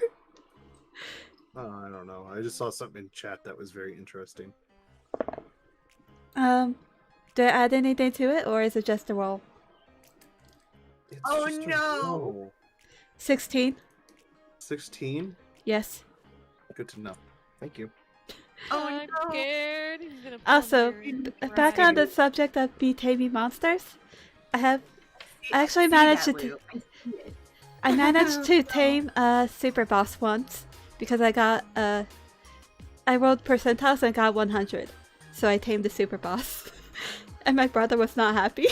Oh, I don't know. I just saw something in chat that was very interesting. Do I add anything to it, or is it just a roll? It's Oh, just a no. roll. 16? 16? Yes. Good to know. Thank you. Oh, I'm no. scared. He's gonna pull Also, your back right. on the subject of me taming monsters, I actually See managed that, to Lou. I see it. I managed to tame a super boss once because I got I rolled percentiles and got 100, so I tamed the super boss, and my brother was not happy.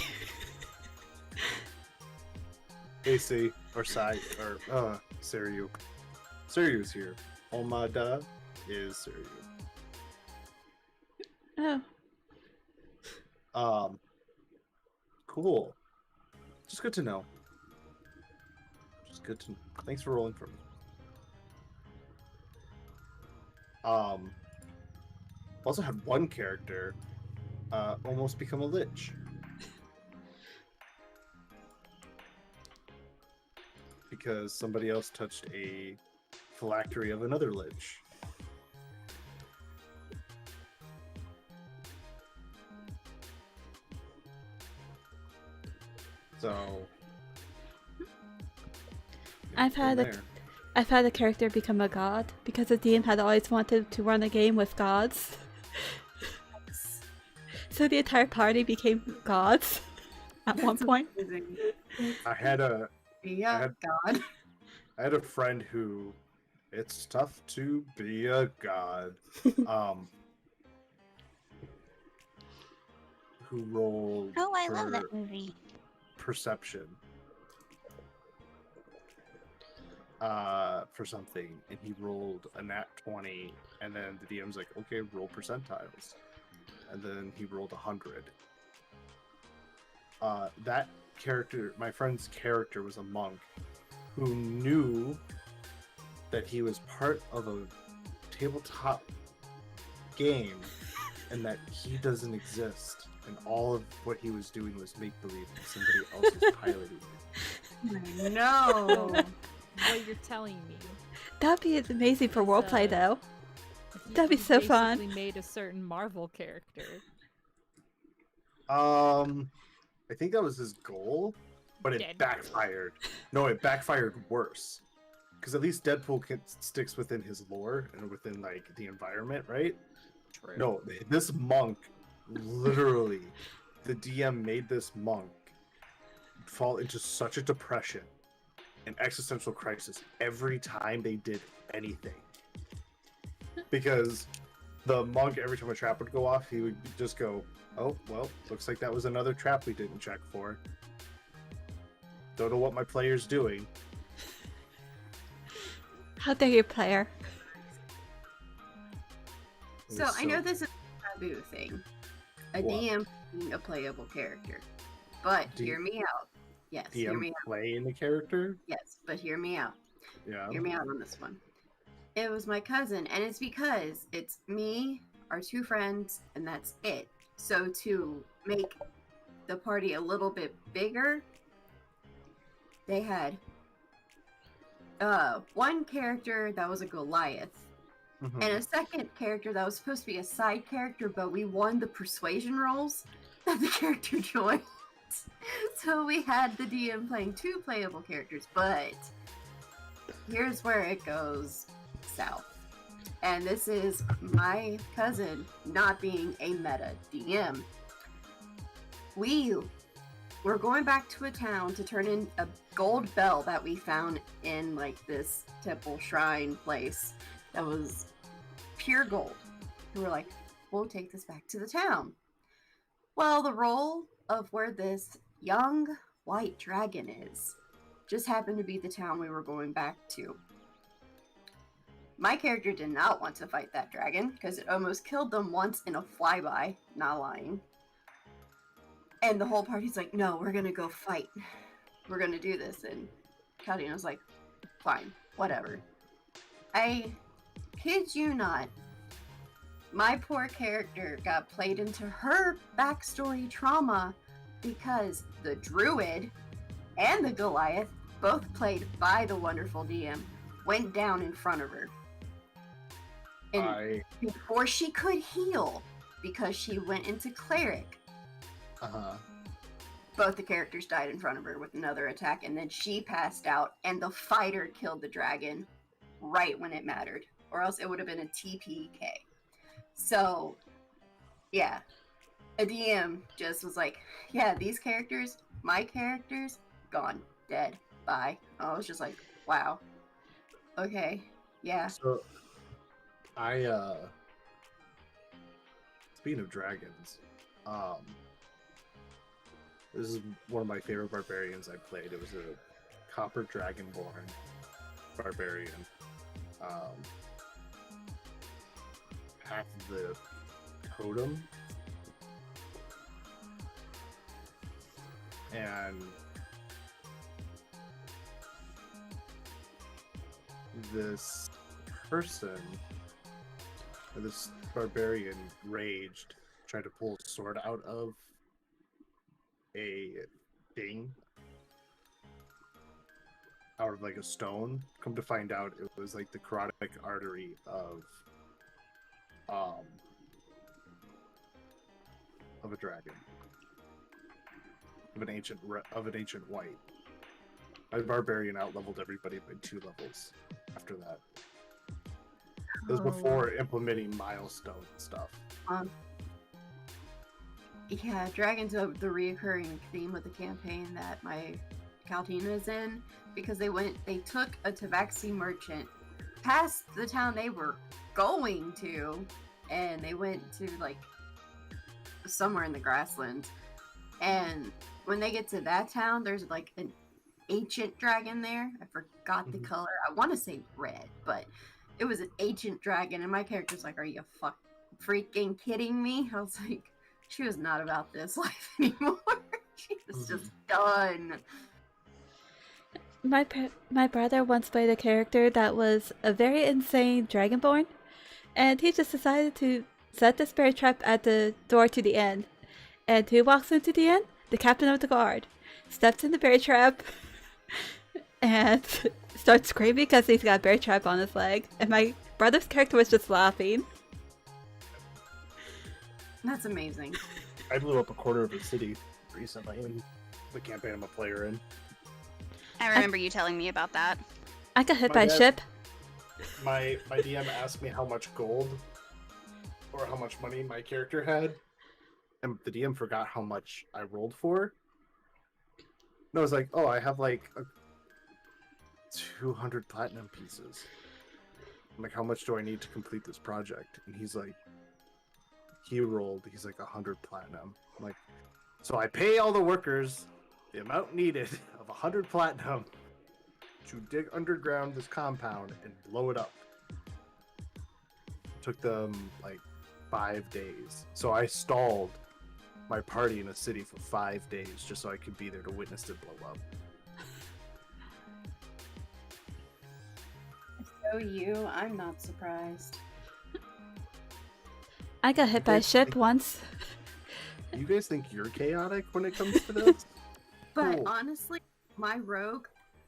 AC, or Sai, or, Siryu. Siryu's here. Omada is Siryu. Oh, Cool. Just good to know. Just good to. Thanks for rolling for me. Also had one character, almost become a lich. Because somebody else touched a phylactery of another lich. So I've had been I've had a character become a god because the DM had always wanted to run a game with gods. So the entire party became gods at one point. Amazing. I had a Yeah, God. I had a friend who, it's tough to be a god, who rolled Oh, I for love that movie. perception, for something, and he rolled a nat 20, and then the DM's like, okay, roll percentiles, and then he rolled 100. That character, my friend's character, was a monk who knew that he was part of a tabletop game and that he doesn't exist. and all of what he was doing was make believe that somebody else was piloting it. No. What you're telling me? That'd be amazing for It's, roleplay, though. he- That'd be he so fun. basically made a certain Marvel character. I think that was his goal, but it Deadpool. backfired. No, it backfired worse. Because at least Deadpool sticks within his lore and within like the environment, right? True. No, this monk, literally, the DM made this monk fall into such a depression and existential crisis every time they did anything. Because the monk, every time a trap would go off, he would just go, "Oh, well, looks like that was another trap we didn't check for. Don't know what my player's doing." How dare you, player? It So was I know this is a taboo thing. A What? DM being a playable character. But hear me out. Yes, hear me DM out. playing the character. Yes, but hear me out. Yeah. Hear me out on this one. It was my cousin, and it's because it's me, our two friends, and that's it. So to make the party a little bit bigger, they had one character that was a Goliath, Mhm. and a second character that was supposed to be a side character, but we won the persuasion rolls that the character joined. So we had the DM playing two playable characters, but here's where it goes south. And this is my cousin not being a meta DM. We were going back to a town to turn in a gold bell that we found in like this temple shrine place that was pure gold. And we're like, we'll take this back to the town. Well, the role of where this young white dragon is just happened to be the town we were going back to. My character did not want to fight that dragon because it almost killed them once in a flyby, not lying. And the whole party's like, no, we're gonna go fight. We're gonna do this. And Caldina's like, fine, whatever. I kid you not, my poor character got played into her backstory trauma because the druid and the Goliath, both played by the wonderful DM, went down in front of her. And before she could heal, because she went into cleric, both the characters died in front of her with another attack, and then she passed out, and the fighter killed the dragon right when it mattered, or else it would have been a TPK. So, yeah, a DM just was like, yeah, these characters, my characters, gone, dead, bye. I was just like, wow, okay, yeah. So, speaking of dragons, this is one of my favorite barbarians I played. It was a copper dragonborn barbarian. Half of the totem, and this person, or this barbarian, raged, tried to pull a sword out of a thing, out of like a stone. Come to find out, it was like the carotid artery of a dragon, of an ancient white. My barbarian out-leveled everybody by 2 levels after that. It was before implementing milestone stuff. Yeah, dragons are the reoccurring theme of the campaign that my Caltina is in, because they took a tabaxi merchant past the town they were going to, and they went to like somewhere in the grasslands, and when they get to that town, there's like an ancient dragon there. I forgot the color. I want to say red, but it was an ancient dragon, and my character's like, are you freaking kidding me? I was like, she was not about this life anymore. She was just done. My brother once played a character that was a very insane dragonborn, and he just decided to set the spirit trap at the door to the end. And who walks into the inn? The captain of the guard. Steps in the bear trap and starts screaming because he's got a bear trap on his leg. And my brother's character was just laughing. That's amazing. I blew up a quarter of a city recently in the campaign I'm a player in. I remember you telling me about that. I got hit My by a dad- ship. My DM asked me how much gold or how much money my character had, and the DM forgot how much I rolled for. And I was like, "Oh, I have like 200 platinum pieces." I'm like, "How much do I need to complete this project?" And he's like, he's like 100 platinum. I'm like, so I pay all the workers the amount needed of 100 platinum to dig underground this compound and blow it up. It took them like 5 days. So I stalled my party in a city for 5 days just so I could be there to witness it blow up. So you, I'm not surprised. I got hit by a ship once. You guys think you're chaotic when it comes to this? But Cool. honestly, my rogue,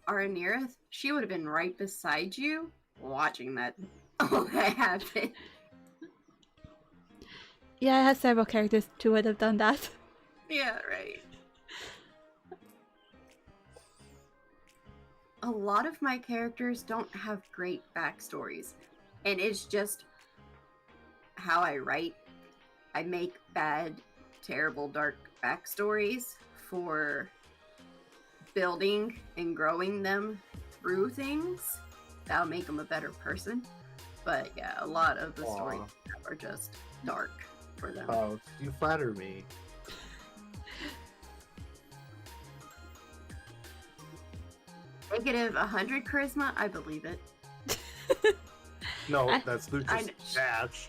Aranirith, she would have been right beside you watching that all that happen. Yeah, I had several characters who would have done that. Yeah, right. A lot of my characters don't have great backstories, and it's just how I write. I make bad, terrible, dark backstories for building and growing them through things. That'll make them a better person. But yeah, a lot of the stories are just dark for them. Oh, you flatter me. Negative 100 charisma, I believe it. No, I- that's I Lucha's know. dash.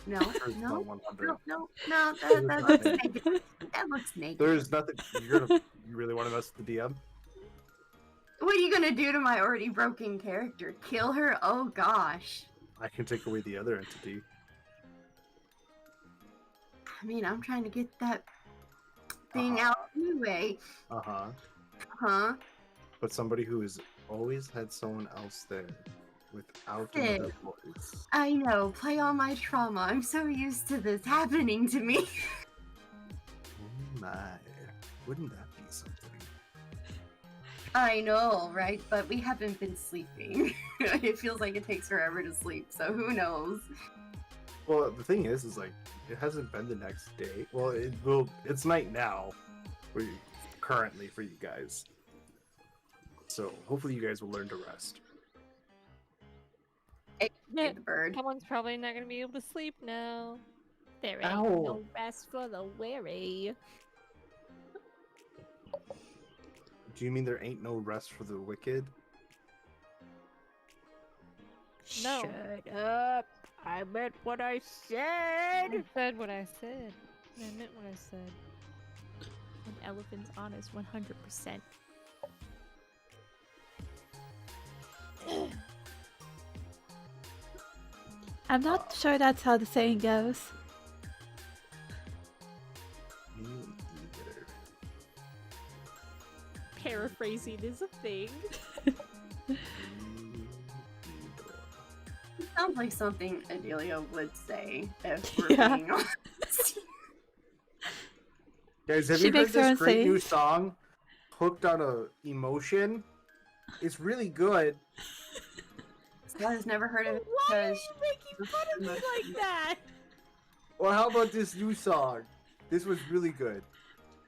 No, Charisma no, 100. no, that There's looks nothing. negative. That looks negative. There's nothing. You really want to mess with the DM? What are you gonna do to my already broken character? Kill her? Oh gosh. I can take away the other entity. I mean, I'm trying to get that thing out anyway. Uh-huh. Huh? But somebody who has always had someone else there without Sid. another voice. I know. Play on my trauma. I'm so used to this happening to me. Oh my. Wouldn't that be something? I know, right? But we haven't been sleeping. It feels like it takes forever to sleep, so who knows? Well, the thing is like, it hasn't been the next day. Well, it will. It's night now, currently for you guys. So hopefully you guys will learn to rest. The bird. Someone's probably not gonna be able to sleep now. There ain't Ow. no rest for the weary. Do you mean there ain't no rest for the wicked? No. Shut up. I meant what I said. I said what I said. I meant what I said. An elephant's honest 100%. I'm not sure that's how the saying goes. Me either. Paraphrasing is a thing. Me It sounds like something Idalia would say if we're Yeah. being honest. Guys, have She you heard makes her own this great new sayings. song? Hooked on a Emotion? It's really good. Stella's never heard of it Why are because you making fun of me like that? Well, how about this new song? This was really good.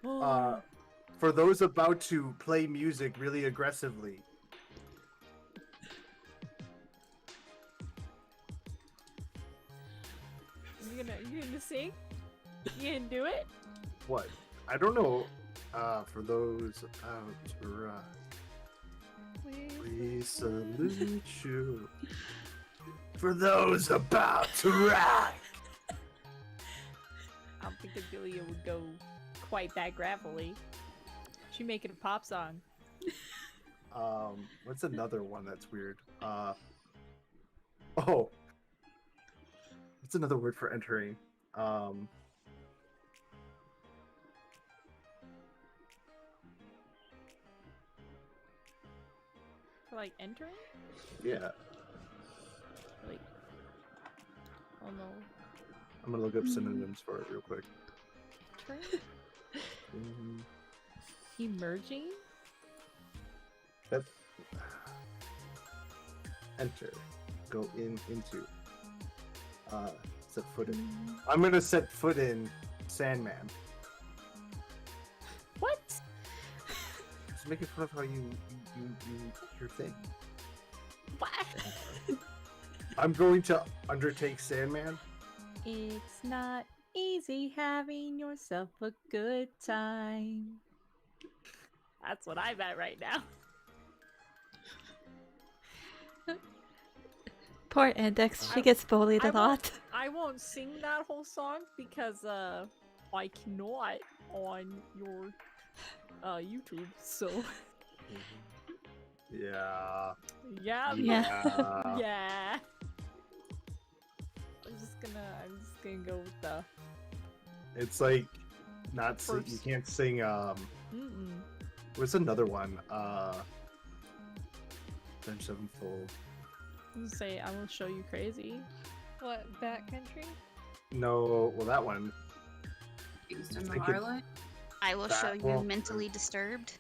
For those about to play music really aggressively. You gonna sing? You gonna do it? What? I don't know. For those about to rock, we salute you. For those about to rock. I don't think Adelia would go quite that gravelly. She making a pop song. What's another one that's weird? Oh. What's another word for entering? For like entering? Yeah. Like, oh no. I'm gonna look up synonyms for it real quick. Entering? Emerging? Yep. Enter. Go into. Set foot in. I'm gonna set foot in Sandman. What? Just making fun of how you your thing. What? I'm going to undertake Sandman. It's not easy having yourself a good time. That's what I'm at right now. Poor Index, she gets bullied a lot. I won't sing that whole song because I cannot on your YouTube. So Yeah. yeah. Yeah. Yeah. I'm just gonna go with the It's like not sing, you First. can't sing mm-mm. what's another one? Then Sevenfold. I'm gonna say I will show you crazy. What, backcountry? No, well that one. Beast and the Thinking- Harlot. I will show you Well, mentally disturbed.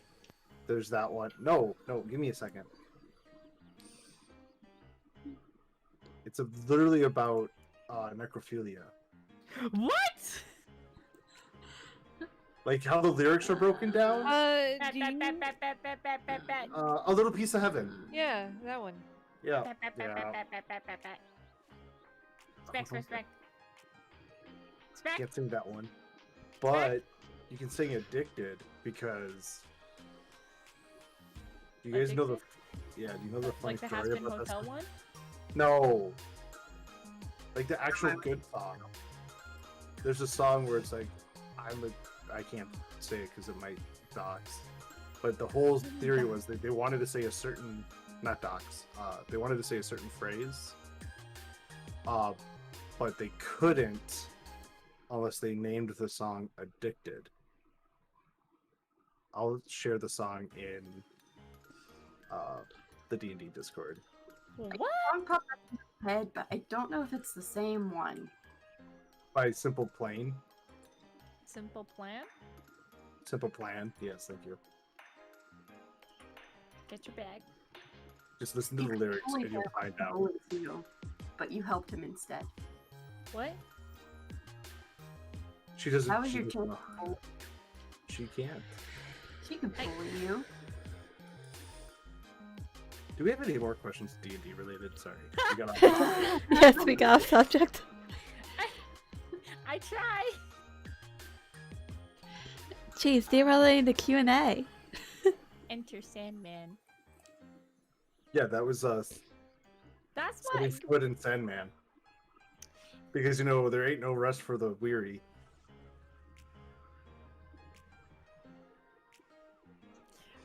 There's that one. No, give me a second. It's literally about necrophilia. What? Like how the lyrics are broken down. Do you... A Little Piece of Heaven. Yeah, that one. Yeah. Spec. Can't sing that one. But you can sing Addicted because you guys know the do you know the funny Like the story Has-Been about this? Hotel one? No. Like the actual good song. There's a song where it's like I can't say it because it might dox. But the whole theory was that they wanted to say a certain not dox. They wanted to say a certain phrase. But they couldn't unless they named the song Addicted. I'll share the song in the D&D Discord. What? Song popped up in my head, but I don't know if it's the same one. By Simple Plan. Simple Plan? Simple Plan. Yes, thank you. Get your bag. Just listen to the He lyrics only and you'll had find out. bullies you, but you helped him instead. What? She doesn't. How was she your doesn't kid? know. She can't. She can bully you. Do we have any more questions D&D related? Sorry. We got off. Yes, we got off subject. I try. Jeez, derailing the Q&A. Enter Sandman. Yeah, that was That's setting what. foot in Sandman. Because you know there ain't no rest for the weary.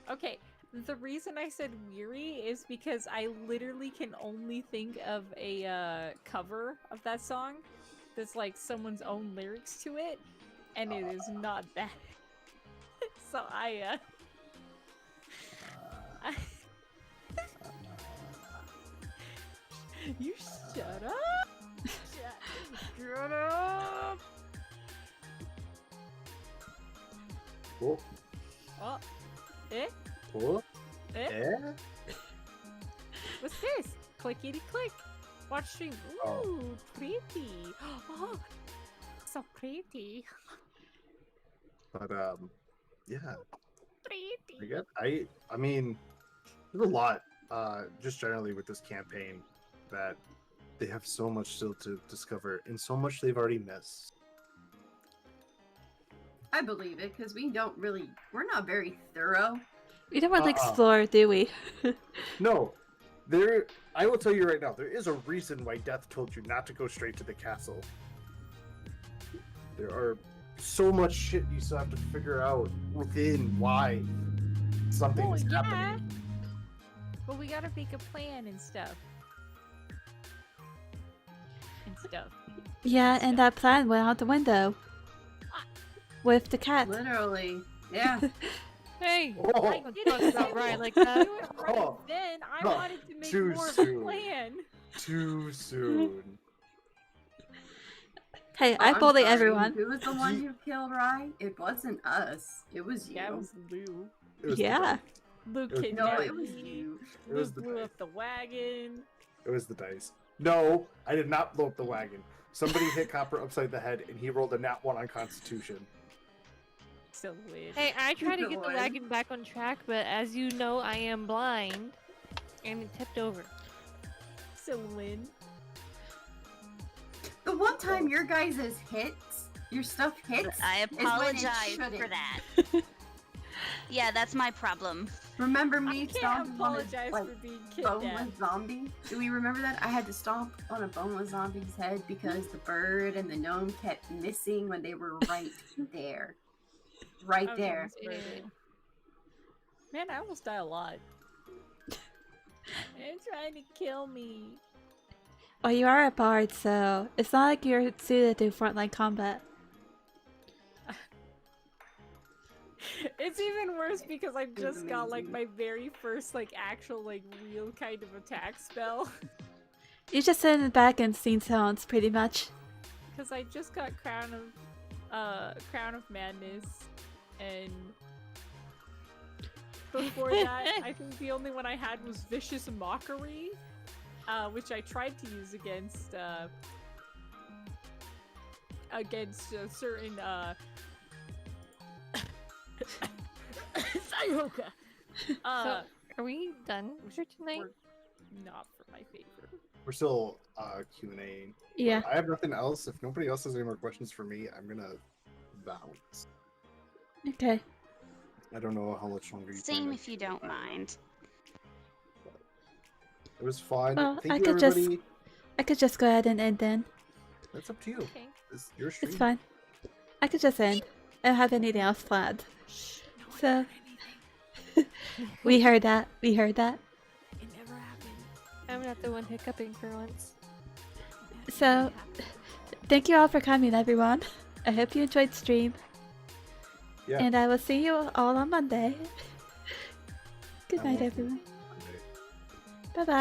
Okay, the reason I said weary is because I literally can only think of a cover of that song that's like someone's own lyrics to it, and it is not that. So you shut up! Shut up! Oh, Oh, eh? oh, Eh? eh? What's this? Clickety click. Watch stream. Ooh, Oh. pretty. Oh, so pretty. But yeah. Pretty. I mean, there's a lot, just generally with this campaign, that they have so much still to discover, and so much they've already missed. I believe it because we're not very thorough. We don't want to explore, do we? No, I will tell you right now, there is a reason why Death told you not to go straight to the castle. There are so much shit you still have to figure out within why something is happening. But we gotta make a plan and stuff. Yeah, and that plan went out the window. With the cat. Literally. Yeah. Hey, Oh. I ain't gonna talk about Ryan like that. Oh. Then I No, wanted to make too more of soon. a plan. Too soon. Hey, Oh, I I'm bully sorry. everyone. Who was the one who killed Rye? It wasn't us. It was you. Yeah, it was Lou. It was Yeah. The dice. Luke It was- kidnapped No, it was me. you. It was Luke the blew dice. up the wagon. It was the dice. No, I did not blow up the wagon. Somebody hit Copper upside the head, and he rolled a nat 1 on Constitution. So weird. Hey, I tried to Good get the one. wagon back on track, but as you know, I am blind, and it tipped over. So win. The one time your guys' hits, your stuff hits. I is when it apologize for shouldn't. that. Yeah, that's my problem. Remember I me can't stomping on apologize a like for being boneless kidnapped. zombie? Do we remember that? I had to stomp on a boneless zombie's head because the bird and the gnome kept missing when they were right there. Right I was there. almost murdered. Man, I almost die a lot. They're trying to kill me. Well, you are a bard, so it's not like you're suited to frontline combat. It's even worse because I just got like my very first like actual like real kind of attack spell. You just sit in the back and sing songs, pretty much. Because I just got Crown of Madness, and before that, I think the only one I had was Vicious Mockery, which I tried to use against a certain Sayoka. So, are we done for tonight? Were not for my favor. We're still Q&A. Yeah. I have nothing else. If nobody else has any more questions for me, I'm gonna bounce. Okay. I don't know how much longer you plan Same on if you keeping don't that. mind. It was fun. Well, Thank I you, could just- everybody. I could just go ahead and end then. That's up to you. Okay. It's your stream. It's fine. I could just end. I don't have anything else planned. So, we heard that. We heard that. It never happened. I'm not the one hiccuping for once. So, thank you all for coming, everyone. I hope you enjoyed stream. Yeah. And I will see you all on Monday. Good I night, will. everyone. Monday. Bye bye.